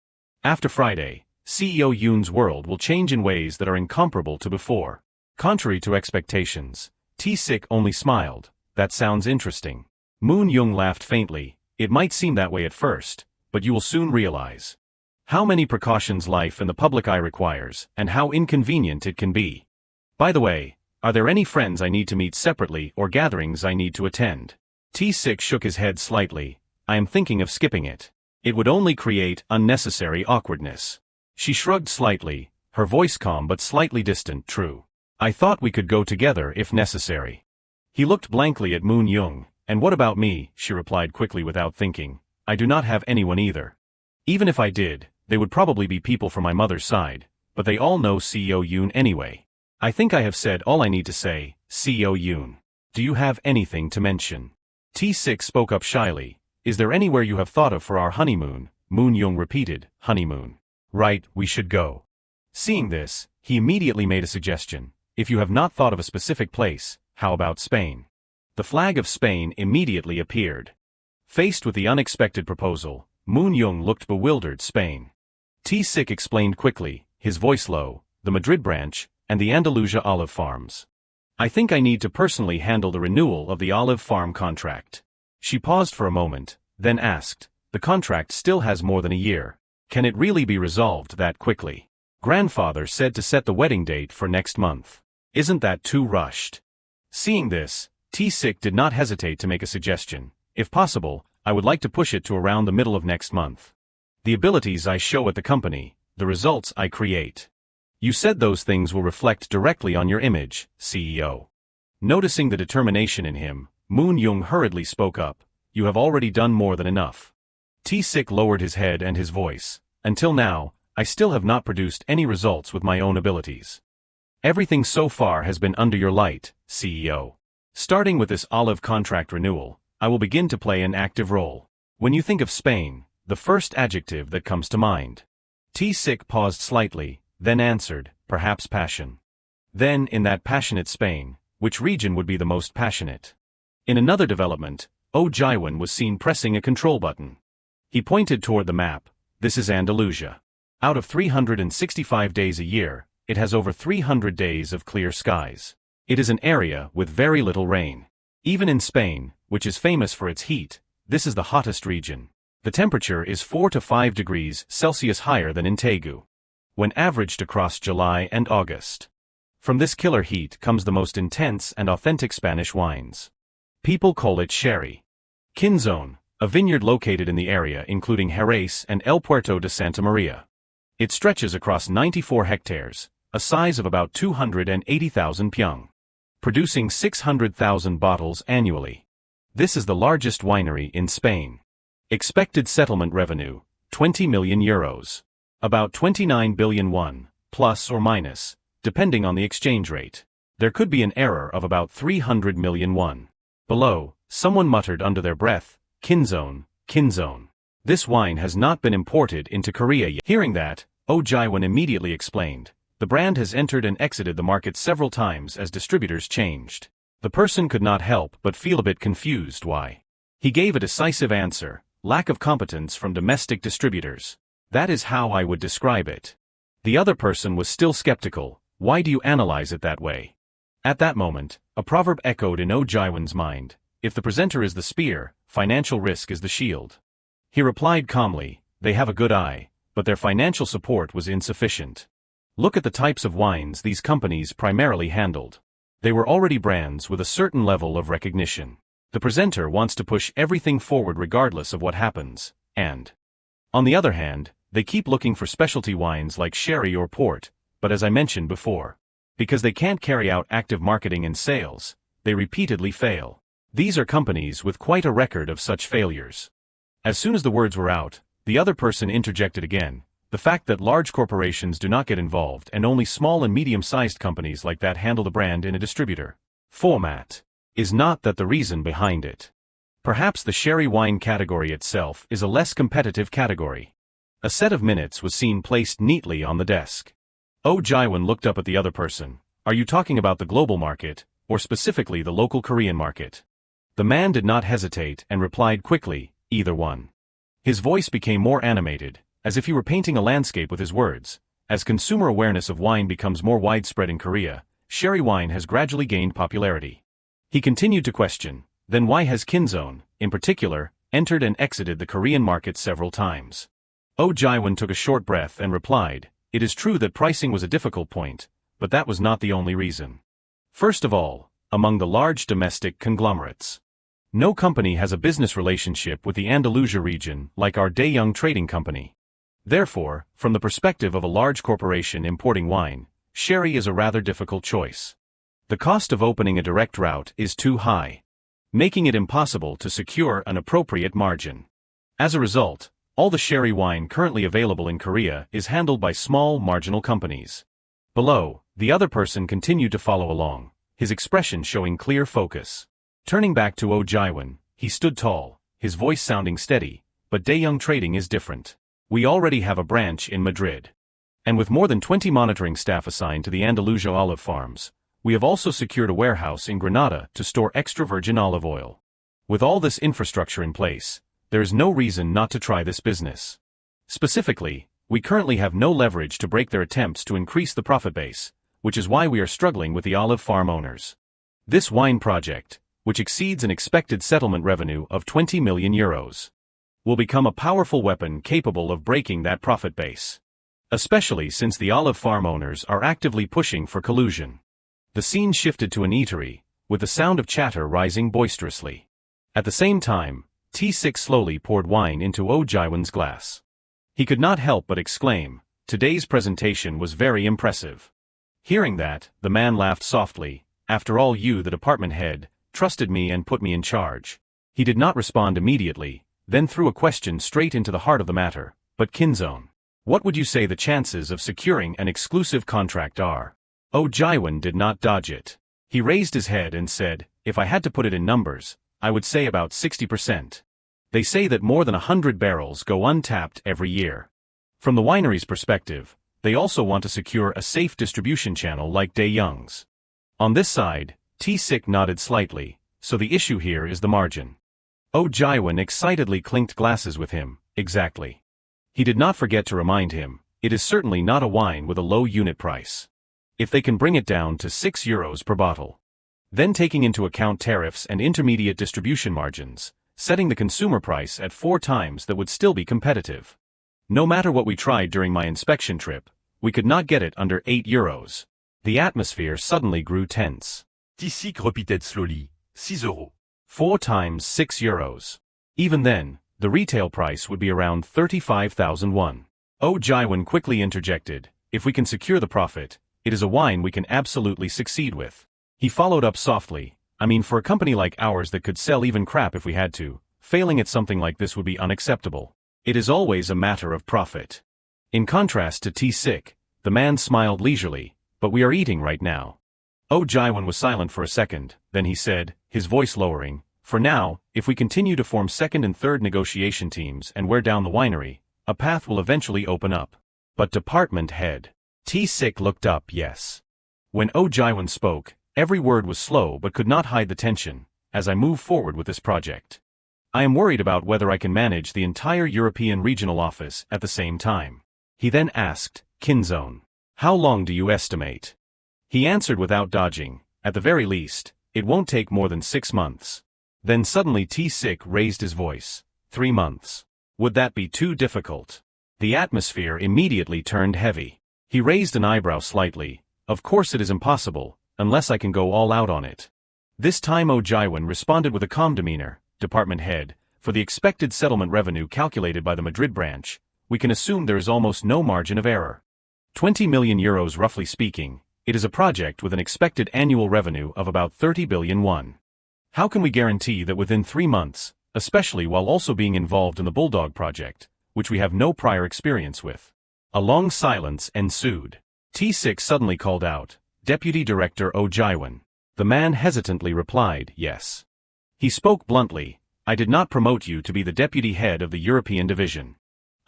After Friday, CEO Yoon's world will change in ways that are incomparable to before. Contrary to expectations, T-Sik only smiled, that sounds interesting. Moon Young laughed faintly, it might seem that way at first, but you will soon realize how many precautions life in the public eye requires, and how inconvenient it can be. By the way, are there any friends I need to meet separately or gatherings I need to attend? T-Sik shook his head slightly, I am thinking of skipping it. It would only create unnecessary awkwardness. She shrugged slightly, her voice calm but slightly distant, true. I thought we could go together if necessary. He looked blankly at Moon Young, and what about me? She replied quickly without thinking, I do not have anyone either. Even if I did, they would probably be people from my mother's side, but they all know CEO Yoon anyway. I think I have said all I need to say, CEO Yoon. Do you have anything to mention? T6 spoke up shyly. Is there anywhere you have thought of for our honeymoon? Moon Young repeated, honeymoon. Right, we should go. Seeing this, he immediately made a suggestion. If you have not thought of a specific place, how about Spain? The flag of Spain immediately appeared. Faced with the unexpected proposal, Moon Young looked bewildered. Spain. T6 explained quickly, his voice low, the Madrid branch, and the Andalusia olive farms. I think I need to personally handle the renewal of the olive farm contract. She paused for a moment, then asked, the contract still has more than a year. Can it really be resolved that quickly? Grandfather said to set the wedding date for next month. Isn't that too rushed? Seeing this, T6 did not hesitate to make a suggestion. If possible, I would like to push it to around the middle of next month. The abilities I show at the company, the results I create. You said those things will reflect directly on your image, CEO. Noticing the determination in him, Moon Young hurriedly spoke up. You have already done more than enough. T6 lowered his head and his voice. Until now, I still have not produced any results with my own abilities. Everything so far has been under your light, CEO. Starting with this olive contract renewal, I will begin to play an active role. When you think of Spain, the first adjective that comes to mind. T6 paused slightly, then answered, perhaps passion. Then, in that passionate Spain, which region would be the most passionate? In another development, Oh Jaiwan was seen pressing a control button. He pointed toward the map. This is Andalusia. Out of 365 days a year, it has over 300 days of clear skies. It is an area with very little rain. Even in Spain, which is famous for its heat, this is the hottest region. The temperature is 4 to 5 degrees Celsius higher than in Tegu, when averaged across July and August. From this killer heat comes the most intense and authentic Spanish wines. People call it sherry. Quinzón, a vineyard located in the area including Jerez and El Puerto de Santa Maria. It stretches across 94 hectares, a size of about 280,000 pyong, producing 600,000 bottles annually. This is the largest winery in Spain. Expected settlement revenue, 20 million euros. About 29 billion won, plus or minus, depending on the exchange rate. There could be an error of about 300 million won. Below, someone muttered under their breath, Quinzón, Quinzón. This wine has not been imported into Korea yet. Hearing that, Oh Jaiwan immediately explained, the brand has entered and exited the market several times as distributors changed. The person could not help but feel a bit confused. Why? He gave a decisive answer, lack of competence from domestic distributors. That is how I would describe it. The other person was still skeptical. Why do you analyze it that way? At that moment, a proverb echoed in Oh Jaiwan's mind. If the presenter is the spear, financial risk is the shield. He replied calmly, they have a good eye, but their financial support was insufficient. Look at the types of wines these companies primarily handled. They were already brands with a certain level of recognition. The presenter wants to push everything forward regardless of what happens, and on the other hand, they keep looking for specialty wines like sherry or port, but as I mentioned before, because they can't carry out active marketing and sales, they repeatedly fail. These are companies with quite a record of such failures. As soon as the words were out, the other person interjected again. The fact that large corporations do not get involved and only small and medium-sized companies like that handle the brand in a distributor format is not that the reason behind it. Perhaps the sherry wine category itself is a less competitive category. A set of minutes was seen placed neatly on the desk. Oh Jaiwan looked up at the other person. Are you talking about the global market, or specifically the local Korean market? The man did not hesitate and replied quickly, either one. His voice became more animated, as if he were painting a landscape with his words. As consumer awareness of wine becomes more widespread in Korea, sherry wine has gradually gained popularity. He continued to question, then why has Quinzón, in particular, entered and exited the Korean market several times? Oh Jaiwan took a short breath and replied, it is true that pricing was a difficult point, but that was not the only reason. First of all, among the large domestic conglomerates, no company has a business relationship with the Andalusia region like our Daeyoung Trading Company. Therefore, from the perspective of a large corporation importing wine, sherry is a rather difficult choice. The cost of opening a direct route is too high, making it impossible to secure an appropriate margin. As a result, All the sherry wine currently available in Korea is handled by small, marginal companies. Below, the other person continued to follow along, his expression showing clear focus. Turning back to Oh Jaiwan, he stood tall, his voice sounding steady, but Daeyoung Trading is different. We already have a branch in Madrid. And with more than 20 monitoring staff assigned to the Andalusia olive farms, we have also secured a warehouse in Granada to store extra virgin olive oil. With all this infrastructure in place, there is no reason not to try this business. Specifically, we currently have no leverage to break their attempts to increase the profit base, which is why we are struggling with the olive farm owners. This wine project, which exceeds an expected settlement revenue of 20 million euros, will become a powerful weapon capable of breaking that profit base. Especially since the olive farm owners are actively pushing for collusion. The scene shifted to an eatery, with the sound of chatter rising boisterously. At the same time, T6 slowly poured wine into Oh Jaiwan's glass. He could not help but exclaim, "Today's presentation was very impressive." Hearing that, the man laughed softly. "After all, you, the department head, trusted me and put me in charge." He did not respond immediately, then threw a question straight into the heart of the matter. "But Kinzone, what would you say the chances of securing an exclusive contract are?" Oh Jaiwan did not dodge it. He raised his head and said, "If I had to put it in numbers, I would say about 60%. They say that more than 100 barrels go untapped every year. From the winery's perspective, they also want to secure a safe distribution channel like Daeyoung's." On this side, T6 nodded slightly, so the issue here is the margin. Oh Jaiwan excitedly clinked glasses with him. Exactly. He did not forget to remind him, it is certainly not a wine with a low unit price. If they can bring it down to 6 euros per bottle. Then taking into account tariffs and intermediate distribution margins, setting the consumer price at 4 times that would still be competitive. No matter what we tried during my inspection trip, we could not get it under 8 euros. The atmosphere suddenly grew tense. T6 repeated slowly, 6 euros. 4 times 6 euros. Even then, the retail price would be around 35,000 won. Oh Jaiwan quickly interjected, "If we can secure the profit, it is a wine we can absolutely succeed with." He followed up softly, "I mean, for a company like ours that could sell even crap if we had to, failing at something like this would be unacceptable. It is always a matter of profit." In contrast to T6, the man smiled leisurely, "But we are eating right now." Oh Jaiwan was silent for a second, then he said, his voice lowering, "For now, if we continue to form second and third negotiation teams and wear down the winery, a path will eventually open up." "But department head." T6 looked up. Yes. When Oh Jaiwan spoke, every word was slow but could not hide the tension. "As I move forward with this project, I am worried about whether I can manage the entire European regional office at the same time." He then asked, "Kinzone, how long do you estimate?" He answered without dodging, "At the very least, it won't take more than 6 months. Then suddenly T6 raised his voice. 3 months. Would that be too difficult? The atmosphere immediately turned heavy. He raised an eyebrow slightly. "Of course it is impossible, unless I can go all out on it." This time Oh Jaiwan responded with a calm demeanor. "Department head, for the expected settlement revenue calculated by the Madrid branch, we can assume there is almost no margin of error. 20 million euros roughly speaking, it is a project with an expected annual revenue of about 30 billion won. How can we guarantee that within 3 months, especially while also being involved in the Bulldog project, which we have no prior experience with?" A long silence ensued. T6 suddenly called out, "Deputy Director Oh Jaiwan." The man hesitantly replied, "Yes." He spoke bluntly, "I did not promote you to be the deputy head of the European division.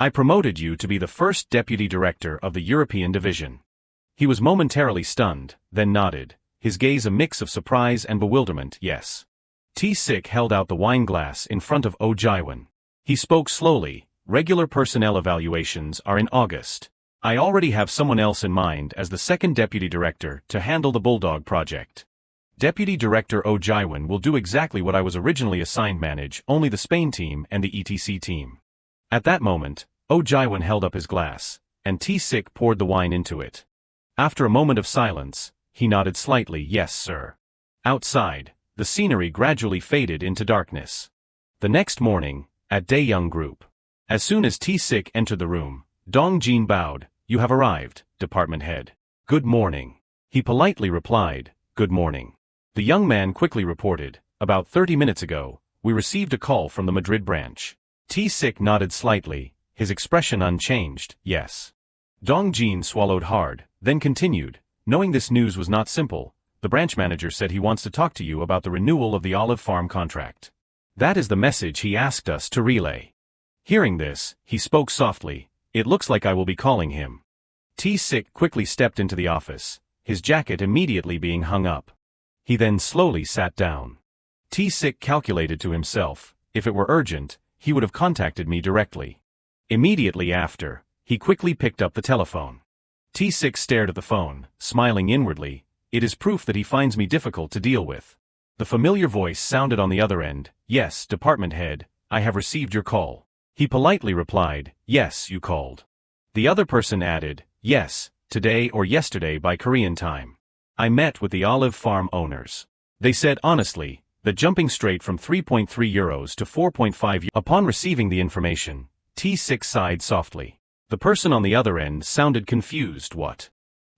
I promoted you to be the first deputy director of the European division." He was momentarily stunned, then nodded, his gaze a mix of surprise and bewilderment. "Yes." T6 held out the wine glass in front of Oh Jaiwan. He spoke slowly, "Regular personnel evaluations are in August. I already have someone else in mind as the second deputy director to handle the Bulldog project. Deputy Director Oh Jaiwan will do exactly what I was originally assigned, manage only the Spain team and the ETC team." At that moment, Oh Jaiwan held up his glass, and T6 poured the wine into it. After a moment of silence, he nodded slightly. "Yes, sir." Outside, the scenery gradually faded into darkness. The next morning, at Daeyoung Group. As soon as T6 entered the room, Dong Jin bowed. "You have arrived, department head." "Good morning." He politely replied, "Good morning." The young man quickly reported, "About 30 minutes ago, we received a call from the Madrid branch. T-Sik nodded slightly, his expression unchanged, yes. Dong Jin swallowed hard, then continued, knowing this news was not simple, the branch manager said he wants to talk to you about the renewal of the olive farm contract. That is the message he asked us to relay. Hearing this, he spoke softly, it looks like I will be calling him. T-Sik quickly stepped into the office, his jacket immediately being hung up. He then slowly sat down. T-Sik calculated to himself, if it were urgent, he would have contacted me directly. Immediately after, he quickly picked up the telephone. T-Sik stared at the phone, smiling inwardly, it is proof that he finds me difficult to deal with. The familiar voice sounded on the other end, yes, department head, I have received your call. He politely replied, yes, you called. The other person added, yes, today or yesterday by Korean time. I met with the olive farm owners. They said honestly, that jumping straight from 3.3 euros to 4.5 euros. Upon receiving the information, T-Sik sighed softly. The person on the other end sounded confused, what?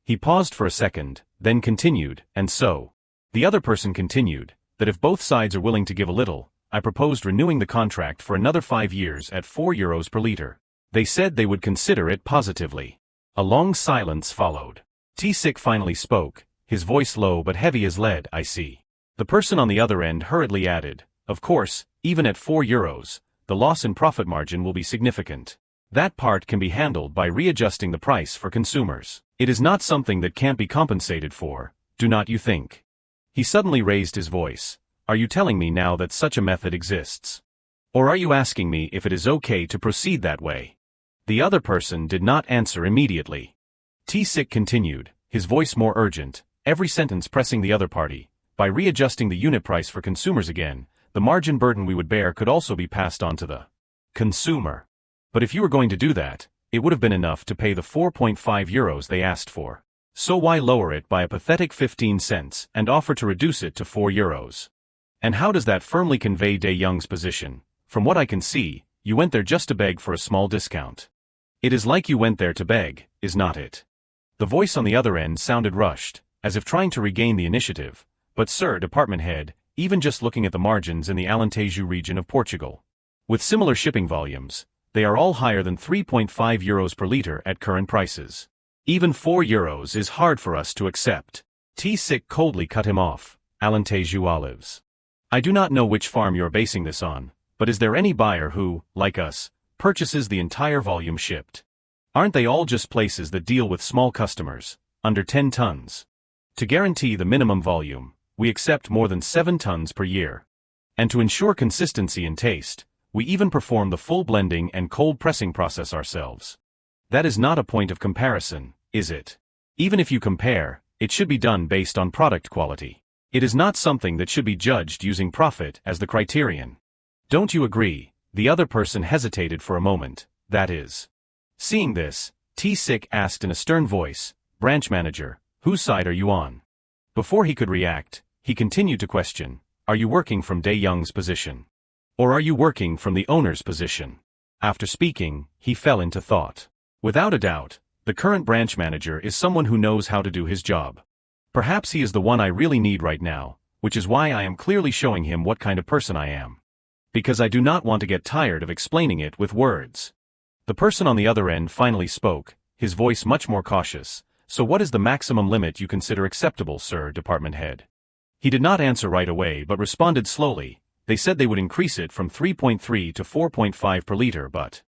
He paused for a second, then continued, and so. The other person continued, that if both sides are willing to give a little, I proposed renewing the contract for another 5 years at 4 euros per liter. They said they would consider it positively. A long silence followed. T-Sik finally spoke, his voice low but heavy as lead, I see. The person on the other end hurriedly added, of course, even at 4 euros, the loss in profit margin will be significant. That part can be handled by readjusting the price for consumers. It is not something that can't be compensated for, do not you think? He suddenly raised his voice. Are you telling me now that such a method exists? Or are you asking me if it is okay to proceed that way? The other person did not answer immediately. T-Sik continued, his voice more urgent, every sentence pressing the other party. By readjusting the unit price for consumers again, the margin burden we would bear could also be passed on to the consumer. But if you were going to do that, it would have been enough to pay the 4.5 euros they asked for. So why lower it by a pathetic 15 cents and offer to reduce it to 4 euros? And how does that firmly convey De Young's position? From what I can see, you went there just to beg for a small discount. It is like you went there to beg, is not it? The voice on the other end sounded rushed, as if trying to regain the initiative. But sir, department head, even just looking at the margins in the Alentejo region of Portugal. With similar shipping volumes, they are all higher than 3.5 euros per liter at current prices. Even 4 euros is hard for us to accept. T-Sik coldly cut him off, Alentejo olives. I do not know which farm you are basing this on, but is there any buyer who, like us, purchases the entire volume shipped? Aren't they all just places that deal with small customers, under 10 tons? To guarantee the minimum volume, we accept more than 7 tons per year. And to ensure consistency in taste, we even perform the full blending and cold pressing process ourselves. That is not a point of comparison, is it? Even if you compare, it should be done based on product quality. It is not something that should be judged using profit as the criterion. Don't you agree? The other person hesitated for a moment, that is. Seeing this, T-Sik asked in a stern voice, branch manager, whose side are you on? Before he could react, he continued to question, are you working from De Young's position? Or are you working from the owner's position? After speaking, he fell into thought. Without a doubt, the current branch manager is someone who knows how to do his job. Perhaps he is the one I really need right now, which is why I am clearly showing him what kind of person I am. Because I do not want to get tired of explaining it with words. The person on the other end finally spoke, his voice much more cautious. So what is the maximum limit you consider acceptable, sir, department head? He did not answer right away but responded slowly. They said they would increase it from 3.3 to 4.5 per liter, but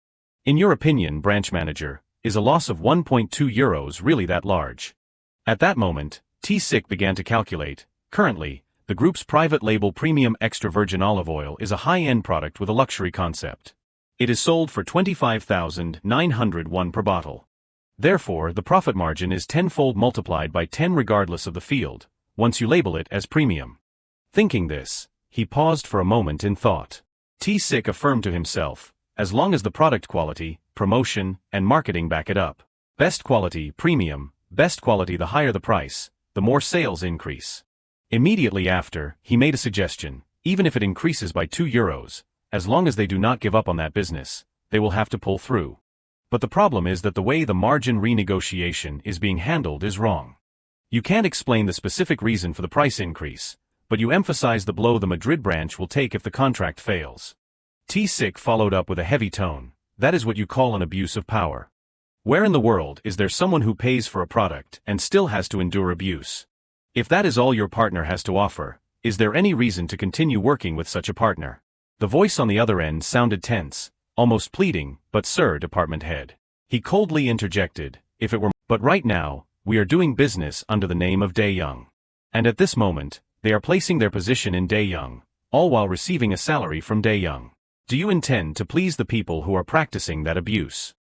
in your opinion, branch manager, is a loss of 1.2 euros really that large? At that moment, T-Sik began to calculate. Currently, the group's private label premium extra virgin olive oil is a high-end product with a luxury concept. It is sold for 25,901 per bottle. Therefore, the profit margin is tenfold multiplied by 10 regardless of the field, once you label it as premium. Thinking this, he paused for a moment in thought. T-Sik affirmed to himself, as long as the product quality, promotion, and marketing back it up. Best quality, premium, best quality the higher the price, the more sales increase. Immediately after, he made a suggestion, even if it increases by 2 euros, as long as they do not give up on that business, they will have to pull through. But the problem is that the way the margin renegotiation is being handled is wrong. You can't explain the specific reason for the price increase, but you emphasize the blow the Madrid branch will take if the contract fails. T-Sick followed up with a heavy tone. That is what you call an abuse of power. Where in the world is there someone who pays for a product and still has to endure abuse? If that is all your partner has to offer, is there any reason to continue working with such a partner? The voice on the other end sounded tense, almost pleading, but sir, department head. He coldly interjected, if it were, but right now, we are doing business under the name of Dae-young. And at this moment, they are placing their position in Dae-young, all while receiving a salary from Dae-young. Do you intend to please the people who are practicing that abuse?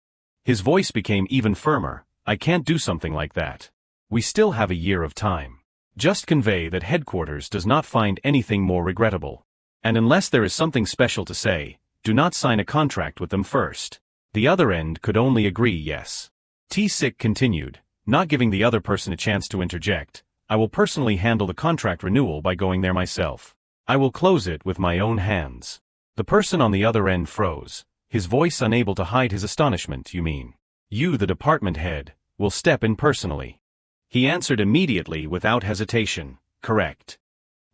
His voice became even firmer. I can't do something like that. We still have a year of time. Just convey that headquarters does not find anything more regrettable. And unless there is something special to say, do not sign a contract with them first. The other end could only agree yes. T-Sick continued, not giving the other person a chance to interject. I will personally handle the contract renewal by going there myself. I will close it with my own hands. The person on the other end froze, his voice unable to hide his astonishment. You mean, you, the department head, will step in personally? He answered immediately without hesitation, correct.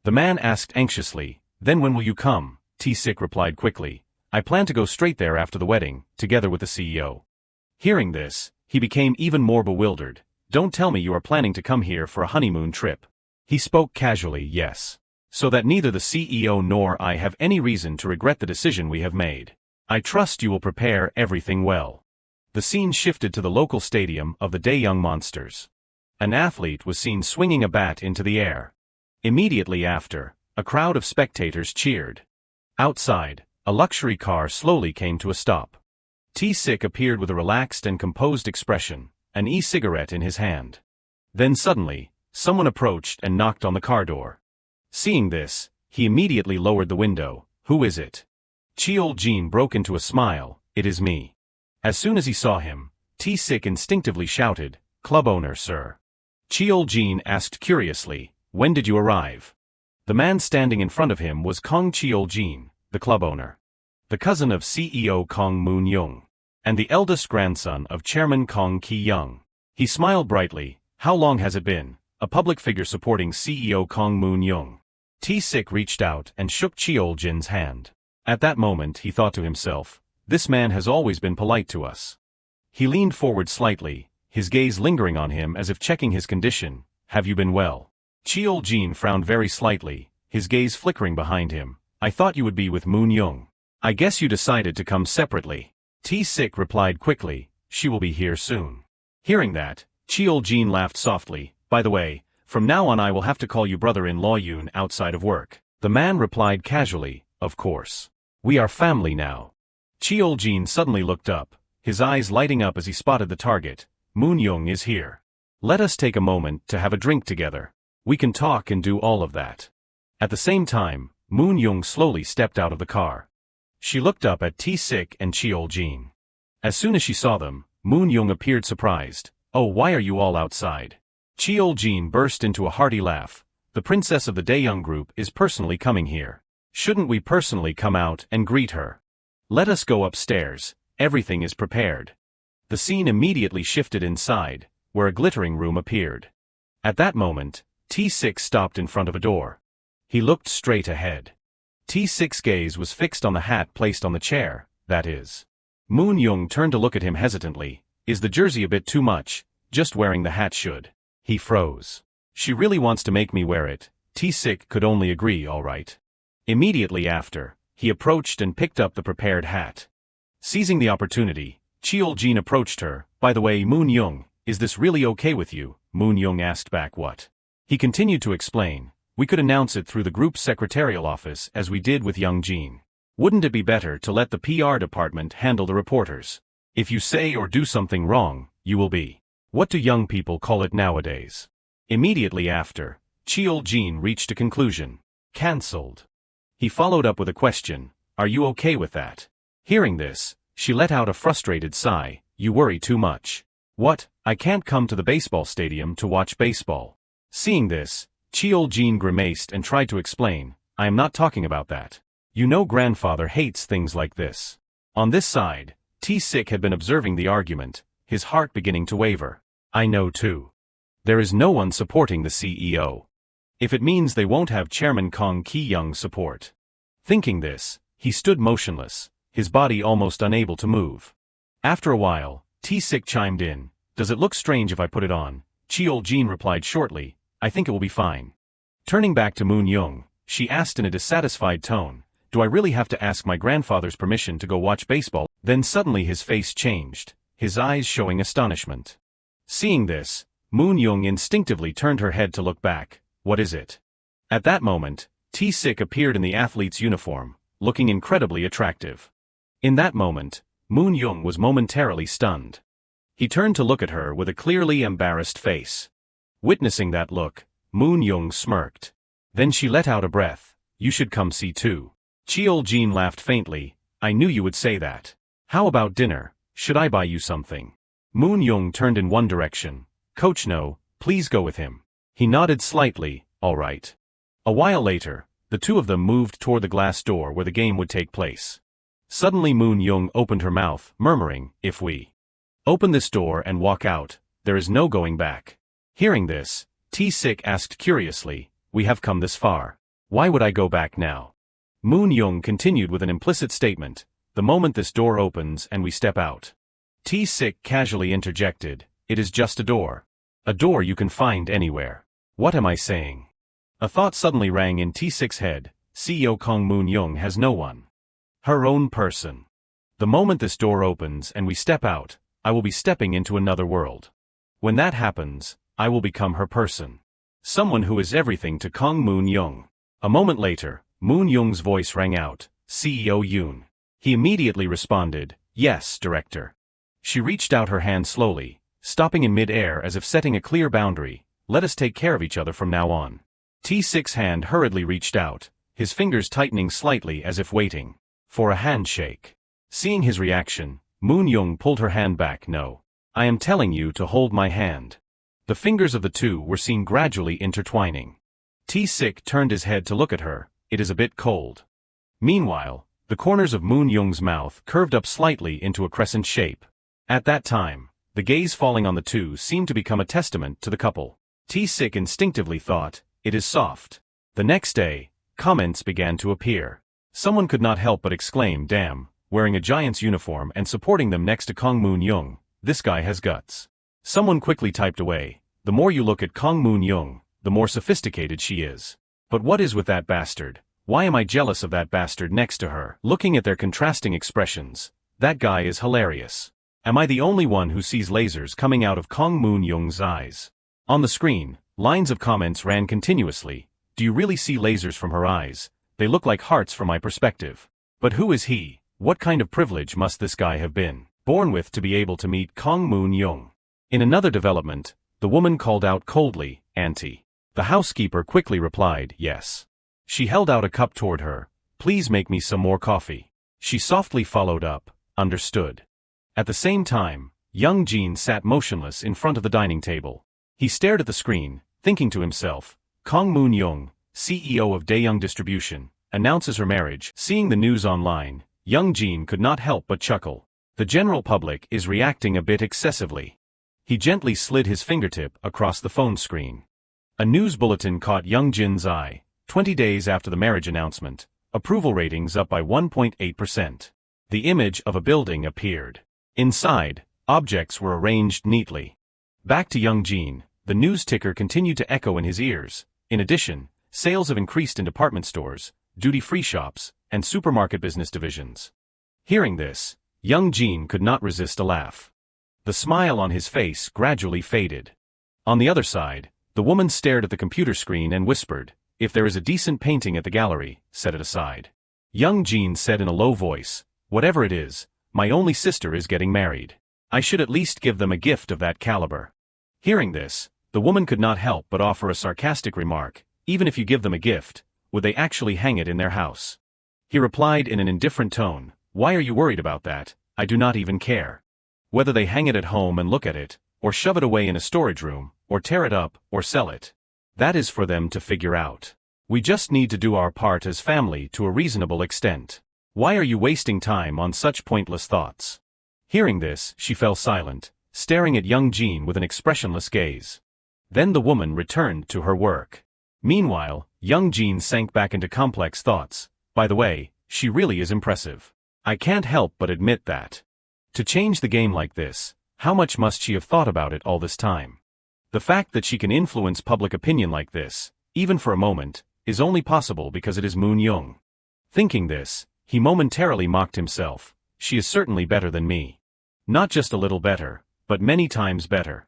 The man asked anxiously, then when will you come? T-Sick replied quickly, I plan to go straight there after the wedding, together with the CEO. Hearing this, he became even more bewildered. Don't tell me you are planning to come here for a honeymoon trip. He spoke casually, yes. So that neither the CEO nor I have any reason to regret the decision we have made. I trust you will prepare everything well. The scene shifted to the local stadium of the Dae-young Monsters. An athlete was seen swinging a bat into the air. Immediately after, a crowd of spectators cheered. Outside, a luxury car slowly came to a stop. T-Sick appeared with a relaxed and composed expression, an e-cigarette in his hand. Then suddenly, someone approached and knocked on the car door. Seeing this, he immediately lowered the window. Who is it? Cheol-jin broke into a smile. It is me. As soon as he saw him, T-Sick instinctively shouted, Club owner, sir. Cheol-jin asked curiously, when did you arrive? The man standing in front of him was Kong Cheol-jin, the club owner. The cousin of CEO Kong Moon-young, and the eldest grandson of Chairman Kong Ki-young. He smiled brightly. How long has it been? A public figure supporting CEO Kong Moon-young. T-Sick reached out and shook Cheol-jin's hand. At that moment he thought to himself, this man has always been polite to us. He leaned forward slightly, his gaze lingering on him as if checking his condition. Have you been well? Cheol-jin frowned very slightly, his gaze flickering behind him. I thought you would be with Moon-young. I guess you decided to come separately. T-Sick replied quickly, she will be here soon. Hearing that, Cheol-jin laughed softly. By the way, from now on I will have to call you brother-in-law Yoon outside of work. The man replied casually, of course. We are family now. Cheol-jin suddenly looked up, his eyes lighting up as he spotted the target. Moon-young is here. Let us take a moment to have a drink together. We can talk and do all of that. At the same time, Moon-young slowly stepped out of the car. She looked up at T-Sick and Cheol-jin. As soon as she saw them, Moon-young appeared surprised. Oh, why are you all outside? Cheol-jin burst into a hearty laugh. The princess of the Dae-young group is personally coming here. Shouldn't we personally come out and greet her? Let us go upstairs, everything is prepared. The scene immediately shifted inside, where a glittering room appeared. At that moment, T-Sick stopped in front of a door. He looked straight ahead. T-Sick's gaze was fixed on the hat placed on the chair, that is. Moon-young turned to look at him hesitantly. Is the jersey a bit too much? Just wearing the hat should. He froze. She really wants to make me wear it. T-Sick could only agree, all right. Immediately after, he approached and picked up the prepared hat. Seizing the opportunity, Cheol-jin approached her. By the way, Moon-young, is this really okay with you? Moon-young asked back what? He continued to explain. We could announce it through the group's secretarial office as we did with Young-jin. Wouldn't it be better to let the PR department handle the reporters? If you say or do something wrong, you will be. What do young people call it nowadays? Immediately after, Cheol-jin reached a conclusion. Cancelled. He followed up with a question. Are you okay with that? Hearing this, she let out a frustrated sigh. You worry too much. What? I can't come to the baseball stadium to watch baseball. Seeing this, Cheol-jin grimaced and tried to explain. I am not talking about that. You know grandfather hates things like this. On this side, T-Sick had been observing the argument, his heart beginning to waver. I know too. There is no one supporting the CEO. If it means they won't have Chairman Kong Ki-young's support. Thinking this, He stood motionless, his body almost unable to move. After a while, T-Sik chimed in. Does it look strange if I put it on? Cheol-jin replied shortly, I think it will be fine. Turning back to Moon-young, she asked in a dissatisfied tone, do I really have to ask my grandfather's permission to go watch baseball? Then suddenly his face changed, his eyes showing astonishment. Seeing this, Moon-young instinctively turned her head to look back. What is it? At that moment, T-Sik appeared in the athlete's uniform, looking incredibly attractive. In that moment, Moon-young was momentarily stunned. He turned to look at her with a clearly embarrassed face. Witnessing that look, Moon-young smirked. Then she let out a breath. You should come see too. Cheol-jin laughed faintly. I knew you would say that. How about dinner? Should I buy you something? Moon-young turned in one direction. Coach no, please go with him. He nodded slightly, all right. A while later, the two of them moved toward the glass door where the game would take place. Suddenly Moon-young opened her mouth, murmuring, if we open this door and walk out, there is no going back. Hearing this, T-Sik asked curiously, we have come this far. Why would I go back now? Moon-young continued with an implicit statement, the moment this door opens and we step out. T-Sik casually interjected, it is just a door. A door you can find anywhere. What am I saying? A thought suddenly rang in T-Sik's head, CEO Kong Moon-young has no one. Her own person. The moment this door opens and we step out, I will be stepping into another world. When that happens, I will become her person. Someone who is everything to Kong Moon-young. A moment later, Moon-young's voice rang out, CEO Yoon. He immediately responded, yes, director. She reached out her hand slowly, stopping in mid-air as if setting a clear boundary, let us take care of each other from now on. T-Sik's hand hurriedly reached out, his fingers tightening slightly as if waiting for a handshake. Seeing his reaction, Moon-young pulled her hand back. No. I am telling you to hold my hand. The fingers of the two were seen gradually intertwining. T-Sik turned his head to look at her, it is a bit cold. Meanwhile, the corners of Moon-young's mouth curved up slightly into a crescent shape. At that time, the gaze falling on the two seemed to become a testament to the couple. T-Sik instinctively thought, it is soft. The next day, comments began to appear. Someone could not help but exclaim, damn, wearing a Giants uniform and supporting them next to Kong Moon-young, this guy has guts. Someone quickly typed away, the more you look at Kong Moon-young, the more sophisticated she is. But what is with that bastard? Why am I jealous of that bastard next to her? Looking at their contrasting expressions, that guy is hilarious. Am I the only one who sees lasers coming out of Kong Moon-young's eyes? On the screen, lines of comments ran continuously. Do you really see lasers from her eyes? They look like hearts from my perspective. But who is he? What kind of privilege must this guy have been born with to be able to meet Kong Moon-young? In another development, the woman called out coldly, Auntie. The housekeeper quickly replied, yes. She held out a cup toward her. Please make me some more coffee. She softly followed up, understood. At the same time, young Jin sat motionless in front of the dining table. He stared at the screen, thinking to himself, Kong Moon-young, CEO of Daeyoung Distribution, announces her marriage. Seeing the news online, young Jin could not help but chuckle. The general public is reacting a bit excessively. He gently slid his fingertip across the phone screen. A news bulletin caught young Jin's eye. 20 days after the marriage announcement, approval ratings up by 1.8%. The image of a building appeared. Inside, objects were arranged neatly. Back to young Jin, the news ticker continued to echo in his ears. In addition, sales have increased in department stores, duty-free shops, and supermarket business divisions. Hearing this, young Jin could not resist a laugh. The smile on his face gradually faded. On the other side, the woman stared at the computer screen and whispered, if there is a decent painting at the gallery, set it aside. Young Jin said in a low voice, whatever it is, my only sister is getting married. I should at least give them a gift of that caliber. Hearing this, the woman could not help but offer a sarcastic remark, even if you give them a gift, would they actually hang it in their house? He replied in an indifferent tone, why are you worried about that? I do not even care. Whether they hang it at home and look at it, or shove it away in a storage room, or tear it up, or sell it. That is for them to figure out. We just need to do our part as family to a reasonable extent. Why are you wasting time on such pointless thoughts? Hearing this, she fell silent, staring at young Jin with an expressionless gaze. Then the woman returned to her work. Meanwhile, young Jin sank back into complex thoughts. By the way, She really is impressive. I can't help but admit that. To change the game like this, how much must she have thought about it all this time? The fact that she can influence public opinion like this, even for a moment, is only possible because it is Moon Young. Thinking this, he momentarily mocked himself. She is certainly better than me. Not just a little better, but many times better.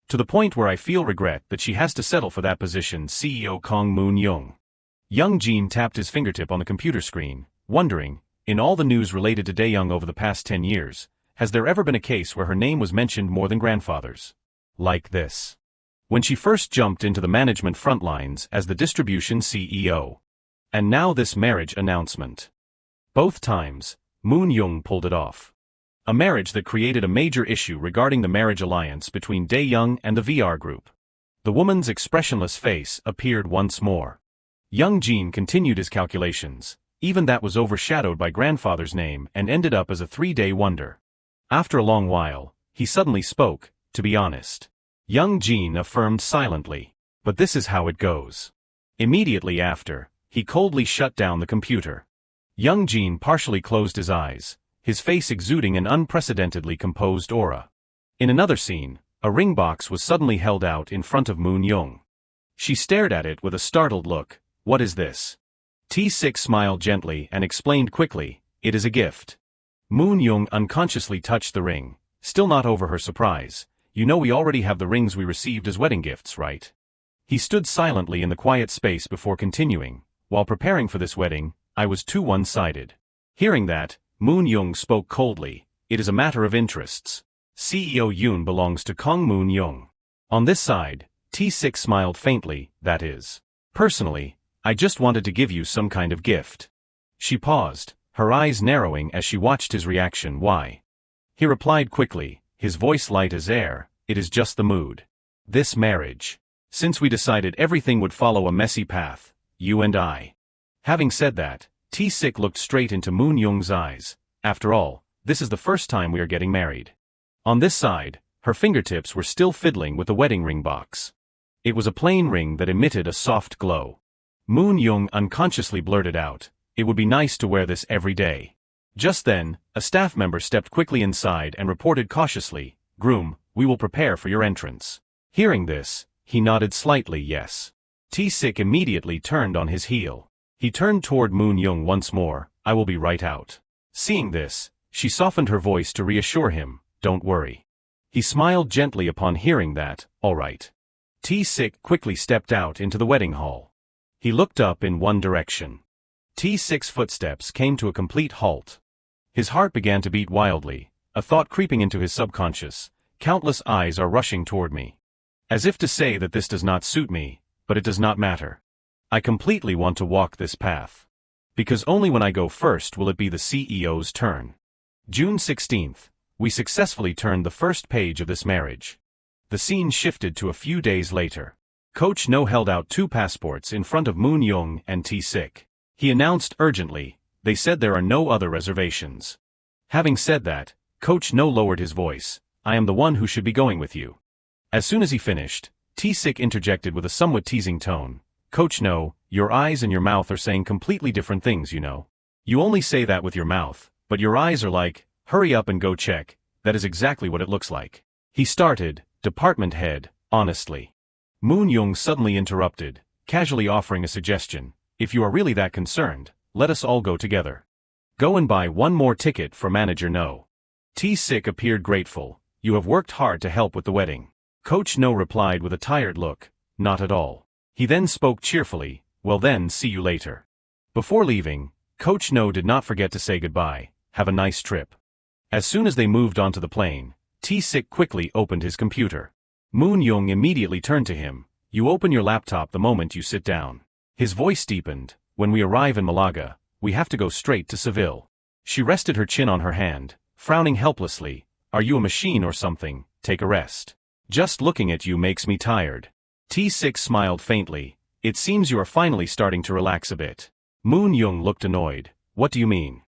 To the point where I feel regret that she has to settle for that position. CEO Kong Moon Young. Young Jin tapped his fingertip on the computer screen, wondering, in all the news related to Dae-young over the past 10 years, has there ever been a case where her name was mentioned more than grandfather's? Like this. When she first jumped into the management front lines as the distribution CEO. And now this marriage announcement. Both times, Moon Young pulled it off. A marriage that created a major issue regarding the marriage alliance between Dae-young and the VR group. The woman's expressionless face appeared once more. Young Jin continued his calculations. Even that was overshadowed by grandfather's name and ended up as a 3-day wonder. After a long while, he suddenly spoke, to be honest. Young Jin affirmed silently. But this is how it goes. Immediately after, he coldly shut down the computer. Young Jin partially closed his eyes, his face exuding an unprecedentedly composed aura. In another scene, a ring box was suddenly held out in front of Moon Young. She stared at it with a startled look. What is this? T6 smiled gently and explained quickly, it is a gift. Moon Young unconsciously touched the ring, still not over her surprise. You know we already have the rings we received as wedding gifts, right? He stood silently in the quiet space before continuing. While preparing for this wedding, I was too one-sided. Hearing that, Moon Young spoke coldly. It is a matter of interests. CEO Yoon belongs to Kong Moon Young. On this side, T6 smiled faintly, that is. Personally, I just wanted to give you some kind of gift. She paused, her eyes narrowing as she watched his reaction. Why? He replied quickly, his voice light as air, it is just the mood. This marriage. Since we decided everything would follow a messy path, you and I. Having said that, T6 looked straight into Moon Young's eyes. After all, this is the first time we are getting married. On this side, her fingertips were still fiddling with the wedding ring box. It was a plain ring that emitted a soft glow. Moon Young unconsciously blurted out, it would be nice to wear this every day. Just then, a staff member stepped quickly inside and reported cautiously, Groom, we will prepare for your entrance. Hearing this, he nodded slightly yes. T6 immediately turned on his heel. He turned toward Moon Young once more, I will be right out. Seeing this, she softened her voice to reassure him, don't worry. He smiled gently upon hearing that, all right. T6 quickly stepped out into the wedding hall. He looked up in one direction. T6's footsteps came to a complete halt. His heart began to beat wildly, a thought creeping into his subconscious, countless eyes are rushing toward me. As if to say that this does not suit me, but it does not matter. I completely want to walk this path. Because only when I go first will it be the CEO's turn. June 16th, we successfully turned the first page of this marriage. The scene shifted to a few days later. Coach No held out 2 passports in front of Moon Young and T6. He announced urgently, they said there are no other reservations. Having said that, Coach No lowered his voice, I am the one who should be going with you. As soon as he finished, T6 interjected with a somewhat teasing tone. Coach No, your eyes and your mouth are saying completely different things, you know. You only say that with your mouth, but your eyes are like, hurry up and go check, that is exactly what it looks like. He started, department head, honestly. Moon Young suddenly interrupted, casually offering a suggestion, if you are really that concerned, let us all go together. Go and buy one more ticket for Manager No. T6 appeared grateful, you have worked hard to help with the wedding. Coach No replied with a tired look, not at all. He then spoke cheerfully, well then see you later. Before leaving, Coach No did not forget to say goodbye, have a nice trip. As soon as they moved onto the plane, T6 quickly opened his computer. Moon Young immediately turned to him, you open your laptop the moment you sit down. His voice deepened, when we arrive in Malaga, we have to go straight to Seville. She rested her chin on her hand, frowning helplessly, are you a machine or something, take a rest. Just looking at you makes me tired. T6 smiled faintly, it seems you are finally starting to relax a bit. Moon Young looked annoyed, what do you mean?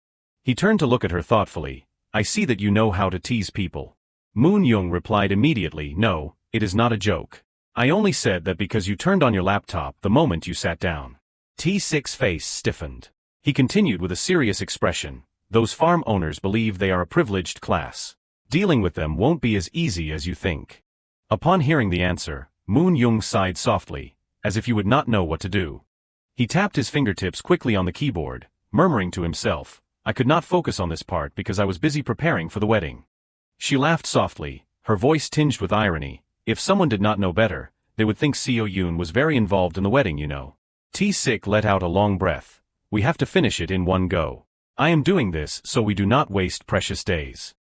He turned to look at her thoughtfully, I see that you know how to tease people. Moon Young replied immediately, no, it is not a joke. I only said that because you turned on your laptop the moment you sat down. T6's face stiffened. He continued with a serious expression, those farm owners believe they are a privileged class. Dealing with them won't be as easy as you think. Upon hearing the answer, Moon Young sighed softly, as if he would not know what to do. He tapped his fingertips quickly on the keyboard, murmuring to himself, I could not focus on this part because I was busy preparing for the wedding. She laughed softly, her voice tinged with irony. If someone did not know better, they would think Seo Yoon was very involved in the wedding, you know. T-Sik let out a long breath. We have to finish it in one go. I am doing this so we do not waste precious days.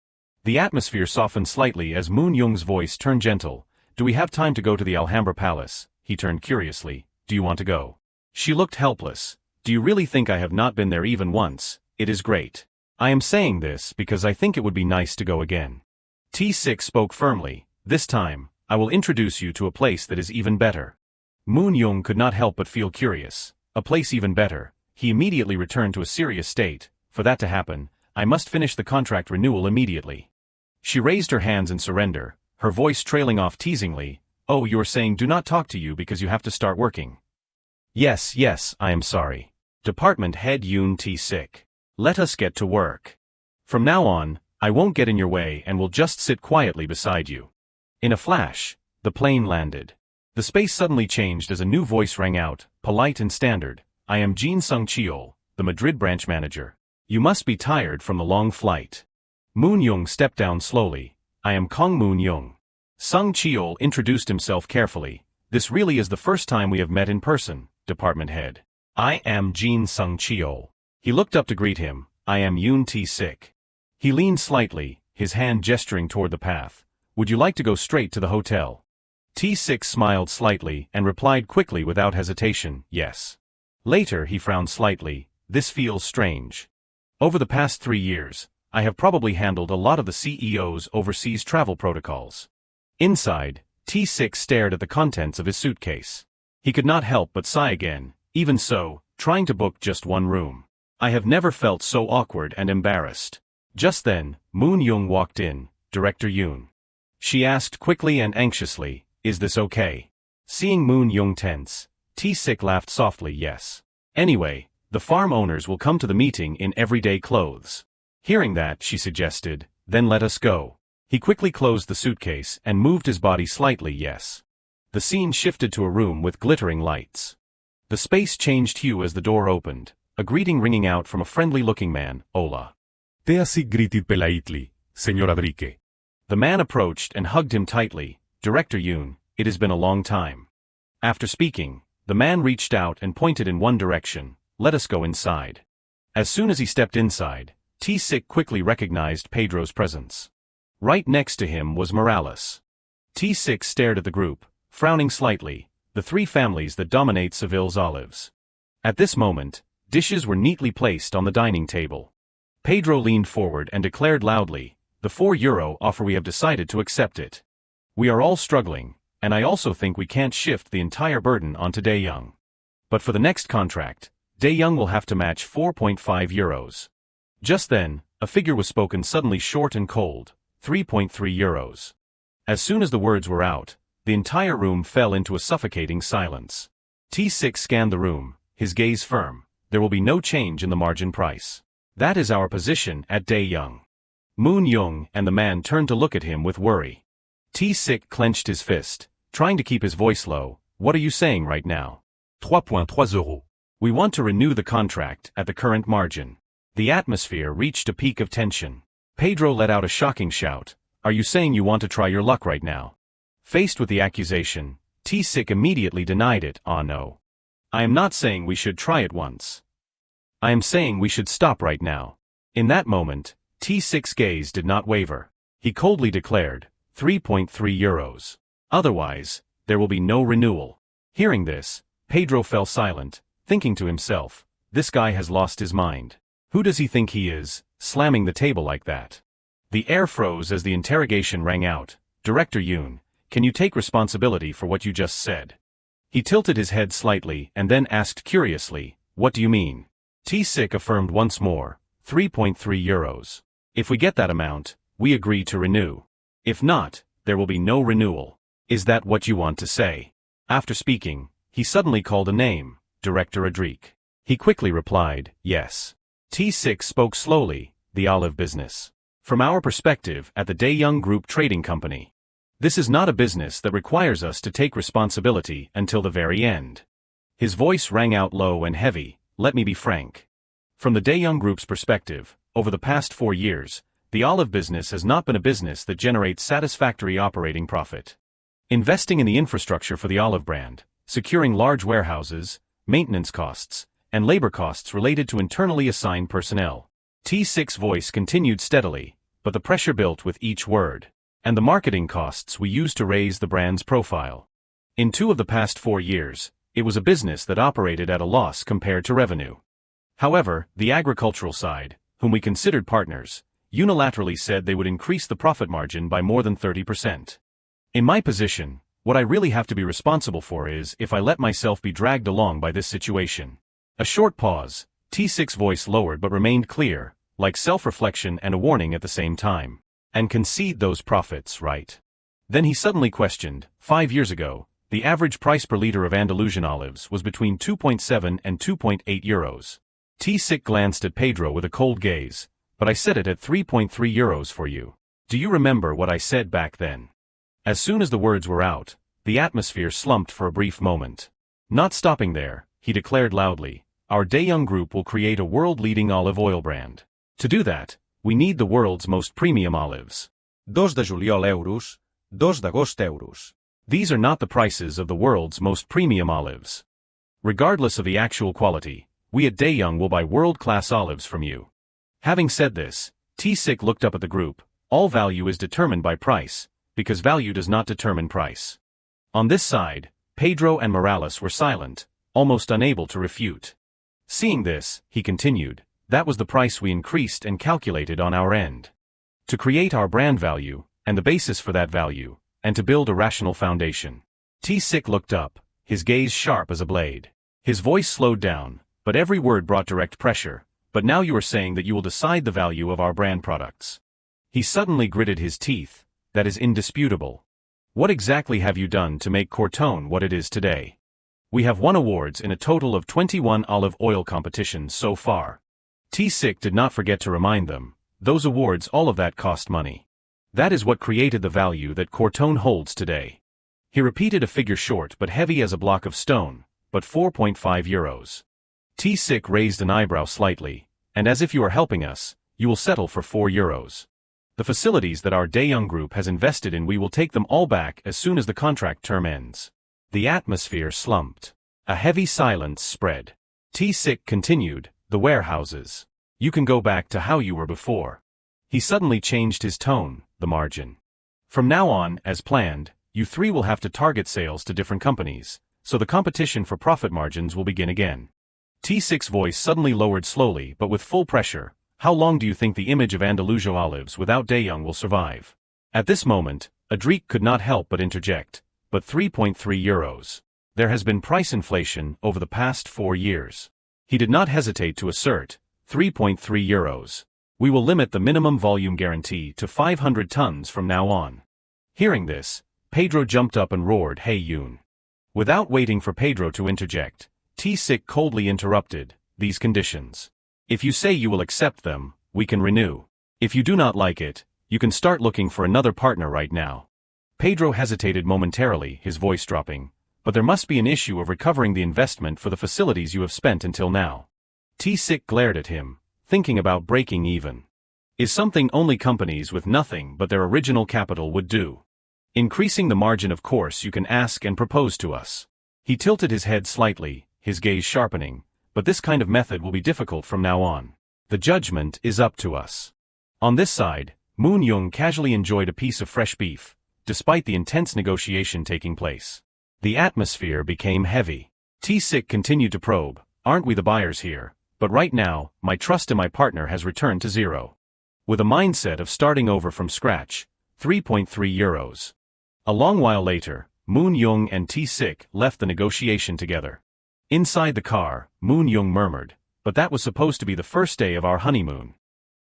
The atmosphere softened slightly as Moon Young's voice turned gentle. Do we have time to go to the Alhambra Palace? He turned curiously. Do you want to go? She looked helpless. Do you really think I have not been there even once? It is great. I am saying this because I think it would be nice to go again. T-Sik spoke firmly. This time, I will introduce you to a place that is even better. Moon Young could not help but feel curious. A place even better. He immediately returned to a serious state. For that to happen, I must finish the contract renewal immediately. She raised her hands in surrender, her voice trailing off teasingly. Oh, you're saying do not talk to you because you have to start working. Yes, I am sorry. Department Head Yoon T-Sik. Let us get to work. From now on, I won't get in your way and will just sit quietly beside you. In a flash, the plane landed. The space suddenly changed as a new voice rang out, polite and standard. I am Jin Sung-cheol, the Madrid branch manager. You must be tired from the long flight. Moon Young stepped down slowly. I am Kong Moon Young. Sung-cheol introduced himself carefully. This really is the first time we have met in person, department head. I am Jin Sung-cheol. He looked up to greet him. I am Yoon T-Sik. He leaned slightly, his hand gesturing toward the path. Would you like to go straight to the hotel? T-Sik smiled slightly and replied quickly without hesitation, yes. Later he frowned slightly. This feels strange. Over the past 3 years, I have probably handled a lot of the CEO's overseas travel protocols. Inside, T-Sik stared at the contents of his suitcase. He could not help but sigh again, even so, trying to book just one room. I have never felt so awkward and embarrassed. Just then, Moon Young walked in, Director Yoon. She asked quickly and anxiously, is this okay? Seeing Moon Young tense, T-Sik laughed softly, yes. Anyway, the farm owners will come to the meeting in everyday clothes. Hearing that, she suggested, then let us go. He quickly closed the suitcase and moved his body slightly, yes. The scene shifted to a room with glittering lights. The space changed hue as the door opened, a greeting ringing out from a friendly-looking man, Ola. Te greeted politely, Senor Adrique. The man approached and hugged him tightly. Director Yoon, it has been a long time. After speaking, the man reached out and pointed in one direction. Let us go inside. As soon as he stepped inside, T-Sik quickly recognized Pedro's presence. Right next to him was Morales. T-Sik stared at the group, frowning slightly, the 3 families that dominate Seville's olives. At this moment, dishes were neatly placed on the dining table. Pedro leaned forward and declared loudly, the €4 offer we have decided to accept it. We are all struggling, and I also think we can't shift the entire burden onto Dae-young. But for the next contract, Dae-young will have to match €4.5. Just then, a figure was spoken suddenly short and cold, €3.3. As soon as the words were out, the entire room fell into a suffocating silence. T-Sik scanned the room, his gaze firm. There will be no change in the margin price. That is our position at Dae-young. Moon Young and the man turned to look at him with worry. T-Sik clenched his fist, trying to keep his voice low. What are you saying right now? €3.3. We want to renew the contract at the current margin. The atmosphere reached a peak of tension. Pedro let out a shocking shout. Are you saying you want to try your luck right now? Faced with the accusation, T-Sik immediately denied it. No. I am not saying we should try it once. I am saying we should stop right now. In that moment, T-Sik's gaze did not waver. He coldly declared, €3.3. Otherwise, there will be no renewal. Hearing this, Pedro fell silent, thinking to himself, this guy has lost his mind. Who does he think he is, slamming the table like that? The air froze as the interrogation rang out. Director Yoon, can you take responsibility for what you just said? He tilted his head slightly and then asked curiously, what do you mean? T-Sik affirmed once more, €3.3. If we get that amount, we agree to renew. If not, there will be no renewal. Is that what you want to say? After speaking, he suddenly called a name, Director Adrique. He quickly replied, yes. T6 spoke slowly, the olive business. From our perspective at the Daeyoung Group Trading Company, this is not a business that requires us to take responsibility until the very end. His voice rang out low and heavy, let me be frank. From the Daeyoung Group's perspective, over the past 4 years, the olive business has not been a business that generates satisfactory operating profit. Investing in the infrastructure for the olive brand, securing large warehouses, maintenance costs, and labor costs related to internally assigned personnel. T6's voice continued steadily, but the pressure built with each word. And the marketing costs we used to raise the brand's profile. In 2 of the past 4 years, it was a business that operated at a loss compared to revenue. However, the agricultural side, whom we considered partners, unilaterally said they would increase the profit margin by more than 30%. In my position, what I really have to be responsible for is if I let myself be dragged along by this situation. A short pause, T6's voice lowered but remained clear, like self-reflection and a warning at the same time. And concede those profits, right? Then he suddenly questioned, 5 years ago, the average price per liter of Andalusian olives was between 2.7 and 2.8 euros. T6 glanced at Pedro with a cold gaze, but I said it at 3.3 euros for you. Do you remember what I said back then? As soon as the words were out, the atmosphere slumped for a brief moment. Not stopping there, he declared loudly, our Daeyoung Group will create a world-leading olive oil brand. To do that, we need the world's most premium olives. 2 de juliol euros, 2 d'agost euros. These are not the prices of the world's most premium olives. Regardless of the actual quality, we at Daeyoung will buy world-class olives from you. Having said this, T6 looked up at the group. All value is determined by price, because value does not determine price. On this side, Pedro and Morales were silent, almost unable to refute. Seeing this, he continued, that was the price we increased and calculated on our end. To create our brand value, and the basis for that value, and to build a rational foundation. T6 looked up, his gaze sharp as a blade. His voice slowed down, but every word brought direct pressure. But now you are saying that you will decide the value of our brand products. He suddenly gritted his teeth, that is indisputable. What exactly have you done to make Cortone what it is today? We have won awards in a total of 21 olive oil competitions so far. T6 did not forget to remind them, those awards, all of that cost money. That is what created the value that Cortone holds today. He repeated a figure short but heavy as a block of stone, but 4.5 euros. T6 raised an eyebrow slightly, and as if you are helping us, you will settle for 4 euros. The facilities that our Daeyoung Group has invested in, we will take them all back as soon as the contract term ends. The atmosphere slumped. A heavy silence spread. T6 continued, the warehouses. You can go back to how you were before. He suddenly changed his tone, the margin. From now on, as planned, you 3 will have to target sales to different companies, so the competition for profit margins will begin again. T6's voice suddenly lowered slowly but with full pressure. How long do you think the image of Andalusia olives without Daeyoung will survive? At this moment, Adric could not help but interject. But 3.3 euros. There has been price inflation over the past 4 years. He did not hesitate to assert, 3.3 euros. We will limit the minimum volume guarantee to 500 tons from now on. Hearing this, Pedro jumped up and roared, hey Yoon. Without waiting for Pedro to interject, T6 coldly interrupted, these conditions. If you say you will accept them, we can renew. If you do not like it, you can start looking for another partner right now. Pedro hesitated momentarily, his voice dropping, but there must be an issue of recovering the investment for the facilities you have spent until now. T6 glared at him, thinking about breaking even. Is something only companies with nothing but their original capital would do. Increasing the margin, of course you can ask and propose to us. He tilted his head slightly, his gaze sharpening, but this kind of method will be difficult from now on. The judgment is up to us. On this side, Moon Young casually enjoyed a piece of fresh beef, despite the intense negotiation taking place. The atmosphere became heavy. T6 continued to probe, aren't we the buyers here? But right now, my trust in my partner has returned to 0. With a mindset of starting over from scratch, 3.3 euros. A long while later, Moon Young and T6 left the negotiation together. Inside the car, Moon Young murmured, but that was supposed to be the first day of our honeymoon.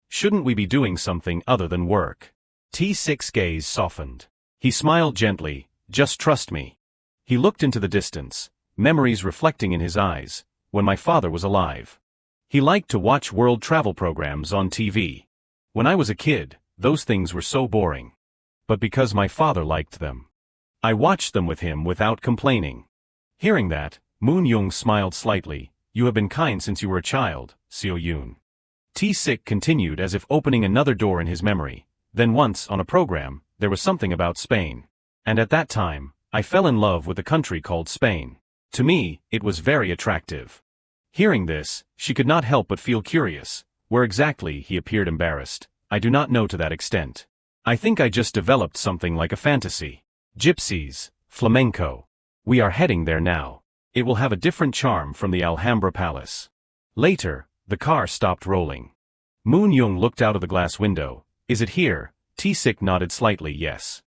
Shouldn't we be doing something other than work? T6's gaze softened. He smiled gently, just trust me. He looked into the distance, memories reflecting in his eyes, when my father was alive. He liked to watch world travel programs on TV. When I was a kid, those things were so boring. But because my father liked them, I watched them with him without complaining. Hearing that, Moon Young smiled slightly. You have been kind since you were a child, Seo Yoon. T-Sik continued as if opening another door in his memory. Then once, on a program, there was something about Spain. And at that time, I fell in love with a country called Spain. To me, it was very attractive. Hearing this, she could not help but feel curious. Where exactly he appeared embarrassed, I do not know to that extent. I think I just developed something like a fantasy. Gypsies, flamenco. We are heading there now. It will have a different charm from the Alhambra Palace. Later, the car stopped rolling. Moon Young looked out of the glass window. Is it here? T-Sik nodded slightly yes.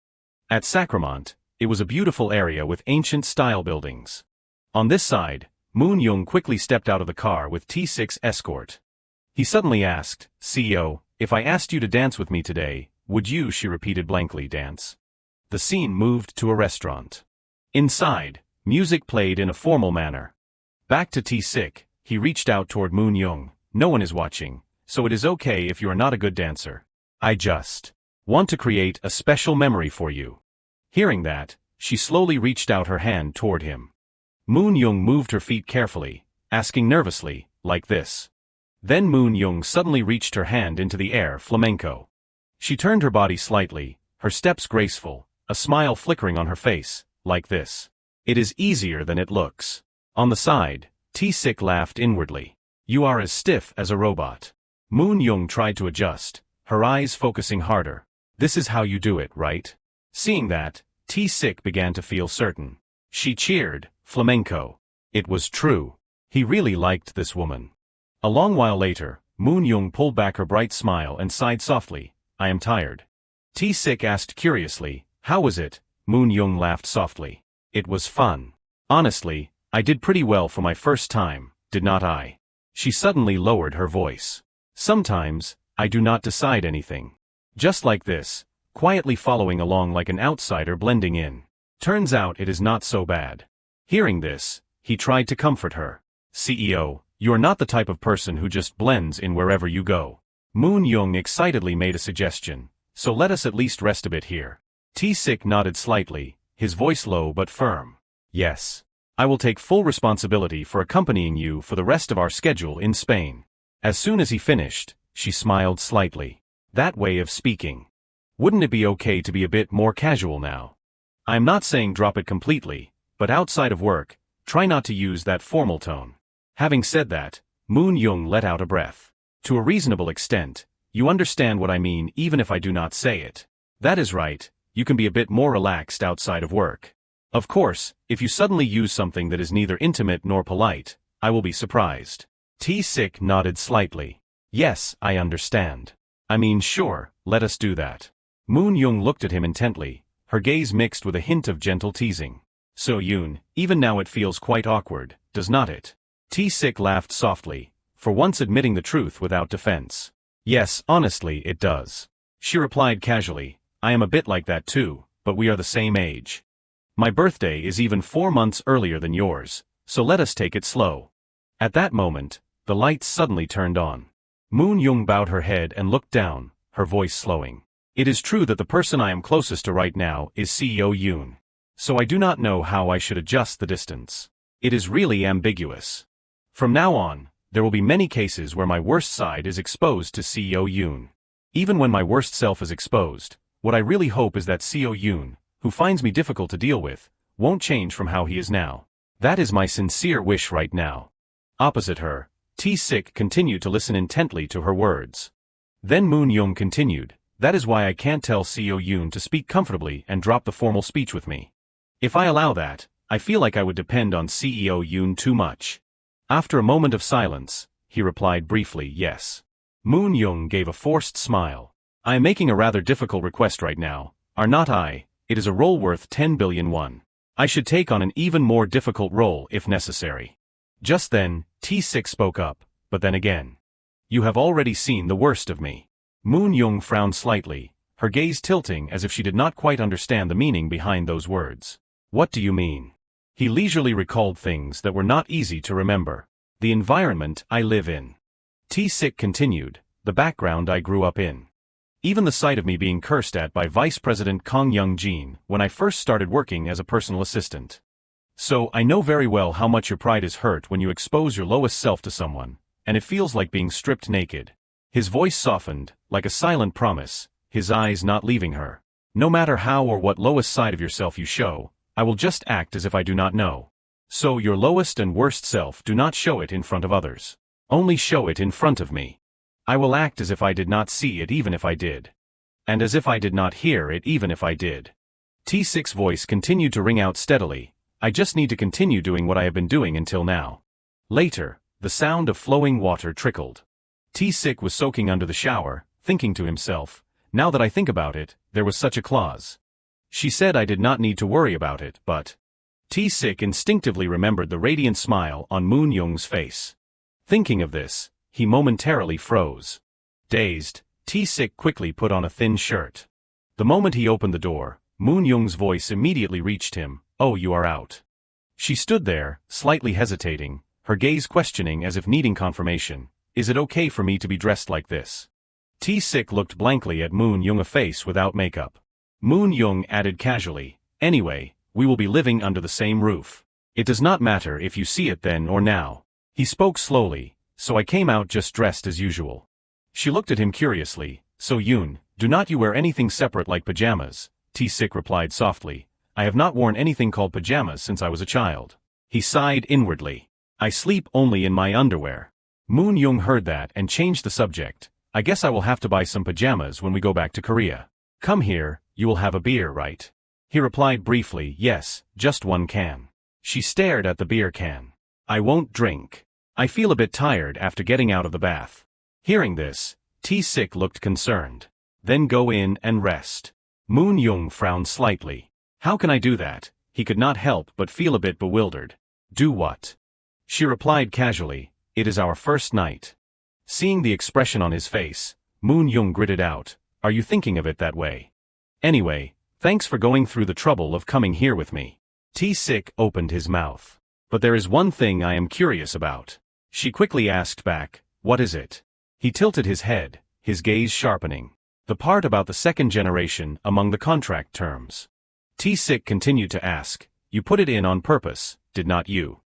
At Sacramont, it was a beautiful area with ancient-style buildings. On this side, Moon Young quickly stepped out of the car with T-Sik's escort. He suddenly asked, CEO, if I asked you to dance with me today, would you? She repeated blankly, dance. The scene moved to a restaurant. Inside, music played in a formal manner. Back to T-Sik, he reached out toward Moon Young. No one is watching, so it is okay if you are not a good dancer. I just want to create a special memory for you. Hearing that, she slowly reached out her hand toward him. Moon Young moved her feet carefully, asking nervously, like this. Then Moon Young suddenly reached her hand into the air, flamenco. She turned her body slightly, her steps graceful, a smile flickering on her face, like this. It is easier than it looks. On the side, T-Sik laughed inwardly. You are as stiff as a robot. Moon Young tried to adjust, her eyes focusing harder. This is how you do it, right? Seeing that, T-Sik began to feel certain. She cheered, flamenco. It was true. He really liked this woman. A long while later, Moon Young pulled back her bright smile and sighed softly. I am tired. T-Sik asked curiously, how was it? Moon Young laughed softly. It was fun. Honestly, I did pretty well for my first time, did not I? She suddenly lowered her voice. Sometimes, I do not decide anything. Just like this, quietly following along like an outsider blending in. Turns out it is not so bad. Hearing this, he tried to comfort her. CEO, you are not the type of person who just blends in wherever you go. Moon Young excitedly made a suggestion, so let us at least rest a bit here. T-Sik nodded slightly, his voice low but firm. Yes. I will take full responsibility for accompanying you for the rest of our schedule in Spain. As soon as he finished, she smiled slightly. That way of speaking. Wouldn't it be okay to be a bit more casual now? I am not saying drop it completely, but outside of work, try not to use that formal tone. Having said that, Moon Young let out a breath. To a reasonable extent, you understand what I mean even if I do not say it. That is right, you can be a bit more relaxed outside of work. Of course, if you suddenly use something that is neither intimate nor polite, I will be surprised. T-Sik nodded slightly. Yes, I understand. I mean sure, let us do that. Moon Young looked at him intently, her gaze mixed with a hint of gentle teasing. So Yoon, even now it feels quite awkward, does not it? T-Sik laughed softly, for once admitting the truth without defense. Yes, honestly, it does. She replied casually, I am a bit like that too, but we are the same age. My birthday is even 4 months earlier than yours, so let us take it slow. At that moment, the lights suddenly turned on. Moon Young bowed her head and looked down, her voice slowing. It is true that the person I am closest to right now is CEO Yoon. So I do not know how I should adjust the distance. It is really ambiguous. From now on, there will be many cases where my worst side is exposed to CEO Yoon. Even when my worst self is exposed, what I really hope is that CEO Yoon, who finds me difficult to deal with, won't change from how he is now. That is my sincere wish right now. Opposite her, T-Sik continued to listen intently to her words. Then Moon Young continued, that is why I can't tell CEO Yoon to speak comfortably and drop the formal speech with me. If I allow that, I feel like I would depend on CEO Yoon too much. After a moment of silence, he replied briefly yes. Moon Young gave a forced smile. I am making a rather difficult request right now, are not I? It is a role worth 10 billion won. I should take on an even more difficult role if necessary. Just then, T-Sik spoke up, but then again. You have already seen the worst of me. Moon Young frowned slightly, her gaze tilting as if she did not quite understand the meaning behind those words. What do you mean? He leisurely recalled things that were not easy to remember. The environment I live in. T-Sick continued, the background I grew up in. Even the sight of me being cursed at by Vice President Kong Young-jin when I first started working as a personal assistant. So, I know very well how much your pride is hurt when you expose your lowest self to someone, and it feels like being stripped naked. His voice softened, like a silent promise, his eyes not leaving her. No matter how or what lowest side of yourself you show, I will just act as if I do not know. So your lowest and worst self, do not show it in front of others. Only show it in front of me. I will act as if I did not see it even if I did. And as if I did not hear it even if I did. T-Sick's voice continued to ring out steadily. I just need to continue doing what I have been doing until now. Later, the sound of flowing water trickled. T-Sick was soaking under the shower, thinking to himself, now that I think about it, there was such a clause. She said I did not need to worry about it, but... T-Sick instinctively remembered the radiant smile on Moon Young's face. Thinking of this, he momentarily froze. Dazed, T-Sick quickly put on a thin shirt. The moment he opened the door, Moon Young's voice immediately reached him, "Oh, you are out." She stood there, slightly hesitating, her gaze questioning as if needing confirmation. Is it okay for me to be dressed like this? T-Sick looked blankly at Moon Young, a face without makeup. Moon Young added casually, anyway, we will be living under the same roof. It does not matter if you see it then or now. He spoke slowly, so I came out just dressed as usual. She looked at him curiously, so Yoon, do not you wear anything separate like pajamas? T-Sick replied softly, I have not worn anything called pajamas since I was a child. He sighed inwardly. I sleep only in my underwear. Moon Young heard that and changed the subject. I guess I will have to buy some pajamas when we go back to Korea. Come here, you will have a beer, right? He replied briefly, yes, just one can. She stared at the beer can. I won't drink. I feel a bit tired after getting out of the bath. Hearing this, T-Sick looked concerned. Then go in and rest. Moon Young frowned slightly. How can I do that? He could not help but feel a bit bewildered. Do what? She replied casually, it is our first night. Seeing the expression on his face, Moon Young gritted out, are you thinking of it that way? Anyway, thanks for going through the trouble of coming here with me. T-Sick opened his mouth. But there is one thing I am curious about. She quickly asked back, what is it? He tilted his head, his gaze sharpening. The part about the second generation among the contract terms. T-Sick continued to ask, you put it in on purpose, did not you?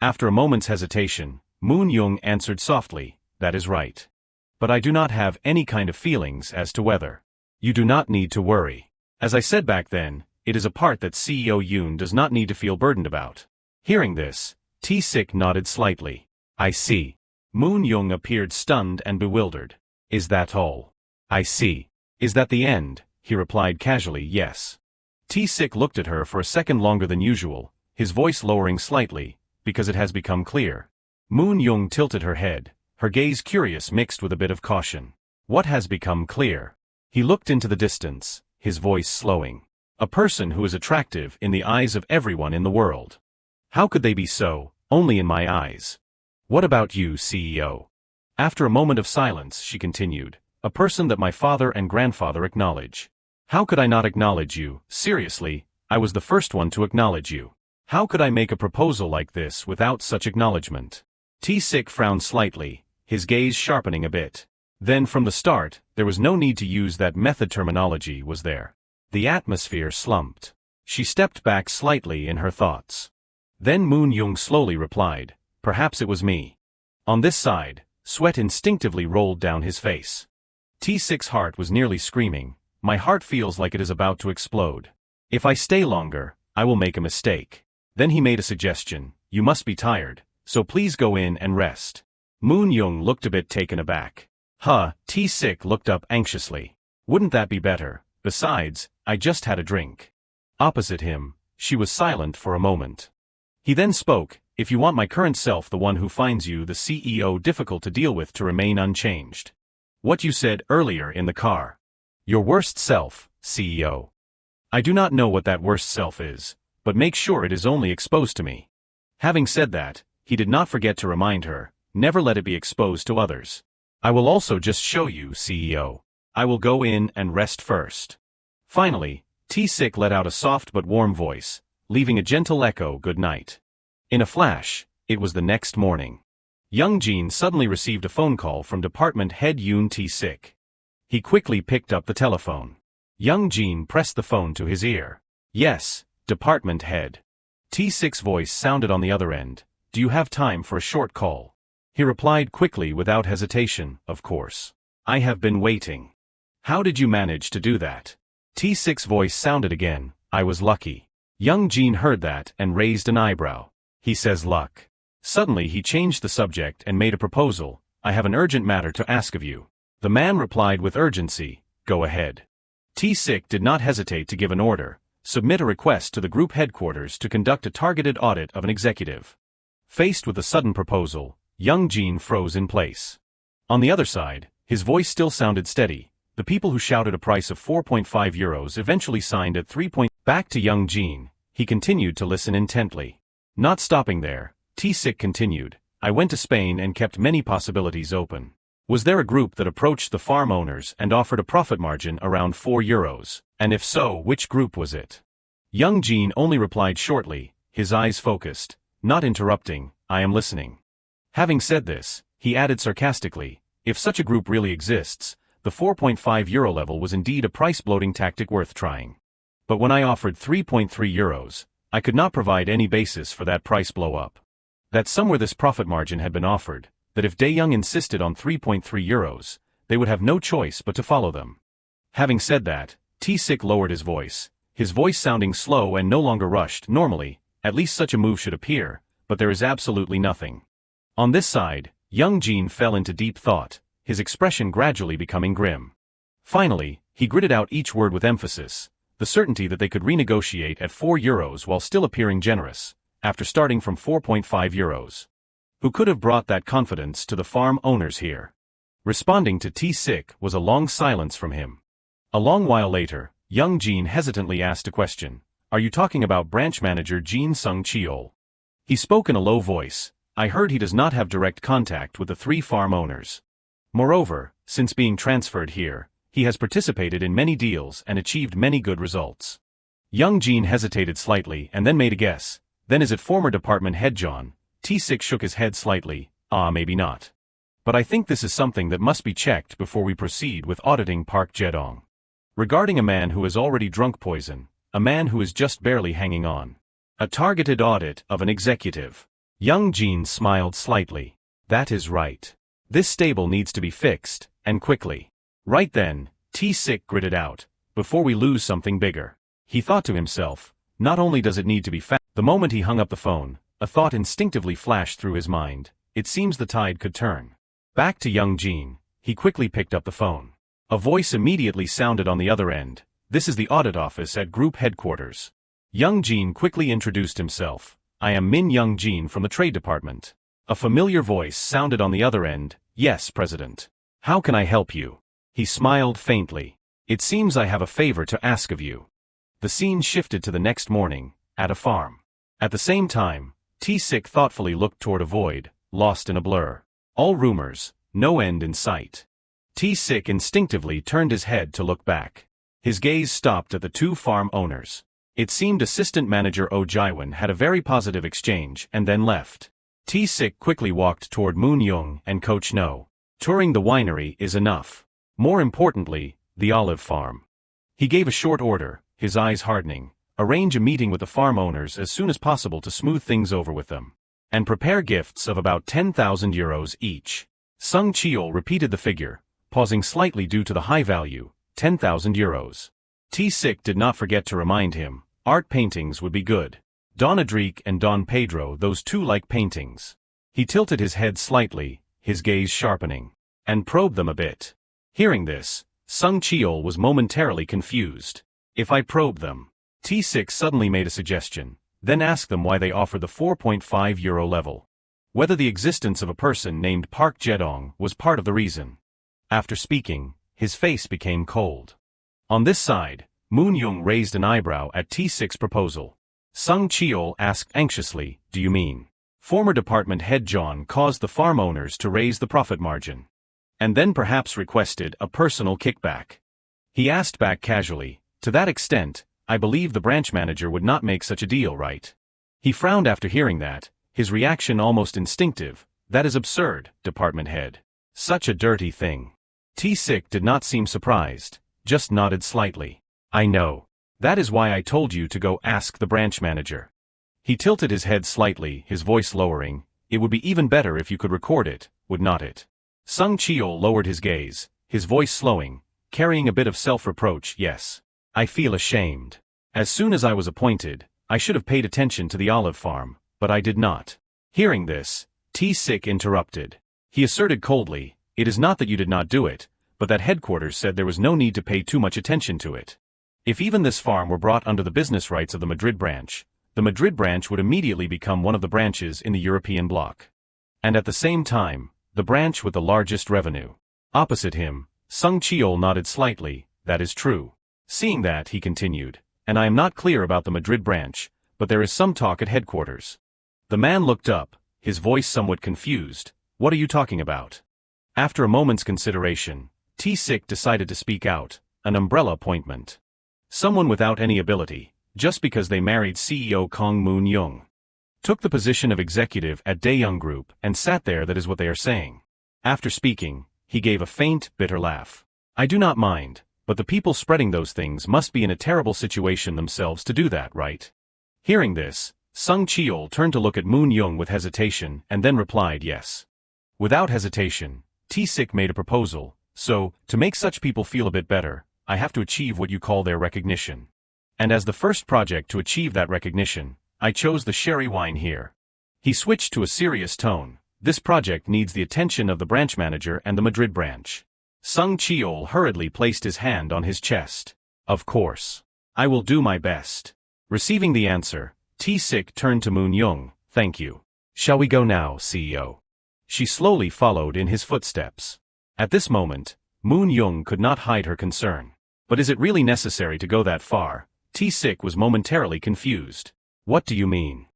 After a moment's hesitation, Moon Young answered softly, that is right. But I do not have any kind of feelings as to whether. You do not need to worry. As I said back then, it is a part that CEO Yoon does not need to feel burdened about. Hearing this, T-Sick nodded slightly. I see. Moon Young appeared stunned and bewildered. Is that all? I see. Is that the end? He replied casually, yes. T-Sick looked at her for a second longer than usual, his voice lowering slightly, because it has become clear. Moon Young tilted her head, her gaze curious mixed with a bit of caution. What has become clear? He looked into the distance, his voice slowing. A person who is attractive in the eyes of everyone in the world. How could they be so, only in my eyes? What about you, CEO? After a moment of silence, she continued, a person that my father and grandfather acknowledge. How could I not acknowledge you? Seriously, I was the first one to acknowledge you. How could I make a proposal like this without such acknowledgement? T-Sick frowned slightly, his gaze sharpening a bit. Then from the start, there was no need to use that method terminology, was there? The atmosphere slumped. She stepped back slightly in her thoughts. Then Moon Young slowly replied, perhaps it was me. On this side, sweat instinctively rolled down his face. T-Sick's heart was nearly screaming, my heart feels like it is about to explode. If I stay longer, I will make a mistake. Then he made a suggestion, you must be tired, so please go in and rest. Moon Young looked a bit taken aback. T-Sick looked up anxiously. Wouldn't that be better? Besides, I just had a drink. Opposite him, she was silent for a moment. He then spoke, if you want my current self, the one who finds you, the CEO, difficult to deal with, to remain unchanged. What you said earlier in the car. Your worst self, CEO. I do not know what that worst self is, but make sure it is only exposed to me. Having said that, he did not forget to remind her, never let it be exposed to others. I will also just show you, CEO. I will go in and rest first. Finally, T-Sick let out a soft but warm voice, leaving a gentle echo, good night. In a flash, it was the next morning. Young Jin suddenly received a phone call from department head Yoon T-sik. He quickly picked up the telephone. Young Jin pressed the phone to his ear. Yes, department head. T-sik's voice sounded on the other end. Do you have time for a short call? He replied quickly without hesitation, of course. I have been waiting. How did you manage to do that? T-sik's voice sounded again. I was lucky. Young Jin heard that and raised an eyebrow. He says luck. Suddenly he changed the subject and made a proposal. I have an urgent matter to ask of you. The man replied with urgency. Go ahead. T-sik did not hesitate to give an order. Submit a request to the group headquarters to conduct a targeted audit of an executive. Faced with a sudden proposal, Young Jin froze in place. On the other side, his voice still sounded steady. The people who shouted a price of 4.5 euros eventually signed at 3. Back to Young Jin, he continued to listen intently. Not stopping there, T-sik continued, I went to Spain and kept many possibilities open. Was there a group that approached the farm owners and offered a profit margin around 4 euros, and if so, which group was it? Young Jin only replied shortly, his eyes focused, not interrupting, I am listening. Having said this, he added sarcastically, if such a group really exists, the 4.5 euro level was indeed a price-bloating tactic worth trying. But when I offered 3.3 euros, I could not provide any basis for that price blow-up. That somewhere this profit margin had been offered, that if Dae-young insisted on 3.3 euros, they would have no choice but to follow them. Having said that, T-sik lowered his voice sounding slow and no longer rushed. Normally, at least such a move should appear, but there is absolutely nothing. On this side, Young Jin fell into deep thought, his expression gradually becoming grim. Finally, he gritted out each word with emphasis, the certainty that they could renegotiate at 4 euros while still appearing generous, after starting from 4.5 euros. Who could have brought that confidence to the farm owners here? Responding to T-sik was a long silence from him. A long while later, Young Jin hesitantly asked a question. Are you talking about branch manager Jin Sung-cheol? He spoke in a low voice. I heard he does not have direct contact with the 3 farm owners. Moreover, since being transferred here, he has participated in many deals and achieved many good results. Young Jin hesitated slightly and then made a guess. Then is it former department head John? T-sik shook his head slightly. Maybe not. But I think this is something that must be checked before we proceed with auditing Park Jae-dong. Regarding a man who has already drunk poison, a man who is just barely hanging on. A targeted audit of an executive. Young Jin smiled slightly. That is right. This stable needs to be fixed, and quickly. Right then, T-sik gritted out, before we lose something bigger. He thought to himself, not only does it need to be fixed. The moment he hung up the phone, a thought instinctively flashed through his mind. It seems the tide could turn. Back to Young Jin, he quickly picked up the phone. A voice immediately sounded on the other end. This is the audit office at group headquarters. Young Jin quickly introduced himself. I am Min Young Jin from the Trade Department. A familiar voice sounded on the other end. Yes, President. How can I help you? He smiled faintly. It seems I have a favor to ask of you. The scene shifted to the next morning, at a farm. At the same time, T-sik thoughtfully looked toward a void, lost in a blur. All rumors, no end in sight. T-sik instinctively turned his head to look back. His gaze stopped at the 2 farm owners. It seemed assistant manager Oh Jae-won had a very positive exchange and then left. T-sik quickly walked toward Moon Young and Coach No. Touring the winery is enough. More importantly, the olive farm. He gave a short order, his eyes hardening. Arrange a meeting with the farm owners as soon as possible to smooth things over with them. And prepare gifts of about 10,000 euros each. Sung-cheol repeated the figure, pausing slightly due to the high value, 10,000 euros. T-sik did not forget to remind him, art paintings would be good. Don Adrique and Don Pedro, those 2 like paintings. He tilted his head slightly, his gaze sharpening, and probed them a bit. Hearing this, Sung-cheol was momentarily confused. If I probe them. T-sik suddenly made a suggestion, then asked them why they offered the 4.5 euro level. Whether the existence of a person named Park Jae-dong was part of the reason. After speaking, his face became cold. On this side, Moon Young raised an eyebrow at T-sik's proposal. Sung-cheol asked anxiously, do you mean? Former department head John caused the farm owners to raise the profit margin. And then perhaps requested a personal kickback. He asked back casually, to that extent, I believe the branch manager would not make such a deal, right? He frowned after hearing that, his reaction almost instinctive. That is absurd, department head. Such a dirty thing. T-Sick did not seem surprised, just nodded slightly. I know. That is why I told you to go ask the branch manager. He tilted his head slightly, his voice lowering. It would be even better if you could record it, would not it? Sung Cheol lowered his gaze, his voice slowing, carrying a bit of self-reproach. Yes. I feel ashamed. As soon as I was appointed, I should have paid attention to the olive farm, but I did not. Hearing this, T-Sick interrupted. He asserted coldly, it is not that you did not do it, but that headquarters said there was no need to pay too much attention to it. If even this farm were brought under the business rights of the Madrid branch, the Madrid branch would immediately become one of the branches in the European bloc. And at the same time, the branch with the largest revenue. Opposite him, Sung Cheol nodded slightly. That is true. Seeing that, he continued, and I am not clear about the Madrid branch, but there is some talk at headquarters. The man looked up, his voice somewhat confused. What are you talking about? After a moment's consideration, T-Sick decided to speak out. An umbrella appointment. Someone without any ability, just because they married CEO Kong Moon-young. Took the position of executive at Daeyoung Group and sat there. That is what they are saying. After speaking, he gave a faint, bitter laugh. I do not mind, but the people spreading those things must be in a terrible situation themselves to do that, right? Hearing this, Sung Cheol turned to look at Moon-young with hesitation and then replied yes. Without hesitation, T-Sick made a proposal. So, to make such people feel a bit better, I have to achieve what you call their recognition. And as the first project to achieve that recognition, I chose the sherry wine here. He switched to a serious tone. This project needs the attention of the branch manager and the Madrid branch. Sung Cheol hurriedly placed his hand on his chest. Of course. I will do my best. Receiving the answer, T-Sick turned to Moon-young. Thank you. Shall we go now, CEO? She slowly followed in his footsteps. At this moment, Moon-young could not hide her concern. But is it really necessary to go that far? T-Sick was momentarily confused. What do you mean?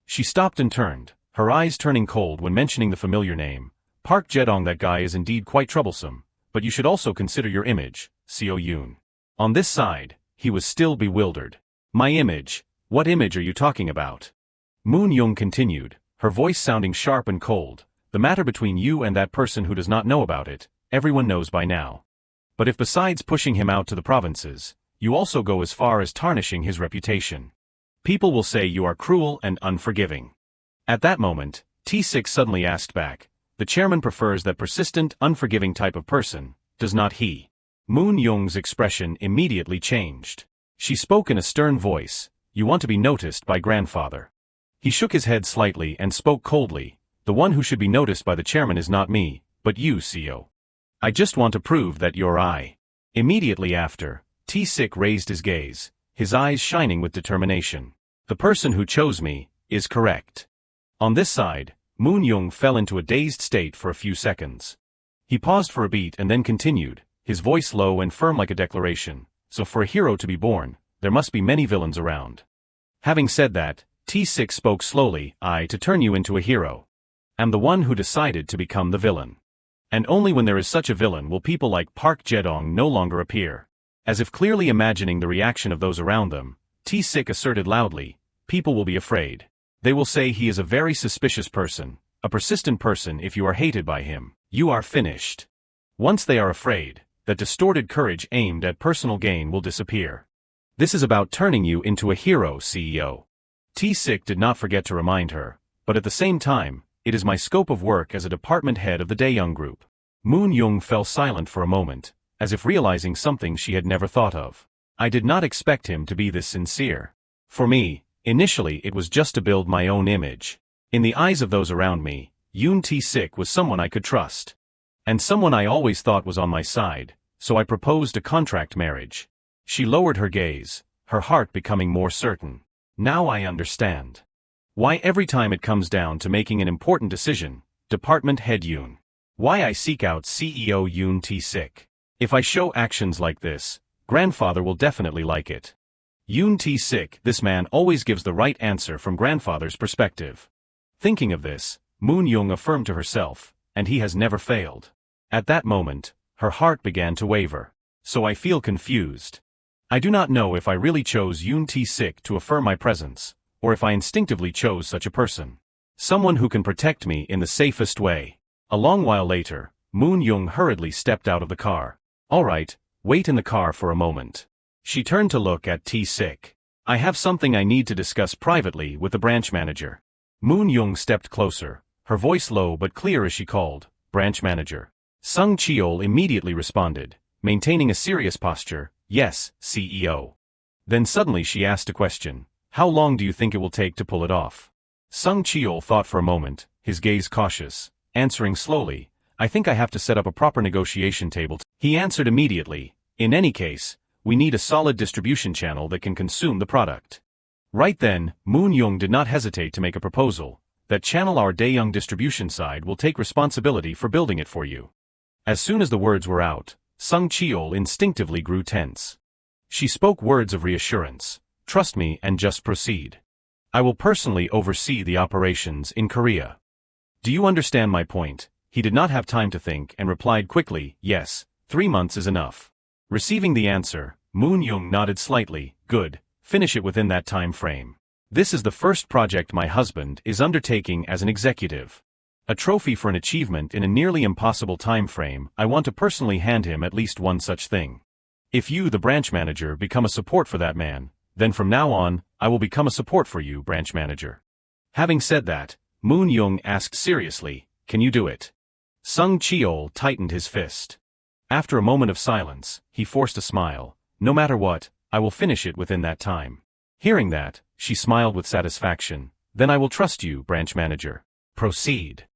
She stopped and turned, her eyes turning cold when mentioning the familiar name. Park Jedong. That guy is indeed quite troublesome, but you should also consider your image, Seo Yoon. On this side, he was still bewildered. My image? What image are you talking about? Moon-young continued, her voice sounding sharp and cold. The matter between you and that person who does not know about it, everyone knows by now. But if besides pushing him out to the provinces, you also go as far as tarnishing his reputation, people will say you are cruel and unforgiving. At that moment, T-Sick suddenly asked back, the chairman prefers that persistent, unforgiving type of person, does not he? Moon-young's expression immediately changed. She spoke in a stern voice, you want to be noticed by grandfather. He shook his head slightly and spoke coldly, the one who should be noticed by the chairman is not me, but you, CEO. I just want to prove that you're I. Immediately after, T-Sick raised his gaze, his eyes shining with determination. The person who chose me is correct. On this side, Moon-young fell into a dazed state for a few seconds. He paused for a beat and then continued, his voice low and firm like a declaration. So for a hero to be born, there must be many villains around. Having said that, T-Sick spoke slowly, I to turn you into a hero. Am the one who decided to become the villain. And only when there is such a villain will people like Park Jedong no longer appear. As if clearly imagining the reaction of those around them, T-Sick asserted loudly, people will be afraid. They will say he is a very suspicious person, a persistent person. If you are hated by him, you are finished. Once they are afraid, that distorted courage aimed at personal gain will disappear. This is about turning you into a hero, CEO. T-Sick did not forget to remind her, but at the same time, it is my scope of work as a department head of the Daeyoung Group. Moon-young fell silent for a moment, as if realizing something she had never thought of. I did not expect him to be this sincere. For me, initially it was just to build my own image. In the eyes of those around me, Yoon T-Sick was someone I could trust. And someone I always thought was on my side, so I proposed a contract marriage. She lowered her gaze, her heart becoming more certain. Now I understand. Why every time it comes down to making an important decision, Department Head Yoon. Why I seek out CEO Yoon T-Sick. If I show actions like this, grandfather will definitely like it. Yoon T-Sick, this man always gives the right answer from grandfather's perspective. Thinking of this, Moon-young affirmed to herself, and he has never failed. At that moment, her heart began to waver. So I feel confused. I do not know if I really chose Yoon T-Sick to affirm my presence, or if I instinctively chose such a person. Someone who can protect me in the safest way. A long while later, Moon Young hurriedly stepped out of the car. All right, wait in the car for a moment. She turned to look at T-Sik. I have something I need to discuss privately with the branch manager. Moon Young stepped closer, her voice low but clear as she called, branch manager. Sung Cheol immediately responded, maintaining a serious posture, yes, CEO. Then suddenly she asked a question. How long do you think it will take to pull it off? Sung Cheol thought for a moment, his gaze cautious, answering slowly, I think I have to set up a proper negotiation table. He answered immediately, in any case, we need a solid distribution channel that can consume the product. Right then, Moon Young did not hesitate to make a proposal. That channel our Daeyoung distribution side will take responsibility for building it for you. As soon as the words were out, Sung Cheol instinctively grew tense. She spoke words of reassurance, trust me and just proceed. I will personally oversee the operations in Korea. Do you understand my point? He did not have time to think and replied quickly, yes, 3 months is enough. Receiving the answer, Moon Young nodded slightly, good, finish it within that time frame. This is the first project my husband is undertaking as an executive. A trophy for an achievement in a nearly impossible time frame, I want to personally hand him at least one such thing. If you, the branch manager, become a support for that man, then from now on, I will become a support for you, branch manager. Having said that, Moon Young asked seriously, can you do it? Sung Cheol tightened his fist. After a moment of silence, he forced a smile. No matter what, I will finish it within that time. Hearing that, she smiled with satisfaction. Then I will trust you, branch manager. Proceed.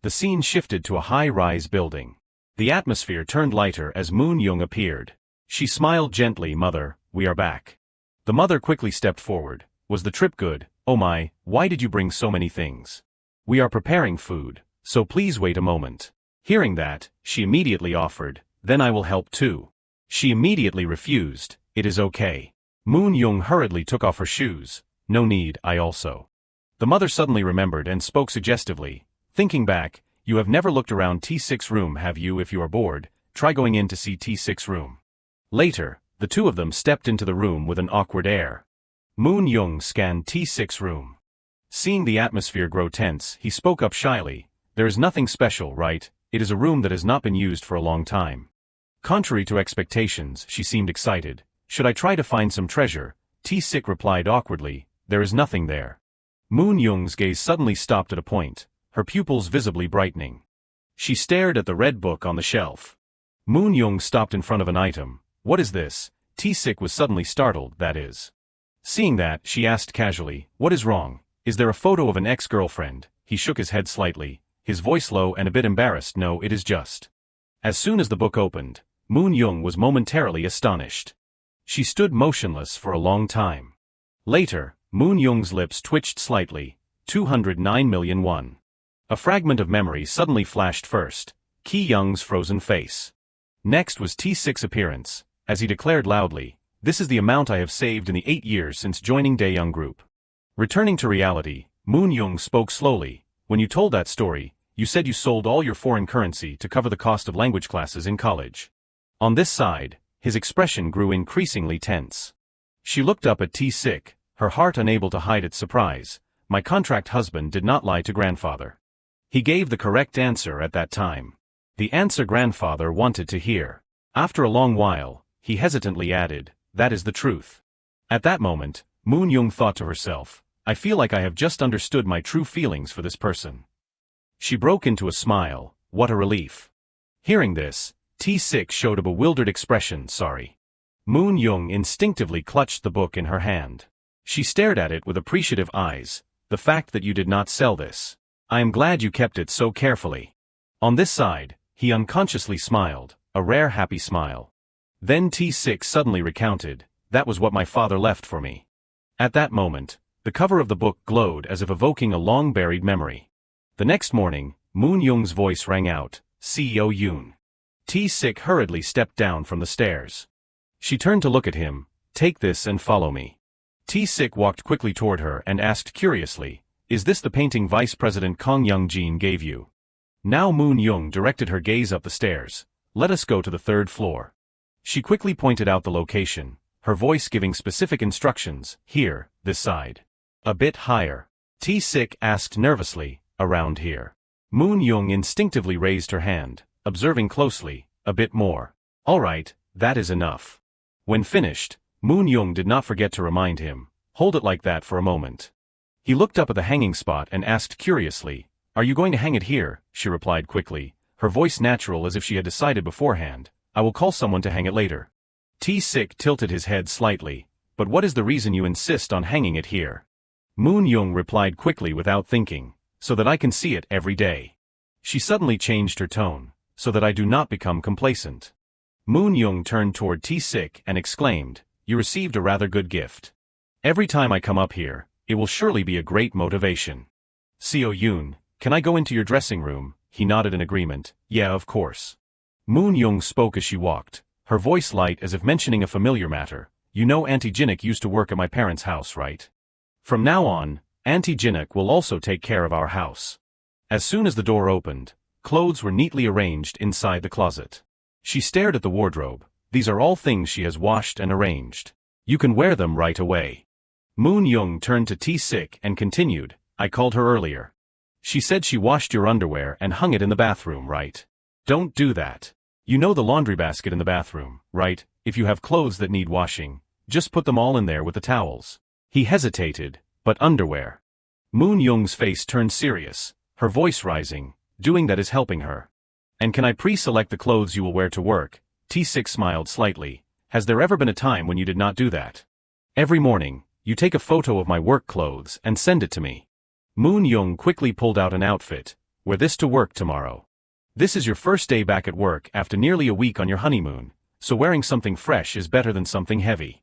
The scene shifted to a high-rise building. The atmosphere turned lighter as Moon Young appeared. She smiled gently, mother, we are back. The mother quickly stepped forward. Was the trip good? Oh my, why did you bring so many things? We are preparing food, so please wait a moment. Hearing that, she immediately offered, then I will help too. She immediately refused, it is okay. Moon Young hurriedly took off her shoes. No need, I also. The mother suddenly remembered and spoke suggestively. Thinking back, you have never looked around T6 room, have you? If you are bored, try going in to see T6 room. Later, the two of them stepped into the room with an awkward air. Moon Young scanned T6 room. Seeing the atmosphere grow tense, he spoke up shyly. There is nothing special, right? It is a room that has not been used for a long time. Contrary to expectations, she seemed excited. Should I try to find some treasure? T6 replied awkwardly, there is nothing there. Moon Young's gaze suddenly stopped at a point, her pupils visibly brightening. She stared at the red book on the shelf. Moon Young stopped in front of an item. What is this? T6 was suddenly startled, that is. Seeing that, she asked casually, what is wrong? Is there a photo of an ex-girlfriend? He shook his head slightly, his voice low and a bit embarrassed. No, it is just. As soon as the book opened, Moon Young was momentarily astonished. She stood motionless for a long time. Later, Moon Young's lips twitched slightly. 209 million won. A fragment of memory suddenly flashed first. Ki Young's frozen face. Next was T6's appearance, as he declared loudly, this is the amount I have saved in the 8 years since joining Daeyoung Group. Returning to reality, Moon Young spoke slowly. When you told that story, you said you sold all your foreign currency to cover the cost of language classes in college. On this side, his expression grew increasingly tense. She looked up at T6, her heart unable to hide its surprise. My contract husband did not lie to grandfather. He gave the correct answer at that time. The answer grandfather wanted to hear. After a long while, he hesitantly added, that is the truth. At that moment, Moon Young thought to herself, I feel like I have just understood my true feelings for this person. She broke into a smile, what a relief. Hearing this, T6 showed a bewildered expression, sorry. Moon Young instinctively clutched the book in her hand. She stared at it with appreciative eyes, the fact that you did not sell this. I am glad you kept it so carefully. On this side, he unconsciously smiled, a rare happy smile. Then T6 suddenly recounted, that was what my father left for me. At that moment, the cover of the book glowed as if evoking a long-buried memory. The next morning, Moon Young's voice rang out, CEO Yoon. T6 hurriedly stepped down from the stairs. She turned to look at him, take this and follow me. T6 walked quickly toward her and asked curiously, is this the painting Vice President Kong Young-jin gave you? Now Moon Young directed her gaze up the stairs, let us go to the 3rd floor. She quickly pointed out the location, her voice giving specific instructions, here, this side. A bit higher. T-Sik asked nervously, around here. Moon Young instinctively raised her hand, observing closely, a bit more. All right, that is enough. When finished, Moon Young did not forget to remind him, hold it like that for a moment. He looked up at the hanging spot and asked curiously, are you going to hang it here? She replied quickly, her voice natural as if she had decided beforehand, I will call someone to hang it later. T-Sik tilted his head slightly, but what is the reason you insist on hanging it here? Moon Young replied quickly without thinking, so that I can see it every day. She suddenly changed her tone, so that I do not become complacent. Moon Young turned toward T-Sik and exclaimed, you received a rather good gift. Every time I come up here, it will surely be a great motivation. Seo Yoon, can I go into your dressing room? He nodded in agreement, yeah of course. Moon Young spoke as she walked, her voice light as if mentioning a familiar matter. You know Auntie Jinak used to work at my parents' house, right? From now on, Auntie Jinak will also take care of our house. As soon as the door opened, clothes were neatly arranged inside the closet. She stared at the wardrobe. These are all things she has washed and arranged. You can wear them right away. Moon Young turned to T-Sik and continued, I called her earlier. She said she washed your underwear and hung it in the bathroom, right? Don't do that. You know the laundry basket in the bathroom, right? If you have clothes that need washing, just put them all in there with the towels. He hesitated, but underwear. Moon Young's face turned serious, her voice rising, doing that is helping her. And can I pre-select the clothes you will wear to work? T-Sik smiled slightly. Has there ever been a time when you did not do that? Every morning, you take a photo of my work clothes and send it to me. Moon Young quickly pulled out an outfit. Wear this to work tomorrow. This is your first day back at work after nearly a week on your honeymoon, so wearing something fresh is better than something heavy.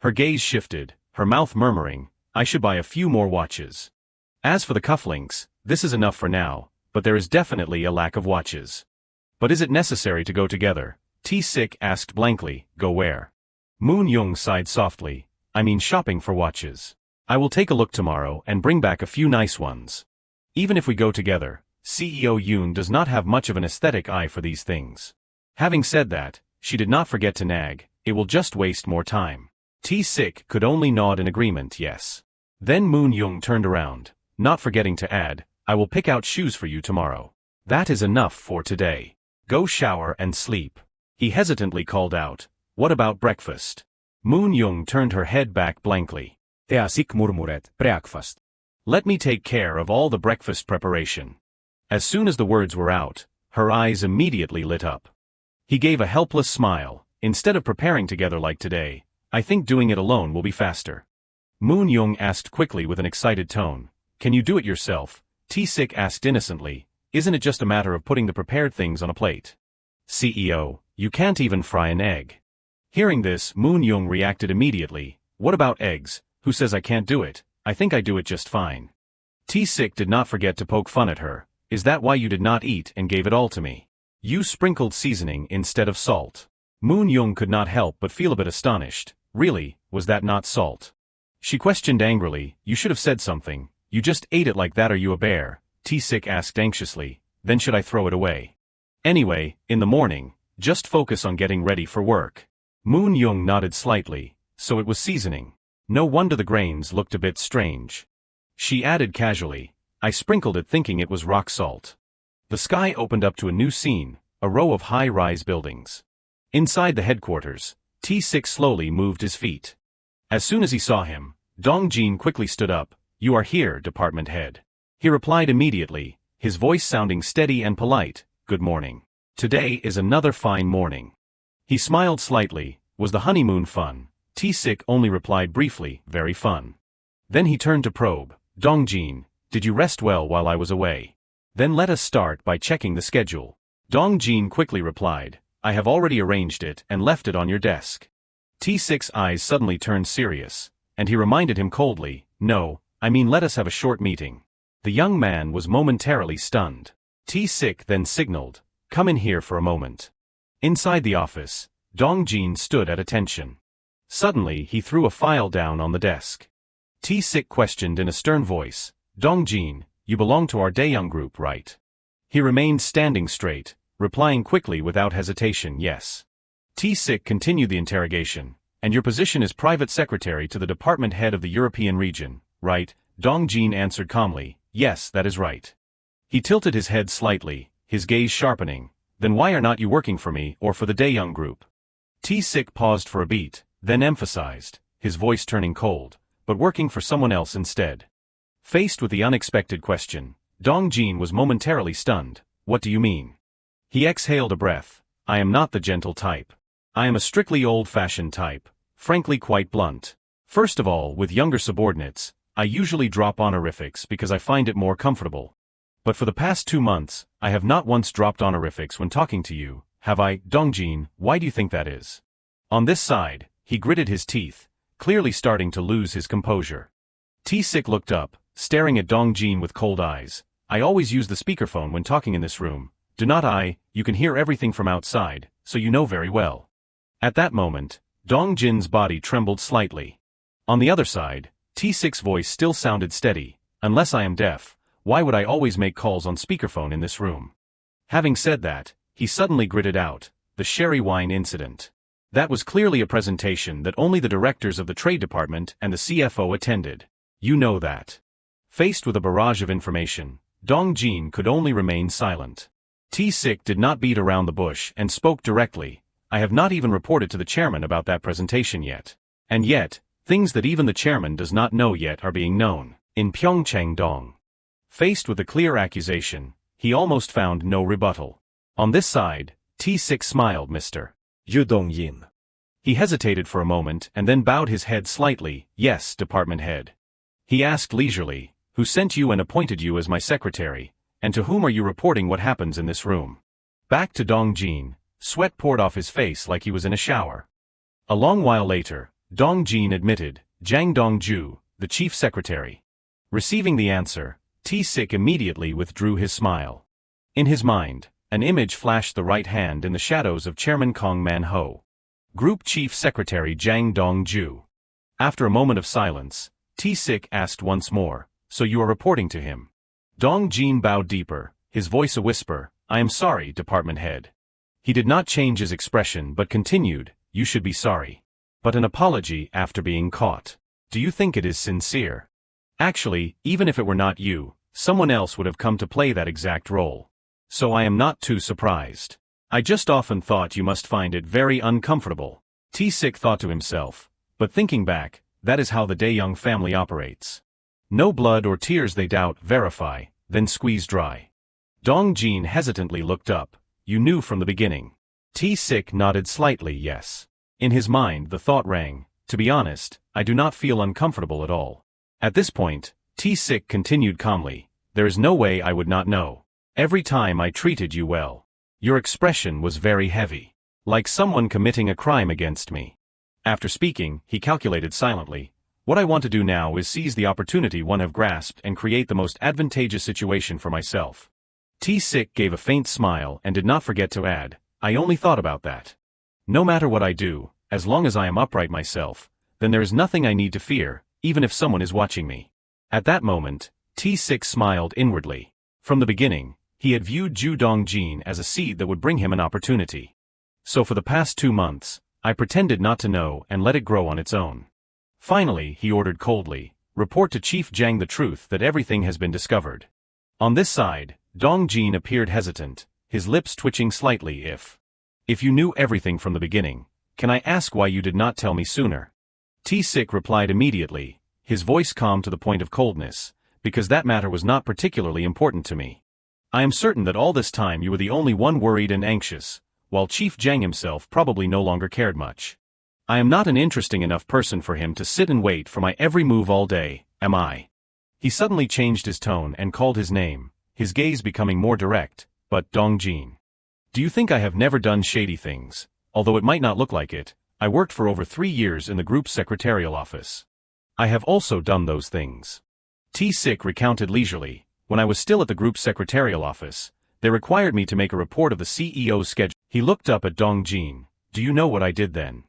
Her gaze shifted, her mouth murmuring, I should buy a few more watches. As for the cufflinks, this is enough for now, but there is definitely a lack of watches. But is it necessary to go together? T-Sik asked blankly, go where? Moon Young sighed softly, I mean shopping for watches. I will take a look tomorrow and bring back a few nice ones. Even if we go together, CEO Yoon does not have much of an aesthetic eye for these things. Having said that, she did not forget to nag, it will just waste more time. T-Sik could only nod in agreement, yes. Then Moon Young turned around, not forgetting to add, I will pick out shoes for you tomorrow. That is enough for today. Go shower and sleep. He hesitantly called out, what about breakfast? Moon Young turned her head back blankly. T-Sik murmuret, breakfast. Let me take care of all the breakfast preparation. As soon as the words were out, her eyes immediately lit up. He gave a helpless smile, instead of preparing together like today, I think doing it alone will be faster. Moon Young asked quickly with an excited tone, can you do it yourself? T-Sik asked innocently, isn't it just a matter of putting the prepared things on a plate? CEO, you can't even fry an egg. Hearing this, Moon Young reacted immediately, what about eggs? Who says I can't do it? I think I do it just fine. T-Sik did not forget to poke fun at her. Is that why you did not eat and gave it all to me? You sprinkled seasoning instead of salt. Moon Young could not help but feel a bit astonished. Really, was that not salt? She questioned angrily, you should have said something. You just ate it like that, are you a bear? T-Sik asked anxiously, then should I throw it away? Anyway, in the morning, just focus on getting ready for work. Moon Young nodded slightly, so it was seasoning. No wonder the grains looked a bit strange. She added casually, I sprinkled it thinking it was rock salt. The sky opened up to a new scene, a row of high-rise buildings. Inside the headquarters, T-Sik slowly moved his feet. As soon as he saw him, Dong-jin quickly stood up, you are here, department head. He replied immediately, his voice sounding steady and polite, good morning. Today is another fine morning. He smiled slightly, was the honeymoon fun? T-Sik only replied briefly, very fun. Then he turned to probe, Dong-jin, did you rest well while I was away? Then let us start by checking the schedule. Dong-jin quickly replied, I have already arranged it and left it on your desk. T-Sik's eyes suddenly turned serious, and he reminded him coldly, no, I mean let us have a short meeting. The young man was momentarily stunned. T-Sik then signaled, come in here for a moment. Inside the office, Dong-jin stood at attention. Suddenly he threw a file down on the desk. T-Sik questioned in a stern voice, Dong-jin, you belong to our Daeyoung group, right? He remained standing straight, replying quickly without hesitation, yes. T-Sik continued the interrogation, and your position is private secretary to the department head of the European region, right? Dong Jin answered calmly, yes, that is right. He tilted his head slightly, his gaze sharpening. Then why are not you working for me or for the Daeyoung group? T-Sik paused for a beat, then emphasized, his voice turning cold, but working for someone else instead. Faced with the unexpected question, Dong Jin was momentarily stunned. What do you mean? He exhaled a breath. I am not the gentle type. I am a strictly old-fashioned type, frankly quite blunt. First of all, with younger subordinates, I usually drop honorifics because I find it more comfortable. But for the past 2 months, I have not once dropped honorifics when talking to you, have I, Dongjin? Why do you think that is? On this side, he gritted his teeth, clearly starting to lose his composure. T-Sik looked up, staring at Dongjin with cold eyes. I always use the speakerphone when talking in this room, do not I? You can hear everything from outside, so you know very well. At that moment, Dongjin's body trembled slightly. On the other side, T-Sik's voice still sounded steady. Unless I am deaf, why would I always make calls on speakerphone in this room? Having said that, he suddenly gritted out, the sherry wine incident. That was clearly a presentation that only the directors of the Trade Department and the CFO attended. You know that. Faced with a barrage of information, Dong Jin could only remain silent. T-Sik did not beat around the bush and spoke directly. I have not even reported to the chairman about that presentation yet. And yet, things that even the chairman does not know yet are being known. In Pyeongchang-dong. Faced with a clear accusation, he almost found no rebuttal. On this side, T-Sik smiled, Mr. Yu Dong-yin. He hesitated for a moment and then bowed his head slightly, yes, department head. He asked leisurely, who sent you and appointed you as my secretary, and to whom are you reporting what happens in this room? Back to Dong Jin, sweat poured off his face like he was in a shower. A long while later, Dong Jin admitted, Jang Dong-ju, the chief secretary. Receiving the answer, T-Sik immediately withdrew his smile. In his mind, an image flashed the right hand in the shadows of Chairman Kong Man-ho. Group Chief Secretary Jang Dong-ju. After a moment of silence, T-Sik asked once more, so you are reporting to him? Dong Jin bowed deeper, his voice a whisper, I am sorry, department head. He did not change his expression but continued, you should be sorry. But an apology after being caught. Do you think it is sincere? Actually, even if it were not you, someone else would have come to play that exact role. So I am not too surprised. I just often thought you must find it very uncomfortable. T-Sik thought to himself, but thinking back, that is how the Daeyoung family operates. No blood or tears they doubt, verify, then squeeze dry. Dong Jin hesitantly looked up, you knew from the beginning. T-Sik nodded slightly yes. In his mind the thought rang, to be honest, I do not feel uncomfortable at all. At this point, T-Sik continued calmly, there is no way I would not know. Every time I treated you well. Your expression was very heavy. Like someone committing a crime against me. After speaking, he calculated silently, what I want to do now is seize the opportunity one have grasped and create the most advantageous situation for myself. T-Sik gave a faint smile and did not forget to add, I only thought about that. No matter what I do, as long as I am upright myself, then there is nothing I need to fear, even if someone is watching me. At that moment, T-Sik smiled inwardly. From the beginning, he had viewed Ju Dong-jin as a seed that would bring him an opportunity. So for the past 2 months, I pretended not to know and let it grow on its own. Finally, he ordered coldly, report to Chief Jang the truth that everything has been discovered. On this side, Dong-jin appeared hesitant, his lips twitching slightly if you knew everything from the beginning, can I ask why you did not tell me sooner? T-Sik replied immediately, his voice calm to the point of coldness, because that matter was not particularly important to me. I am certain that all this time you were the only one worried and anxious, while Chief Jang himself probably no longer cared much. I am not an interesting enough person for him to sit and wait for my every move all day, am I? He suddenly changed his tone and called his name, his gaze becoming more direct, but Dong-jin. Do you think I have never done shady things? Although it might not look like it, I worked for over 3 years in the group's secretarial office. I have also done those things. T-Sik recounted leisurely, when I was still at the group's secretarial office, they required me to make a report of the CEO's schedule. He looked up at Dong-jin, do you know what I did then?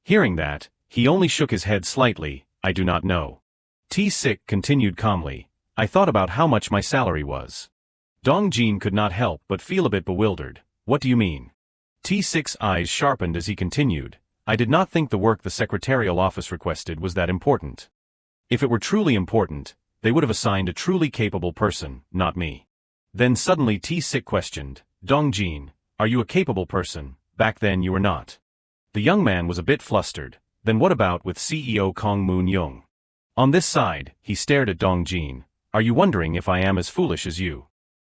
Hearing that, he only shook his head slightly, I do not know. T-Sik continued calmly, I thought about how much my salary was. Dong-jin could not help but feel a bit bewildered, what do you mean? T-Sik's eyes sharpened as he continued, I did not think the work the secretarial office requested was that important. If it were truly important, They would have assigned a truly capable person, not me. Then suddenly T-Sik questioned, Dongjin, are you a capable person? Back then you were not. The young man was a bit flustered. Then what about with CEO Kong Moon-young? On this side, he stared at Dongjin. Are you wondering if I am as foolish as you?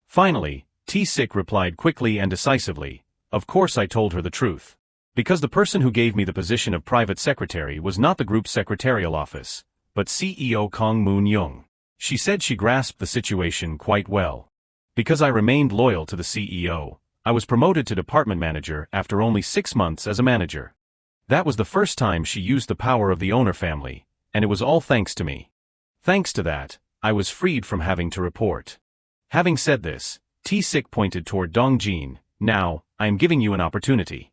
Finally, T-Sik replied quickly and decisively, of course I told her the truth. Because the person who gave me the position of private secretary was not the group's secretarial office, but CEO Kong Moon-young. She said she grasped the situation quite well. Because I remained loyal to the CEO, I was promoted to department manager after only 6 months as a manager. That was the first time she used the power of the owner family, and it was all thanks to me. Thanks to that, I was freed from having to report. Having said this, T-Sik pointed toward Dongjin. Now, I am giving you an opportunity.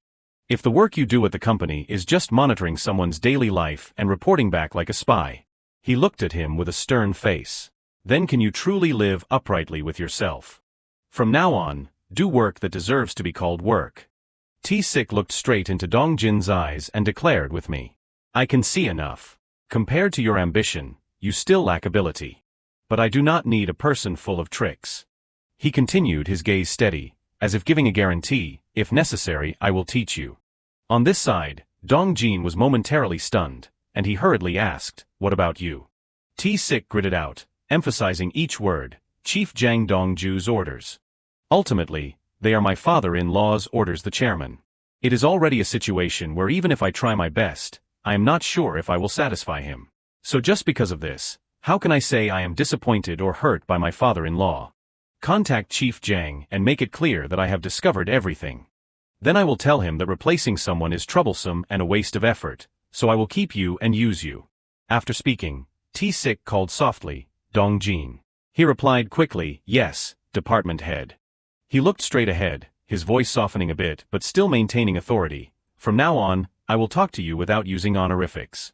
If the work you do at the company is just monitoring someone's daily life and reporting back like a spy, he looked at him with a stern face. Then can you truly live uprightly with yourself? From now on, do work that deserves to be called work. T-Sik looked straight into Dongjin's eyes and declared with me. I can see enough. Compared to your ambition, you still lack ability. But I do not need a person full of tricks. He continued, his gaze steady, as if giving a guarantee, if necessary I will teach you. On this side, Dongjin was momentarily stunned, and he hurriedly asked, what about you? T-Sik gritted out, emphasizing each word, Chief Jang Dongju's orders. Ultimately, they are my father-in-law's orders, the chairman. It is already a situation where even if I try my best, I am not sure if I will satisfy him. So just because of this, how can I say I am disappointed or hurt by my father-in-law? Contact Chief Jang and make it clear that I have discovered everything. Then I will tell him that replacing someone is troublesome and a waste of effort, so I will keep you and use you. After speaking, T-Sik called softly, Dongjin. He replied quickly, yes, department head. He looked straight ahead, his voice softening a bit but still maintaining authority. From now on, I will talk to you without using honorifics.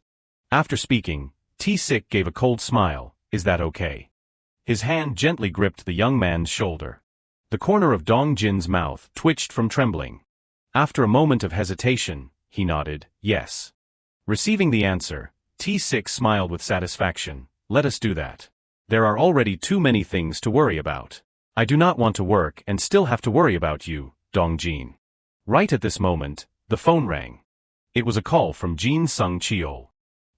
After speaking, T-Sik gave a cold smile, is that okay? His hand gently gripped the young man's shoulder. The corner of Dongjin's mouth twitched from trembling. After a moment of hesitation, he nodded, yes. Receiving the answer, T-Sik smiled with satisfaction, let us do that. There are already too many things to worry about. I do not want to work and still have to worry about you, Dongjin. Right at this moment, the phone rang. It was a call from Jin Sung-cheol.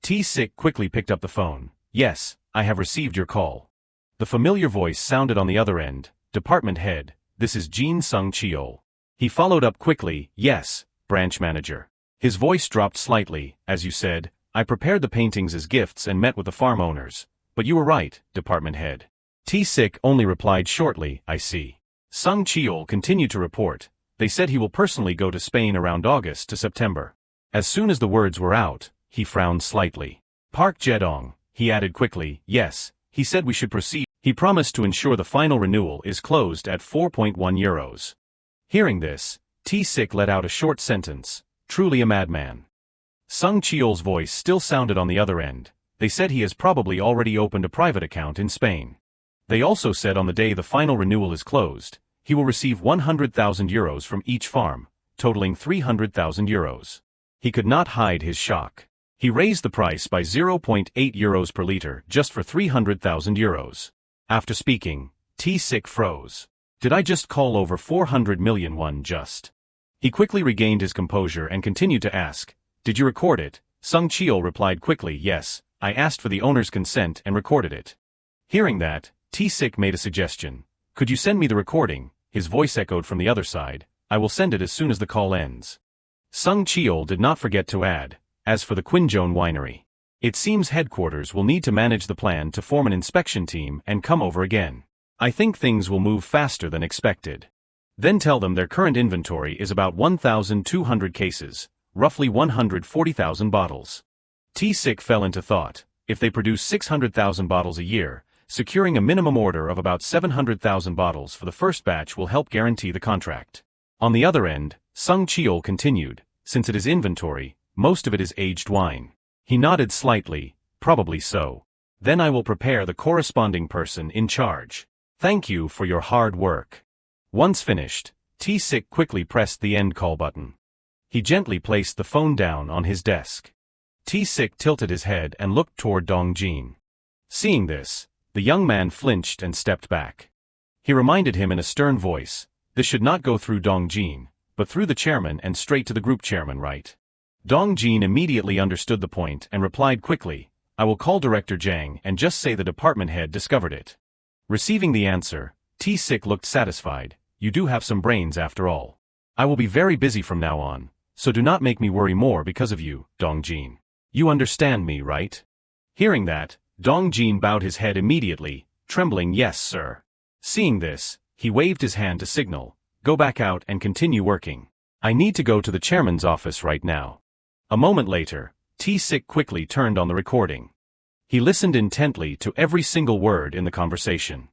T-Sik quickly picked up the phone. Yes, I have received your call. The familiar voice sounded on the other end. Department head, this is Jin Sung-cheol. He followed up quickly, yes, branch manager. His voice dropped slightly, as you said, I prepared the paintings as gifts and met with the farm owners. But you were right, department head. T-Sik only replied shortly, I see. Sung-cheol continued to report. They said he will personally go to Spain around August to September. As soon as the words were out, he frowned slightly. Park Jedong, he added quickly, yes, he said we should proceed. He promised to ensure the final renewal is closed at 4.1 euros. Hearing this, T-Sik let out a short sentence, truly a madman. Sung-cheol's voice still sounded on the other end. They said he has probably already opened a private account in Spain. They also said on the day the final renewal is closed, he will receive 100,000 euros from each farm, totaling 300,000 euros. He could not hide his shock. He raised the price by 0.8 euros per liter just for 300,000 euros. After speaking, T-Sik froze. Did I just call over 400 million won just? He quickly regained his composure and continued to ask, did you record it? Sung-cheol replied quickly, yes, I asked for the owner's consent and recorded it. Hearing that, T-Sik made a suggestion. Could you send me the recording? His voice echoed from the other side. I will send it as soon as the call ends. Sung-cheol did not forget to add, as for the Quinjon winery. It seems headquarters will need to manage the plan to form an inspection team and come over again. I think things will move faster than expected. Then tell them their current inventory is about 1,200 cases, roughly 140,000 bottles. T-Sik fell into thought. If they produce 600,000 bottles a year, securing a minimum order of about 700,000 bottles for the first batch will help guarantee the contract. On the other end, Sung-cheol continued, since it is inventory, most of it is aged wine. He nodded slightly, probably so. Then I will prepare the corresponding person in charge. Thank you for your hard work. Once finished, T-Sik quickly pressed the end call button. He gently placed the phone down on his desk. T-Sik tilted his head and looked toward Dongjin. Seeing this, The young man flinched and stepped back. He reminded him in a stern voice, this should not go through Dong Jin, but through the chairman and straight to the group chairman, right? Dong Jin immediately understood the point and replied quickly, I will call Director Zhang and just say the department head discovered it. Receiving the answer, T-Sik looked satisfied, you do have some brains after all. I will be very busy from now on, so do not make me worry more because of you, Dong Jin. You understand me, right? Hearing that, Dong Jin bowed his head immediately, trembling, yes sir. Seeing this, he waved his hand to signal, go back out and continue working. I need to go to the chairman's office right now. A moment later, T-Sik quickly turned on the recording. He listened intently to every single word in the conversation.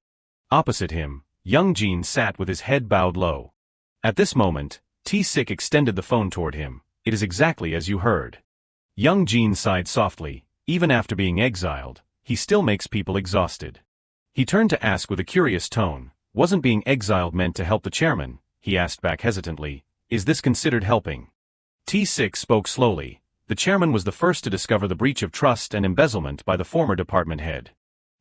Opposite him, young Jin sat with his head bowed low. At this moment, T-Sik extended the phone toward him, it is exactly as you heard. Young Jin sighed softly, even after being exiled, he still makes people exhausted. He turned to ask with a curious tone, wasn't being exiled meant to help the chairman? He asked back hesitantly, is this considered helping? T-Sik spoke slowly, the chairman was the first to discover the breach of trust and embezzlement by the former department head.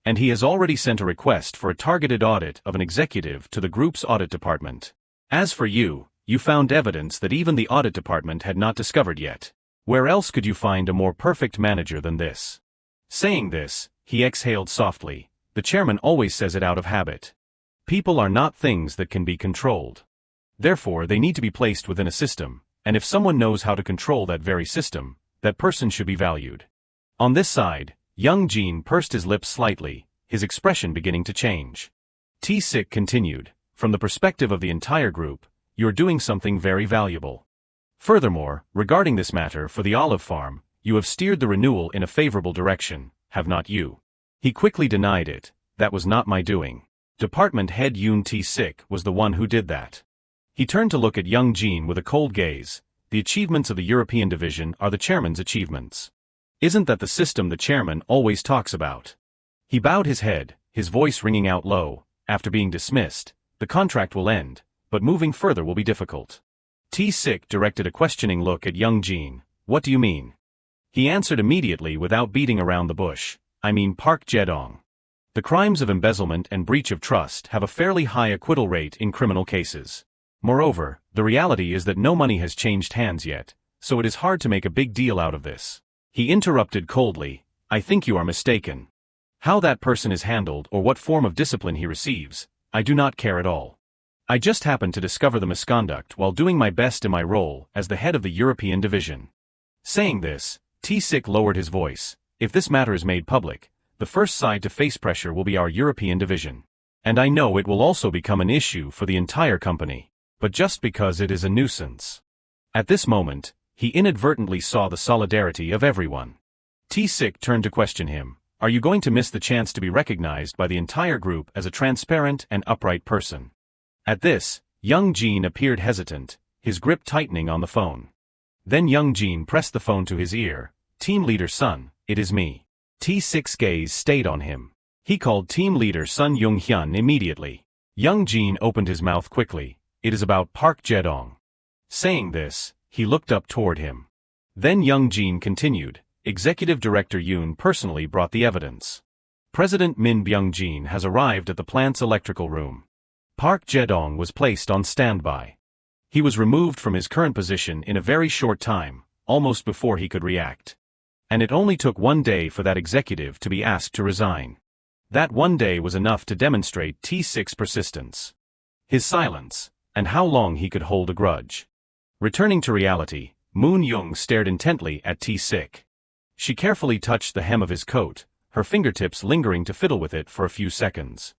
And he has already sent a request for a targeted audit of an executive to the group's audit department. As for you, you found evidence that even the audit department had not discovered yet. Where else could you find a more perfect manager than this? Saying this, he exhaled softly, the chairman always says it out of habit. People are not things that can be controlled. Therefore they need to be placed within a system, and if someone knows how to control that very system, that person should be valued. On this side, young Jin pursed his lips slightly, his expression beginning to change. T-Sik continued, from the perspective of the entire group, you're doing something very valuable. Furthermore, regarding this matter for the olive farm, you have steered the renewal in a favorable direction, have not you? He quickly denied it, that was not my doing. Department head Yoon T-Sik was the one who did that. He turned to look at young Jin with a cold gaze, the achievements of the European division are the chairman's achievements. Isn't that the system the chairman always talks about? He bowed his head, his voice ringing out low, after being dismissed, the contract will end, but moving further will be difficult. T-Sik directed a questioning look at young Jin, what do you mean? He answered immediately without beating around the bush, I mean Park Jedong. The crimes of embezzlement and breach of trust have a fairly high acquittal rate in criminal cases. Moreover, the reality is that no money has changed hands yet, so it is hard to make a big deal out of this. He interrupted coldly, I think you are mistaken. How that person is handled or what form of discipline he receives, I do not care at all. I just happened to discover the misconduct while doing my best in my role as the head of the European division. Saying this, T-Sik lowered his voice, if this matter is made public, the first side to face pressure will be our European division. And I know it will also become an issue for the entire company. But just because it is a nuisance. At this moment, he inadvertently saw the solidarity of everyone. T-Sik turned to question him, are you going to miss the chance to be recognized by the entire group as a transparent and upright person? At this, young Jin appeared hesitant, his grip tightening on the phone. Then young Jin pressed the phone to his ear, Team Leader Sun, it is me. T-Sik's gaze stayed on him. He called Team Leader Sun Young-hyun immediately. Young Jin opened his mouth quickly. It is about Park Jedong. Saying this, he looked up toward him. Then young Jin continued, Executive Director Yoon personally brought the evidence. President Min Byung-jin has arrived at the plant's electrical room. Park Jedong was placed on standby. He was removed from his current position in a very short time, almost before he could react. And it only took 1 day for that executive to be asked to resign. That 1 day was enough to demonstrate T-Sik's persistence. His silence, and how long he could hold a grudge. Returning to reality, Moon Young stared intently at T-Sik. She carefully touched the hem of his coat, her fingertips lingering to fiddle with it for a few seconds.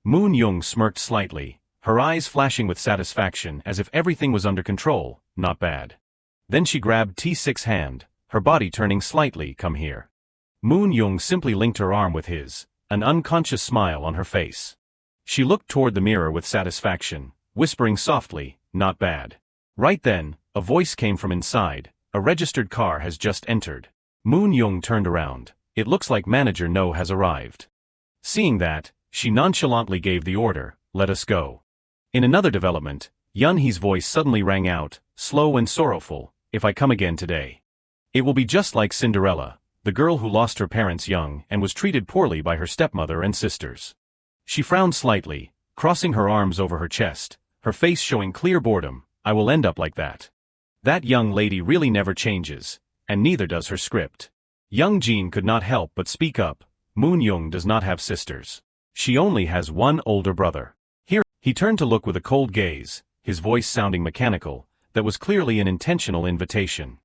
Moon Young smirked slightly, her eyes flashing with satisfaction as if everything was under control, not bad. Then she grabbed T-Sik's hand, her body turning slightly, come here. Moon Young simply linked her arm with his, an unconscious smile on her face. She looked toward the mirror with satisfaction, whispering softly, not bad. Right then, a voice came from inside, a registered car has just entered. Moon Young turned around, it looks like Manager No has arrived. Seeing that, she nonchalantly gave the order, let us go. In another development, Yun Hee's voice suddenly rang out, slow and sorrowful, if I come again today. It will be just like Cinderella, the girl who lost her parents young and was treated poorly by her stepmother and sisters. She frowned slightly, crossing her arms over her chest, her face showing clear boredom. I will end up like that. That young lady really never changes, and neither does her script. Young Jin could not help but speak up. Moon Young does not have sisters. She only has one older brother. Here, he turned to look with a cold gaze, his voice sounding mechanical, that was clearly an intentional invitation.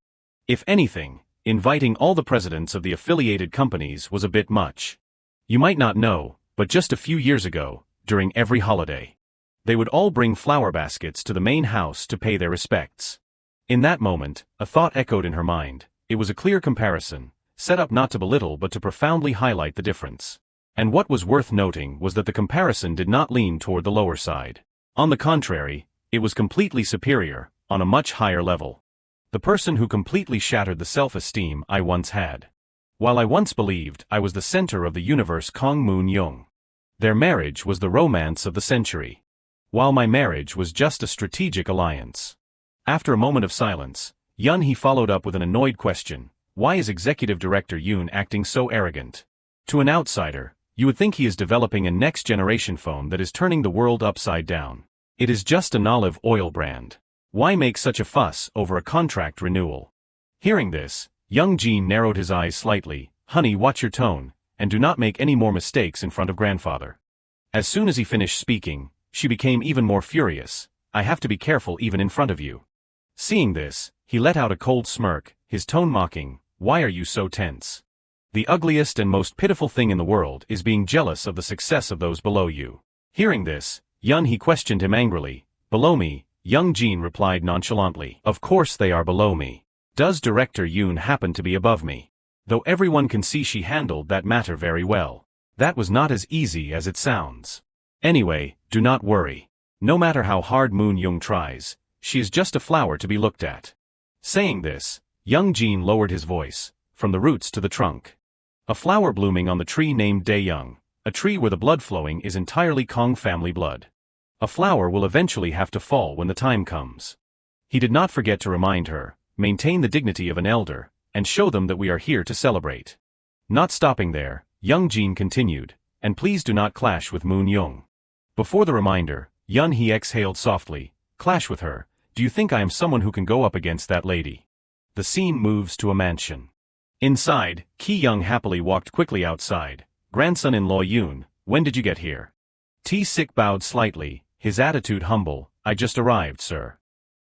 If anything, inviting all the presidents of the affiliated companies was a bit much. You might not know, but just a few years ago, during every holiday, they would all bring flower baskets to the main house to pay their respects. In that moment, a thought echoed in her mind. It was a clear comparison, set up not to belittle but to profoundly highlight the difference. And what was worth noting was that the comparison did not lean toward the lower side. On the contrary, it was completely superior, on a much higher level. The person who completely shattered the self-esteem I once had. While I once believed I was the center of the universe, Kong Moon Young. Their marriage was the romance of the century. While my marriage was just a strategic alliance. After a moment of silence, Yun He followed up with an annoyed question. Why is Executive Director Yoon acting so arrogant? To an outsider, you would think he is developing a next-generation phone that is turning the world upside down. It is just an olive oil brand. Why make such a fuss over a contract renewal? Hearing this, young Jin narrowed his eyes slightly. Honey, watch your tone, and do not make any more mistakes in front of grandfather. As soon as he finished speaking, she became even more furious. I have to be careful even in front of you. Seeing this, he let out a cold smirk, his tone mocking. Why are you so tense? The ugliest and most pitiful thing in the world is being jealous of the success of those below you. Hearing this, Yun He questioned him angrily. Below me? Young Jin replied nonchalantly. Of course they are below me. Does Director Yoon happen to be above me? Though everyone can see she handled that matter very well. That was not as easy as it sounds. Anyway, do not worry. No matter how hard Moon Young tries, she is just a flower to be looked at. Saying this, young Jin lowered his voice, from the roots to the trunk. A flower blooming on the tree named Daeyoung, a tree where the blood flowing is entirely Kong family blood. A flower will eventually have to fall when the time comes. He did not forget to remind her, maintain the dignity of an elder, and show them that we are here to celebrate. Not stopping there, young Jin continued, and please do not clash with Moon Young. Before the reminder, Yun He exhaled softly. Clash with her? Do you think I am someone who can go up against that lady? The scene moves to a mansion. Inside, Ki Young happily walked quickly outside. Grandson-in-law Yoon, when did you get here? T-Sik bowed slightly, his attitude humble. I just arrived, sir.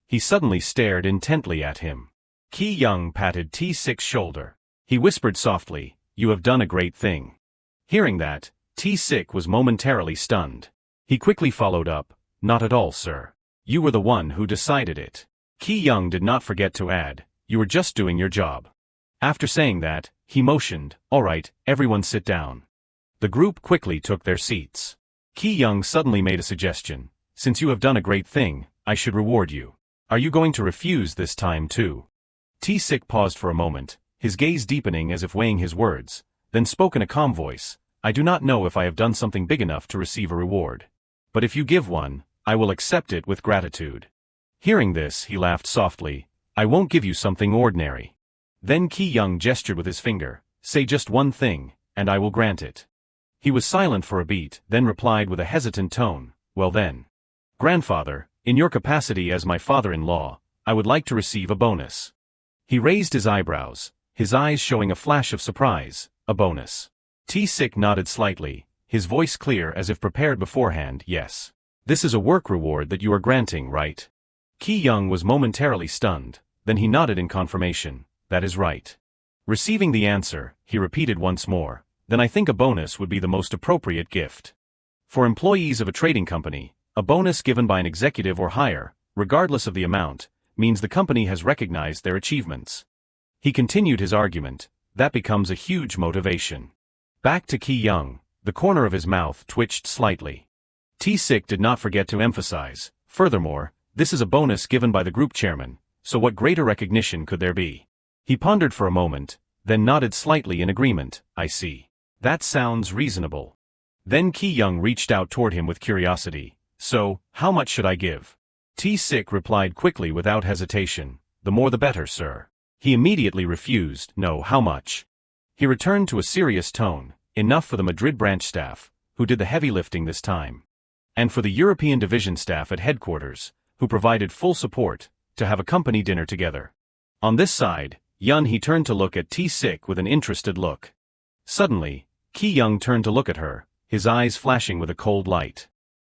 He suddenly stared intently at him. Ki Young patted T-Sik's shoulder. He whispered softly, you have done a great thing. Hearing that, T-Sik was momentarily stunned. He quickly followed up, not at all, sir. You were the one who decided it. Ki Young did not forget to add, you were just doing your job. After saying that, he motioned, all right, everyone sit down. The group quickly took their seats. Ki Young suddenly made a suggestion. Since you have done a great thing, I should reward you. Are you going to refuse this time too? T-Sik paused for a moment, his gaze deepening as if weighing his words, then spoke in a calm voice. I do not know if I have done something big enough to receive a reward. But if you give one, I will accept it with gratitude. Hearing this, he laughed softly. I won't give you something ordinary. Then Ki Young gestured with his finger. Say just one thing, and I will grant it. He was silent for a beat, then replied with a hesitant tone. Well then. Grandfather, in your capacity as my father-in-law, I would like to receive a bonus. He raised his eyebrows, his eyes showing a flash of surprise. A bonus. T-Sik nodded slightly, his voice clear as if prepared beforehand. Yes. This is a work reward that you are granting, right? Ki Young was momentarily stunned, then he nodded in confirmation. That is right. Receiving the answer, he repeated once more. Then I think a bonus would be the most appropriate gift. For employees of a trading company, a bonus given by an executive or higher, regardless of the amount, means the company has recognized their achievements. He continued his argument. That becomes a huge motivation. Back to Ki Young, the corner of his mouth twitched slightly. T-Sik did not forget to emphasize, furthermore, this is a bonus given by the group chairman, so what greater recognition could there be? He pondered for a moment, then nodded slightly in agreement. I see. That sounds reasonable. Then Ki Young reached out toward him with curiosity. So, how much should I give? T-Sik replied quickly without hesitation. The more the better, sir. He immediately refused. No, how much? He returned to a serious tone, enough for the Madrid branch staff, who did the heavy lifting this time. And for the European division staff at headquarters, who provided full support, to have a company dinner together. On this side, Yun he turned to look at T-Sik with an interested look. Suddenly, Ki-young turned to look at her, his eyes flashing with a cold light.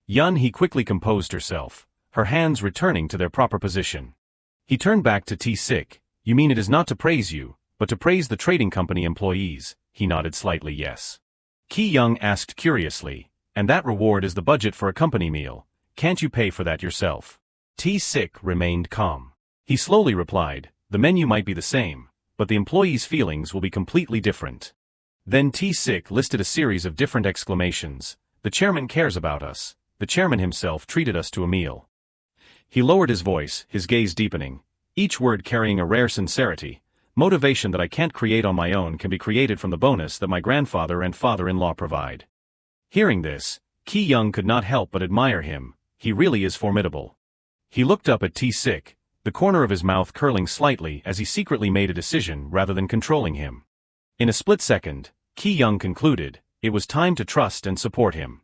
Yun he quickly composed herself, her hands returning to their proper position. He turned back to T-Sik. You mean it is not to praise you, but to praise the trading company employees? He nodded slightly yes. Ki-young asked curiously, and that reward is the budget for a company meal, can't you pay for that yourself? T-Sik remained calm. He slowly replied, the menu might be the same, but the employees' feelings will be completely different. Then T-Sik listed a series of different exclamations. The chairman cares about us. The chairman himself treated us to a meal. He lowered his voice, his gaze deepening, each word carrying a rare sincerity. Motivation that I can't create on my own can be created from the bonus that my grandfather and father-in-law provide. Hearing this, Ki-young could not help but admire him. He really is formidable. He looked up at T-Sik, the corner of his mouth curling slightly as he secretly made a decision rather than controlling him. In a split second, Ki-young concluded, it was time to trust and support him.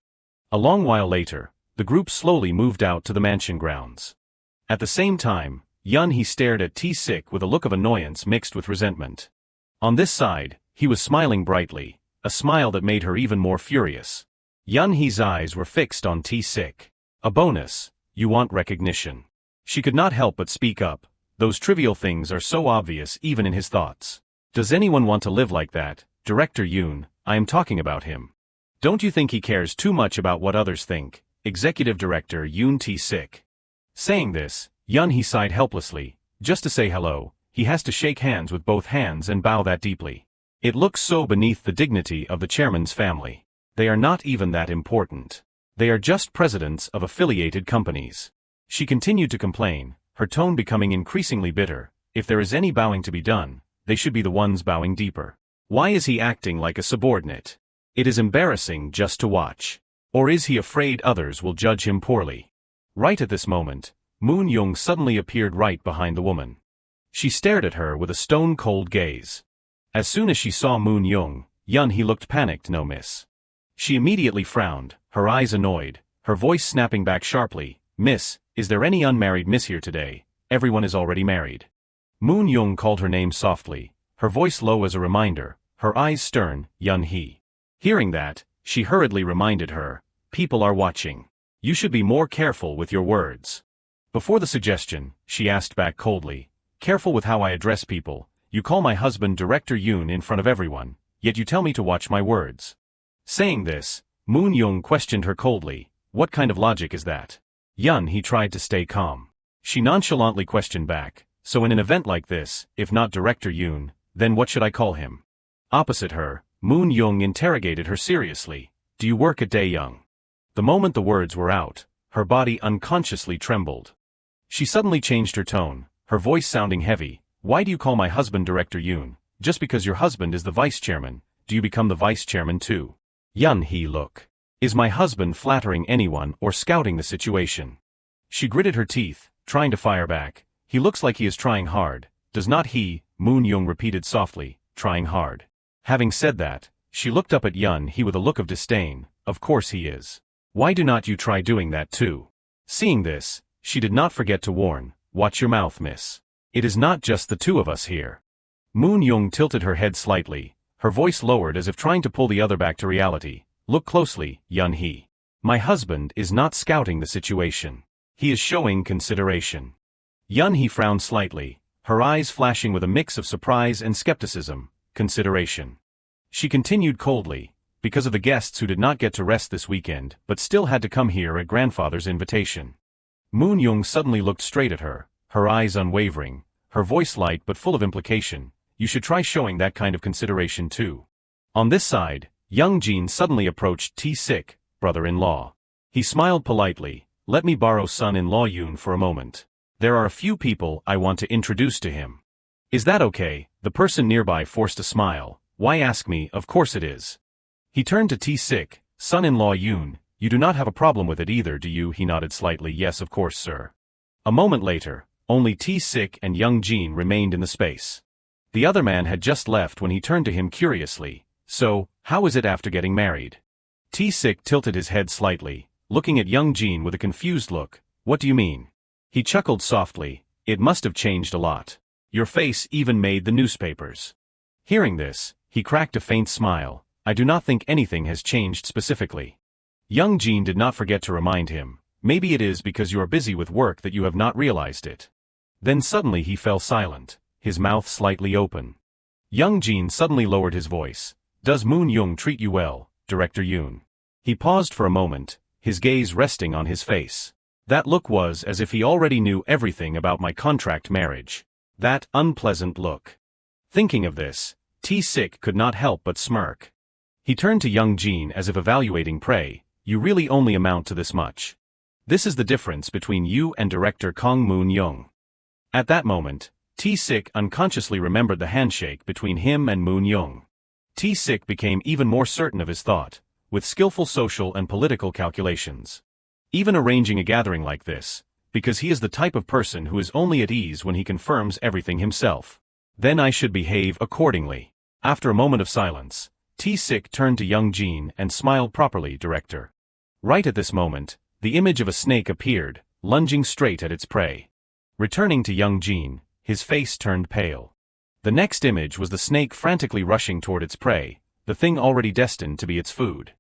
A long while later, the group slowly moved out to the mansion grounds. At the same time, Yun he stared at T-Sik with a look of annoyance mixed with resentment. On this side, he was smiling brightly, a smile that made her even more furious. Yun he's eyes were fixed on T-Sik. A bonus, you want recognition. She could not help but speak up, those trivial things are so obvious even in his thoughts. Does anyone want to live like that? Director Yoon, I am talking about him. Don't you think he cares too much about what others think? Executive Director Yoon T-Sik. Saying this, Yun he sighed helplessly. Just to say hello, he has to shake hands with both hands and bow that deeply. It looks so beneath the dignity of the chairman's family. They are not even that important. They are just presidents of affiliated companies. She continued to complain, her tone becoming increasingly bitter. If there is any bowing to be done, they should be the ones bowing deeper. Why is he acting like a subordinate? It is embarrassing just to watch. Or is he afraid others will judge him poorly? Right at this moment, Moon Young suddenly appeared right behind the woman. She stared at her with a stone-cold gaze. As soon as she saw Moon Young, Yun he looked panicked. No miss. She immediately frowned, her eyes annoyed, her voice snapping back sharply. Miss, is there any unmarried miss here today? Everyone is already married. Moon Young called her name softly, her voice low as a reminder, her eyes stern. Yun he. Hearing that, she hurriedly reminded her, people are watching. You should be more careful with your words. Before the suggestion, she asked back coldly, careful with how I address people. You call my husband Director Yoon in front of everyone, yet you tell me to watch my words. Saying this, Moon Young questioned her coldly, what kind of logic is that? Yun he tried to stay calm. She nonchalantly questioned back, so in an event like this, if not Director Yoon, then what should I call him? Opposite her, Moon Young interrogated her seriously, do you work at Daeyoung? The moment the words were out, her body unconsciously trembled. She suddenly changed her tone, her voice sounding heavy, why do you call my husband Director Yoon? Just because your husband is the vice chairman, do you become the vice chairman too? Yun he look. Is my husband flattering anyone or scouting the situation? She gritted her teeth, trying to fire back. He looks like he is trying hard, does not he? Moon Young repeated softly, trying hard. Having said that, she looked up at Yun he with a look of disdain, of course he is. Why do not you try doing that too? Seeing this, she did not forget to warn, watch your mouth miss. It is not just the two of us here. Moon Young tilted her head slightly, her voice lowered as if trying to pull the other back to reality. Look closely, Yun he. My husband is not scouting the situation. He is showing consideration. Yun he frowned slightly, her eyes flashing with a mix of surprise and skepticism. Consideration. She continued coldly, because of the guests who did not get to rest this weekend but still had to come here at grandfather's invitation. Moon Young suddenly looked straight at her eyes unwavering, her voice light but full of implication. You should try showing that kind of consideration too. On this side, Young Jin suddenly approached T-Sik, brother-in-law. He smiled politely, let me borrow son-in-law Yoon for a moment. There are a few people I want to introduce to him. Is that okay? The person nearby forced a smile. Why ask me? Of course it is. He turned to T-Sik, son-in-law Yoon, you do not have a problem with it either, do you? He nodded slightly, yes of course sir. A moment later, only T-Sik and Young Jin remained in the space. The other man had just left when he turned to him curiously. So, how is it after getting married? T-Sik tilted his head slightly, looking at young Jin with a confused look. What do you mean? He chuckled softly. It must have changed a lot. Your face even made the newspapers. Hearing this, he cracked a faint smile. I do not think anything has changed specifically. Young Jin did not forget to remind him. Maybe it is because you are busy with work that you have not realized it. Then suddenly he fell silent, his mouth slightly open. Young Jin suddenly lowered his voice. Does Moon Young treat you well, Director Yoon? He paused for a moment, his gaze resting on his face. That look was as if he already knew everything about my contract marriage. That unpleasant look. Thinking of this, T-Sik could not help but smirk. He turned to young Jin as if evaluating prey. You really only amount to this much. This is the difference between you and Director Kong Moon Young. At that moment, T-Sik unconsciously remembered the handshake between him and Moon Young. T-Sik became even more certain of his thought, with skillful social and political calculations. Even arranging a gathering like this, because he is the type of person who is only at ease when he confirms everything himself. Then I should behave accordingly. After a moment of silence, T-Sik turned to young Jin and smiled properly, Director. Right at this moment, the image of a snake appeared, lunging straight at its prey. Returning to young Jin, his face turned pale. The next image was the snake frantically rushing toward its prey, the thing already destined to be its food.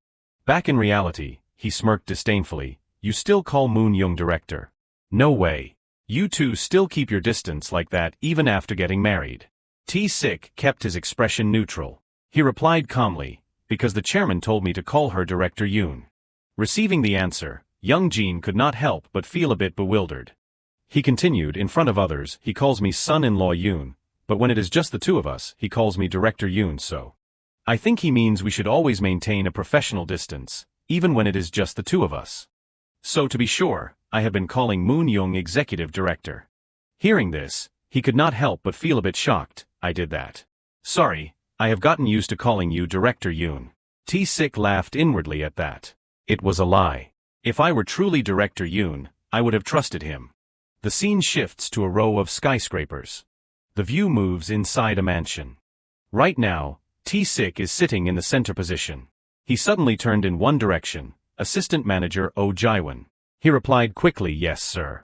Back in reality, he smirked disdainfully. You still call Moon Young Director? No way. You two still keep your distance like that even after getting married. T-Sik kept his expression neutral. He replied calmly, because the chairman told me to call her Director Yoon. Receiving the answer, young Jin could not help but feel a bit bewildered. He continued, in front of others, he calls me son-in-law Yoon, but when it is just the two of us, he calls me Director Yoon, so. I think he means we should always maintain a professional distance, even when it is just the two of us. So to be sure, I have been calling Moon Young Executive Director. Hearing this, he could not help but feel a bit shocked. I did that. Sorry, I have gotten used to calling you Director Yoon. T-Sik laughed inwardly at that. It was a lie. If I were truly Director Yoon, I would have trusted him. The scene shifts to a row of skyscrapers. The view moves inside a mansion. Right now, T-Sik is sitting in the center position. He suddenly turned in one direction. Assistant Manager Oh Jaiwan. He replied quickly, yes sir.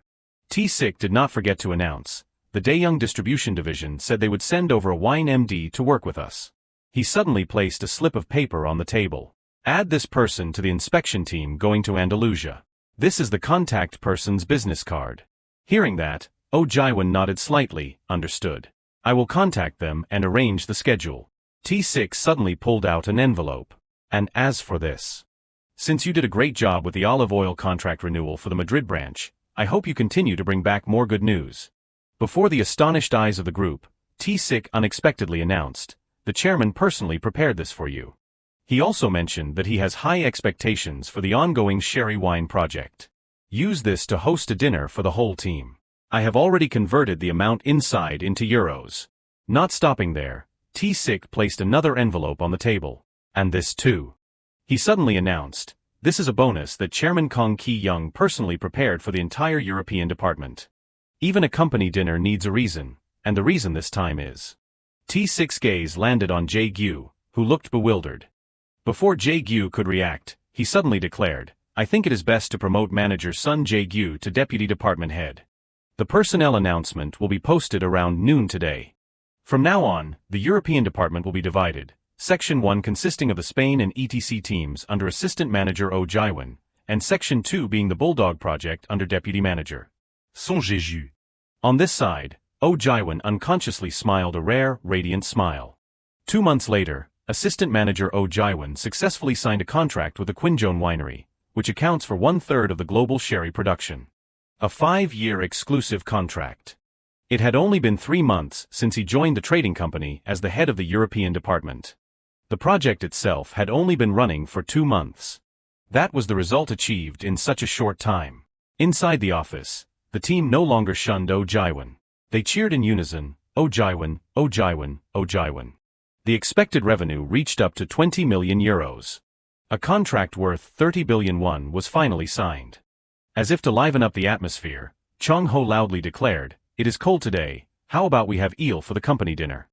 T-Sik did not forget to announce. The Daeyoung Distribution Division said they would send over a wine MD to work with us. He suddenly placed a slip of paper on the table. Add this person to the inspection team going to Andalusia. This is the contact person's business card. Hearing that, Oh Jaiwan nodded slightly, understood. I will contact them and arrange the schedule. T-Sik suddenly pulled out an envelope. And as for this. Since you did a great job with the olive oil contract renewal for the Madrid branch, I hope you continue to bring back more good news. Before the astonished eyes of the group, T-Sik unexpectedly announced, the chairman personally prepared this for you. He also mentioned that he has high expectations for the ongoing sherry wine project. Use this to host a dinner for the whole team. I have already converted the amount inside into euros. Not stopping there, T-Sik placed another envelope on the table. And this too. He suddenly announced, this is a bonus that Chairman Kong Ki-young personally prepared for the entire European department. Even a company dinner needs a reason, and the reason this time is. T-Sik's gaze landed on Jae-gyu, who looked bewildered. Before Jae-gyu could react, he suddenly declared, I think it is best to promote manager Sun Jae-gyu to deputy department head. The personnel announcement will be posted around noon today. From now on, the European department will be divided. Section 1 consisting of the Spain and ETC teams under Assistant Manager Oh Jaiwan, and Section 2 being the Bulldog Project under Deputy Manager Song Jae-ju. On this side, Oh Jaiwan unconsciously smiled a rare, radiant smile. 2 months later, Assistant Manager Oh Jaiwan successfully signed a contract with the Quinjon Winery, which accounts for 1/3 of the global sherry production. A 5-year exclusive contract. It had only been 3 months since he joined the trading company as the head of the European department. The project itself had only been running for 2 months. That was the result achieved in such a short time. Inside the office, the team no longer shunned Oh Jaiwan. They cheered in unison, Oh Jaiwan, Oh Jaiwan, Oh Jaiwan. The expected revenue reached up to 20 million euros. A contract worth 30 billion won was finally signed. As if to liven up the atmosphere, Chong Ho loudly declared, it is cold today, how about we have eel for the company dinner?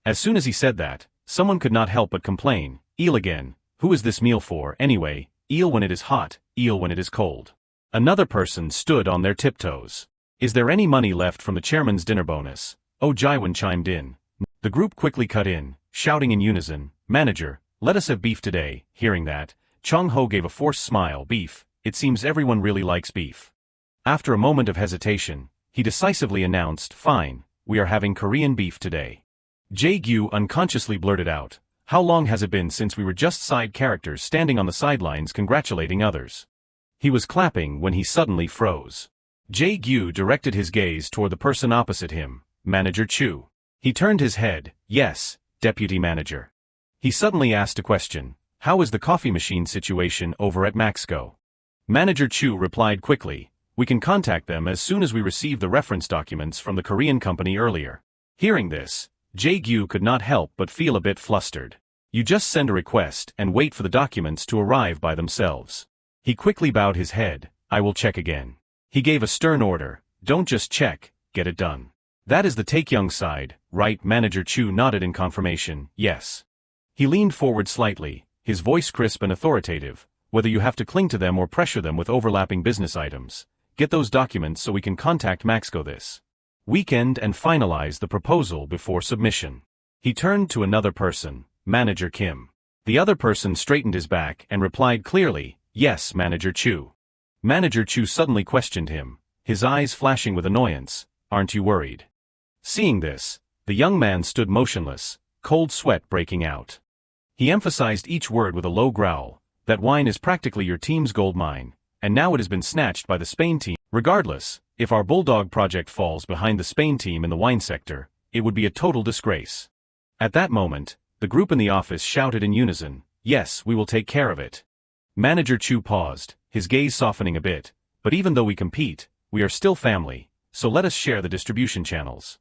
As soon as he said that, someone could not help but complain, "Eel again, who is this meal for, anyway? Eel when it is hot, eel when it is cold." Another person stood on their tiptoes. "Is there any money left from the chairman's dinner bonus?" Oh Jaiwan chimed in. The group quickly cut in, shouting in unison, "Manager, let us have beef today." Hearing that, Chong Ho gave a forced smile. "Beef, it seems everyone really likes beef." After a moment of hesitation, he decisively announced, "Fine, we are having Korean beef today." Jae-gyu unconsciously blurted out, "How long has it been since we were just side characters standing on the sidelines congratulating others?" He was clapping when he suddenly froze. Jae-gyu directed his gaze toward the person opposite him, Manager Chu. He turned his head. "Yes, Deputy Manager." He suddenly asked a question, "How is the coffee machine situation over at Maxco?" Manager Chu replied quickly, "We can contact them as soon as we receive the reference documents from the Korean company earlier." Hearing this, Jae-gyu could not help but feel a bit flustered. You just send a request and wait for the documents to arrive by themselves. He quickly bowed his head. "I will check again." He gave a stern order, "Don't just check, get it done." "That is the Taekyung side, right?" Manager Chu nodded in confirmation, "Yes." He leaned forward slightly, his voice crisp and authoritative, "Whether you have to cling to them or pressure them with overlapping business items, get those documents so we can contact Maxco this weekend and finalize the proposal before submission." He turned to another person, Manager Kim. The other person straightened his back and replied clearly, "Yes, Manager Chu." Manager Chu suddenly questioned him, his eyes flashing with annoyance, "Aren't you worried?" Seeing this, the young man stood motionless, cold sweat breaking out. He emphasized each word with a low growl, "That wine is practically your team's gold mine, and now it has been snatched by the Spain team. Regardless, if our Bulldog project falls behind the Spain team in the wine sector, it would be a total disgrace." At that moment, the group in the office shouted in unison, "Yes, we will take care of it." Manager Chu paused, his gaze softening a bit, "But even though we compete, we are still family, so let us share the distribution channels.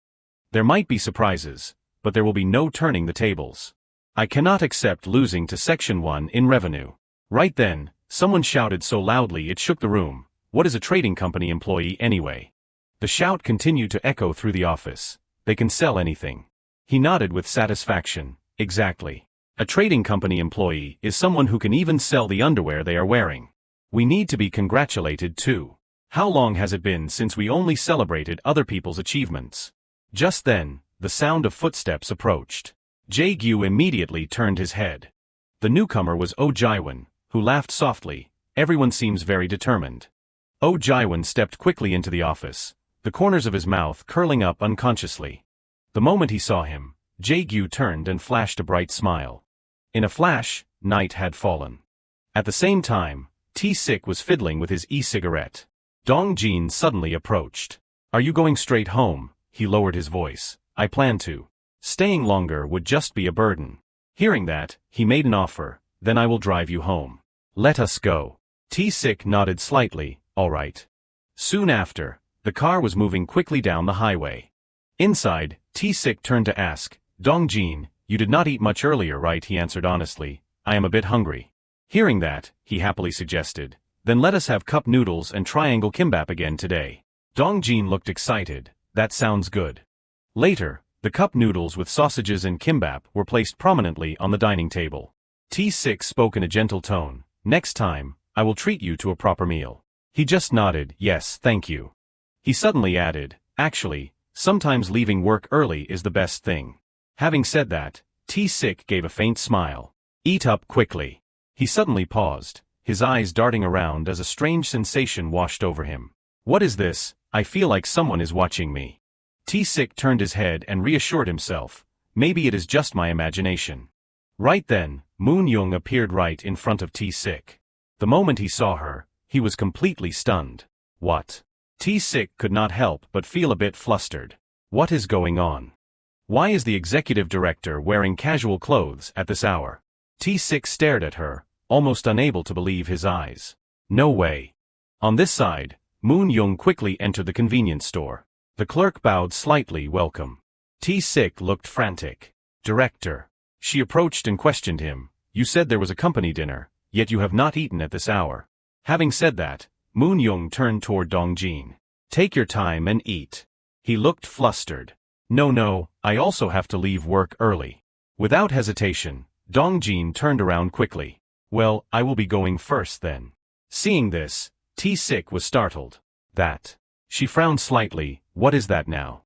There might be surprises, but there will be no turning the tables. I cannot accept losing to Section 1 in revenue." Right then, someone shouted so loudly it shook the room, "What is a trading company employee anyway?" The shout continued to echo through the office, "They can sell anything." He nodded with satisfaction, "Exactly. A trading company employee is someone who can even sell the underwear they are wearing. We need to be congratulated too. How long has it been since we only celebrated other people's achievements?" Just then, the sound of footsteps approached. Jae-gyu immediately turned his head. The newcomer was Oh Jaiwan, who laughed softly, "Everyone seems very determined." Oh Jaiwan stepped quickly into the office, the corners of his mouth curling up unconsciously. The moment he saw him, Jae-gyu turned and flashed a bright smile. In a flash, night had fallen. At the same time, T-Sik was fiddling with his e-cigarette. Dong-jin suddenly approached. "Are you going straight home?" He lowered his voice. "I plan to. Staying longer would just be a burden." Hearing that, he made an offer, "Then I will drive you home." "Let us go." T-Sik nodded slightly, "All right." Soon after, the car was moving quickly down the highway. Inside, T-Sik turned to ask, "Dong-jin, you did not eat much earlier, right?" He answered honestly, "I am a bit hungry." Hearing that, he happily suggested, "Then let us have cup noodles and triangle kimbap again today." Dong-jin looked excited, "That sounds good." Later, the cup noodles with sausages and kimbap were placed prominently on the dining table. T-Sik spoke in a gentle tone, "Next time, I will treat you to a proper meal." He just nodded, "Yes, thank you." He suddenly added, "Actually, sometimes leaving work early is the best thing." Having said that, T-Sik gave a faint smile. "Eat up quickly." He suddenly paused, his eyes darting around as a strange sensation washed over him. "What is this? I feel like someone is watching me." T-Sik turned his head and reassured himself, "Maybe it is just my imagination." Right then, Moon Young appeared right in front of T-Sik. The moment he saw her, he was completely stunned. "What?" T-Sik could not help but feel a bit flustered. What is going on? Why is the executive director wearing casual clothes at this hour? T-Sik stared at her, almost unable to believe his eyes. No way. On this side, Moon Young quickly entered the convenience store. The clerk bowed slightly, "Welcome." T-Sik looked frantic. "Director." She approached and questioned him, "You said there was a company dinner, yet you have not eaten at this hour." Having said that, Moon Young turned toward Dong-jin. "Take your time and eat." He looked flustered. No, I also have to leave work early. Without hesitation, Dongjin turned around quickly. Well, I will be going first then. Seeing this, T-Sik was startled. That. She frowned slightly. What is that now?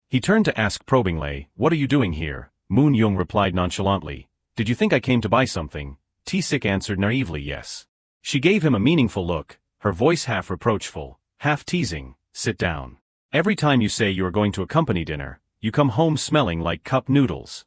He turned to ask probingly, what are you doing here? Moon Young replied nonchalantly. Did you think I came to buy something? T-Sik answered naively yes. She gave him a meaningful look, her voice half reproachful, half teasing. Sit down. Every time you say you are going to a company dinner, you come home smelling like cup noodles.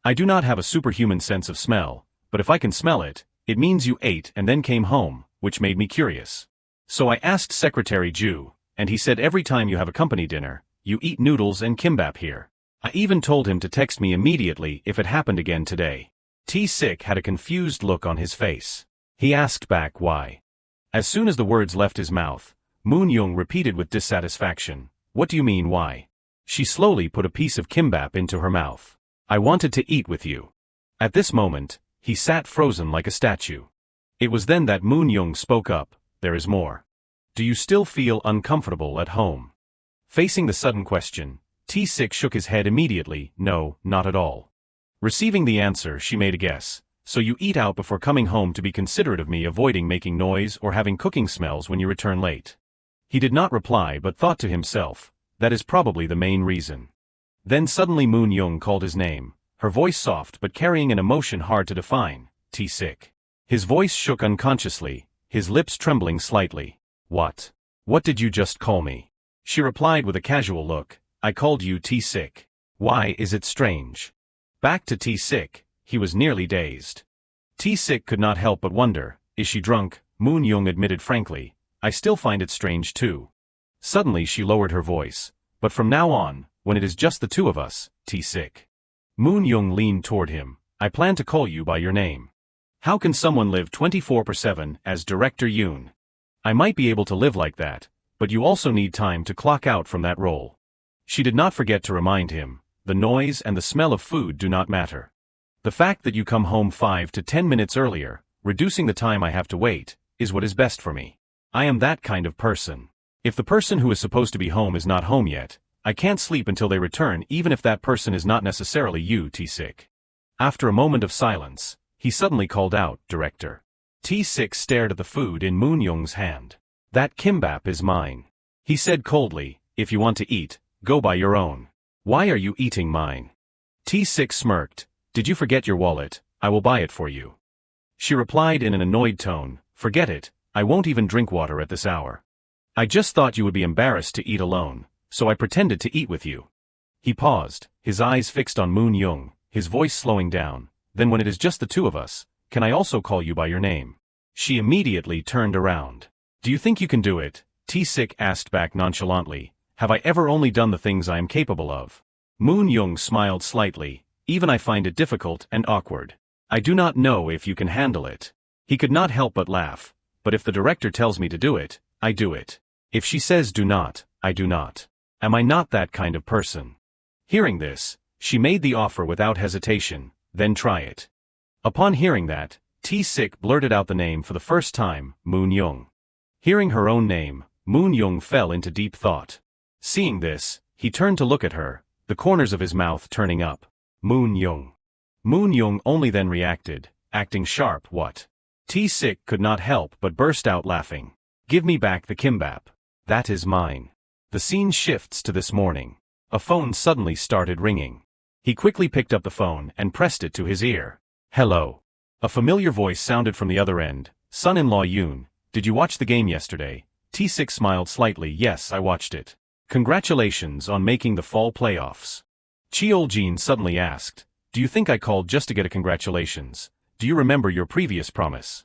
I do not have a superhuman sense of smell, but if I can smell it, it means you ate and then came home, which made me curious. So I asked Secretary Ju, and he said every time you have a company dinner, you eat noodles and kimbap here. I even told him to text me immediately if it happened again today. T-Sik had a confused look on his face. He asked back why. As soon as the words left his mouth, Moon Young repeated with dissatisfaction, what do you mean why? She slowly put a piece of kimbap into her mouth. I wanted to eat with you. At this moment, he sat frozen like a statue. It was then that Moon Young spoke up, there is more. Do you still feel uncomfortable at home? Facing the sudden question, T-Sik shook his head immediately, no, not at all. Receiving the answer, she made a guess. So you eat out before coming home to be considerate of me, avoiding making noise or having cooking smells when you return late. He did not reply but thought to himself, that is probably the main reason. Then suddenly Moon Young called his name, her voice soft but carrying an emotion hard to define, T-Sik. His voice shook unconsciously, his lips trembling slightly. What? What did you just call me? She replied with a casual look, I called you T-Sik. Why is it strange? Back to T-Sik, he was nearly dazed. T-Sik could not help but wonder, is she drunk? Moon Young admitted frankly, I still find it strange too. Suddenly she lowered her voice, but from now on, when it is just the two of us, T-Sik. Moon Young leaned toward him, I plan to call you by your name. How can someone live 24/7 as Director Yoon? I might be able to live like that, but you also need time to clock out from that role. She did not forget to remind him, the noise and the smell of food do not matter. The fact that you come home 5 to 10 minutes earlier, reducing the time I have to wait, is what is best for me. I am that kind of person. If the person who is supposed to be home is not home yet, I can't sleep until they return, even if that person is not necessarily you, T-Sik. After a moment of silence, he suddenly called out, Director. T-Sik stared at the food in Moon Young's hand. That kimbap is mine. He said coldly, if you want to eat, go buy your own. Why are you eating mine? T-Sik smirked, did you forget your wallet? I will buy it for you. She replied in an annoyed tone, forget it, I won't even drink water at this hour. I just thought you would be embarrassed to eat alone, so I pretended to eat with you. He paused, his eyes fixed on Moon Young, his voice slowing down, then when it is just the two of us, can I also call you by your name? She immediately turned around. Do you think you can do it? T-Sik asked back nonchalantly, have I ever only done the things I am capable of? Moon Young smiled slightly, even I find it difficult and awkward. I do not know if you can handle it. He could not help but laugh, but if the director tells me to do it, I do it. If she says do not, I do not. Am I not that kind of person? Hearing this, she made the offer without hesitation, then try it. Upon hearing that, T-Sik blurted out the name for the first time, Moon Young. Hearing her own name, Moon Young fell into deep thought. Seeing this, he turned to look at her, the corners of his mouth turning up. Moon Young. Moon Young only then reacted, acting sharp, what? T-Sik could not help but burst out laughing. Give me back the kimbap. That is mine. The scene shifts to this morning. A phone suddenly started ringing. He quickly picked up the phone and pressed it to his ear. Hello. A familiar voice sounded from the other end. Son-in-law Yoon, did you watch the game yesterday? T-Sik smiled slightly. Yes, I watched it. Congratulations on making the fall playoffs. Cheol-jin suddenly asked, do you think I called just to get a congratulations? Do you remember your previous promise?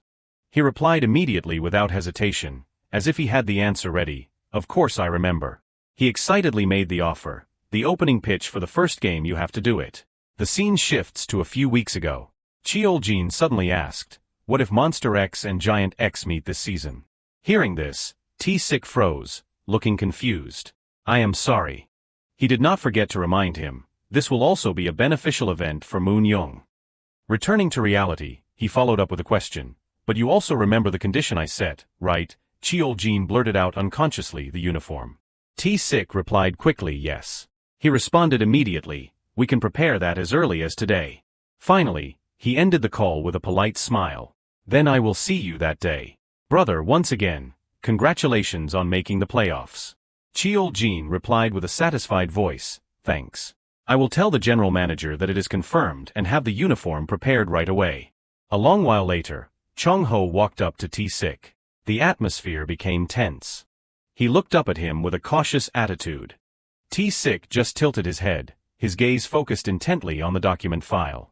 He replied immediately without hesitation, as if he had the answer ready. Of course I remember. He excitedly made the offer. The opening pitch for the first game, you have to do it. The scene shifts to a few weeks ago. Cheol-jin suddenly asked, what if Monster X and Giant X meet this season? Hearing this, T-Sik froze, looking confused. I am sorry. He did not forget to remind him, this will also be a beneficial event for Moon Young. Returning to reality, he followed up with a question, but you also remember the condition I set, right? Cheol-jin blurted out unconsciously, the uniform. T-Sik replied quickly, yes. He responded immediately, we can prepare that as early as today. Finally, he ended the call with a polite smile. Then I will see you that day. Brother, once again, congratulations on making the playoffs. Cheol-jin replied with a satisfied voice, thanks. I will tell the general manager that it is confirmed and have the uniform prepared right away. A long while later, Chong-ho walked up to T-sik. The atmosphere became tense. He looked up at him with a cautious attitude. T-sik just tilted his head, his gaze focused intently on the document file.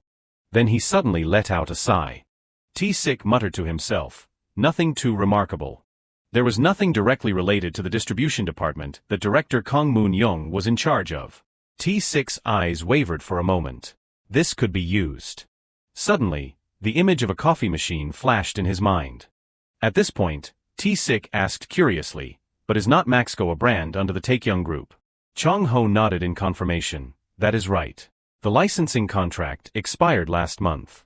Then he suddenly let out a sigh. T-sik muttered to himself, nothing too remarkable. There was nothing directly related to the distribution department that Director Kang Moon-young was in charge of. T-sik's eyes wavered for a moment. This could be used. Suddenly, the image of a coffee machine flashed in his mind. At this point, T-sik asked curiously, but is not Maxco a brand under the Taekyung Group? Chong-ho nodded in confirmation, that is right. The licensing contract expired last month.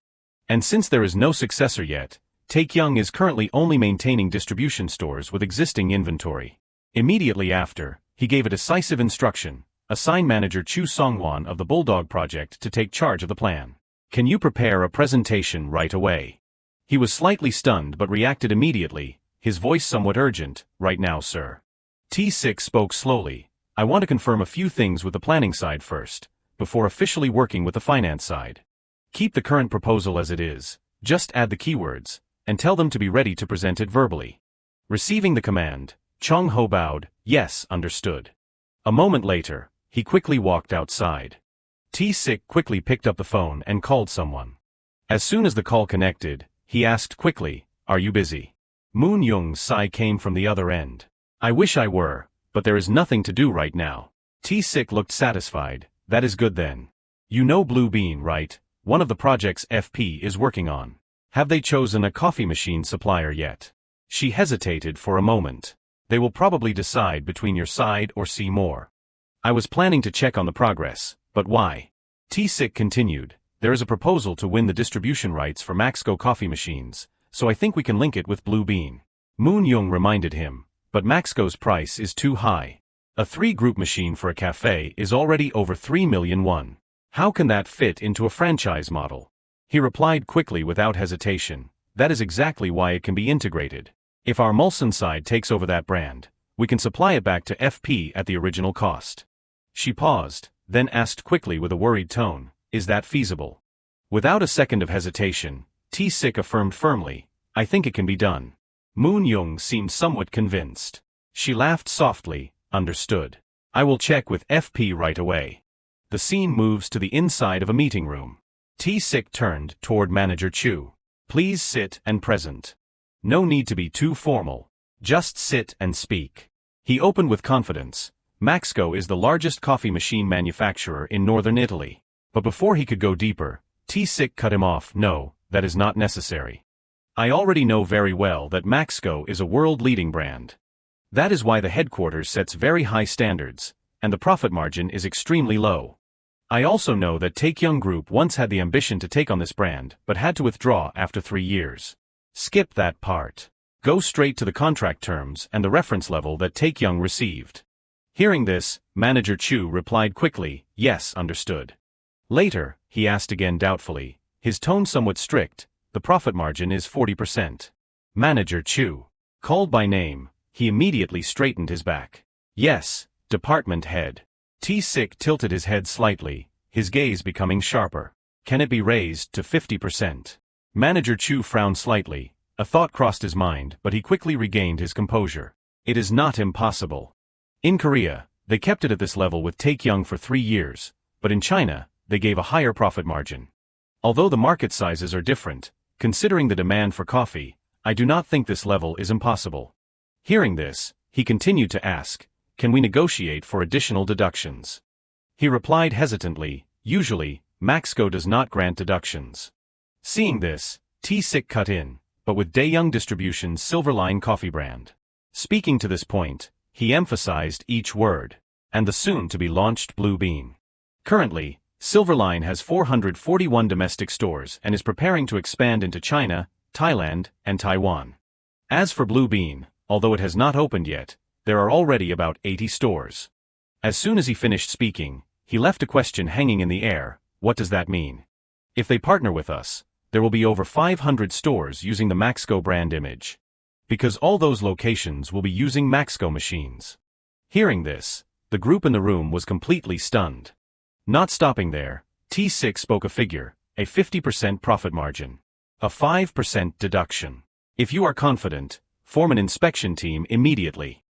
And since there is no successor yet, Taekyung is currently only maintaining distribution stores with existing inventory. Immediately after, he gave a decisive instruction, assign manager Chu Songwon of the Bulldog Project to take charge of the plan. Can you prepare a presentation right away? He was slightly stunned but reacted immediately, his voice somewhat urgent, right now, sir. T-sik spoke slowly, I want to confirm a few things with the planning side first, before officially working with the finance side. Keep the current proposal as it is, just add the keywords, and tell them to be ready to present it verbally. Receiving the command, Chong-ho bowed, yes, understood. A moment later, he quickly walked outside. T-sik quickly picked up the phone and called someone. As soon as the call connected, he asked quickly, are you busy? Moon-young's sigh came from the other end. I wish I were, but there is nothing to do right now. T-sik looked satisfied, that is good then. You know Blue Bean, right? One of the projects FP is working on. Have they chosen a coffee machine supplier yet? She hesitated for a moment. They will probably decide between your side or see more. I was planning to check on the progress, but why? T-sik continued, there is a proposal to win the distribution rights for Maxco coffee machines, so I think we can link it with Blue Bean. Moon-young reminded him, but Maxco's price is too high. A 3-group machine for a cafe is already over 3 million won. How can that fit into a franchise model? He replied quickly without hesitation, that is exactly why it can be integrated. If our Mulson side takes over that brand, we can supply it back to FP at the original cost. She paused, then asked quickly with a worried tone, is that feasible? Without a second of hesitation, T-sik affirmed firmly, I think it can be done. Moon-young seemed somewhat convinced. She laughed softly, understood. I will check with FP right away. The scene moves to the inside of a meeting room. T-sik turned toward Manager Chu. Please sit and present. No need to be too formal. Just sit and speak. He opened with confidence. Maxco is the largest coffee machine manufacturer in northern Italy. But before he could go deeper, T-sik cut him off. No, that is not necessary. I already know very well that Maxco is a world-leading brand. That is why the headquarters sets very high standards, and the profit margin is extremely low. I also know that Taekyung Group once had the ambition to take on this brand, but had to withdraw after 3 years. Skip that part. Go straight to the contract terms and the reference level that Taekyung received. Hearing this, Manager Chu replied quickly, yes, understood. Later, he asked again doubtfully, his tone somewhat strict, the profit margin is 40%. Manager Chu. Called by name, he immediately straightened his back. Yes, department head. T-sik tilted his head slightly, his gaze becoming sharper. Can it be raised to 50%? Manager Chu frowned slightly, a thought crossed his mind, but he quickly regained his composure. It is not impossible. In Korea, they kept it at this level with Taekyung for 3 years, but in China, they gave a higher profit margin. Although the market sizes are different, considering the demand for coffee, I do not think this level is impossible. Hearing this, he continued to ask, can we negotiate for additional deductions? He replied hesitantly, usually, Maxco does not grant deductions. Seeing this, T-sik cut in, but with Daeyoung Distribution's Silverline coffee brand. Speaking to this point, he emphasized each word, and the soon-to-be-launched Blue Bean. Currently, Silverline has 441 domestic stores and is preparing to expand into China, Thailand, and Taiwan. As for Blue Bean, although it has not opened yet, there are already about 80 stores. As soon as he finished speaking, He left a question hanging in the air: what does that mean? If they partner with us, there will be over 500 stores using the Maxco brand image. Because all those locations will be using Maxco machines. Hearing this, the group in the room was completely stunned. Not stopping there, T6 spoke a figure, a 50% profit margin. A 5% deduction. If you are confident, form an inspection team immediately.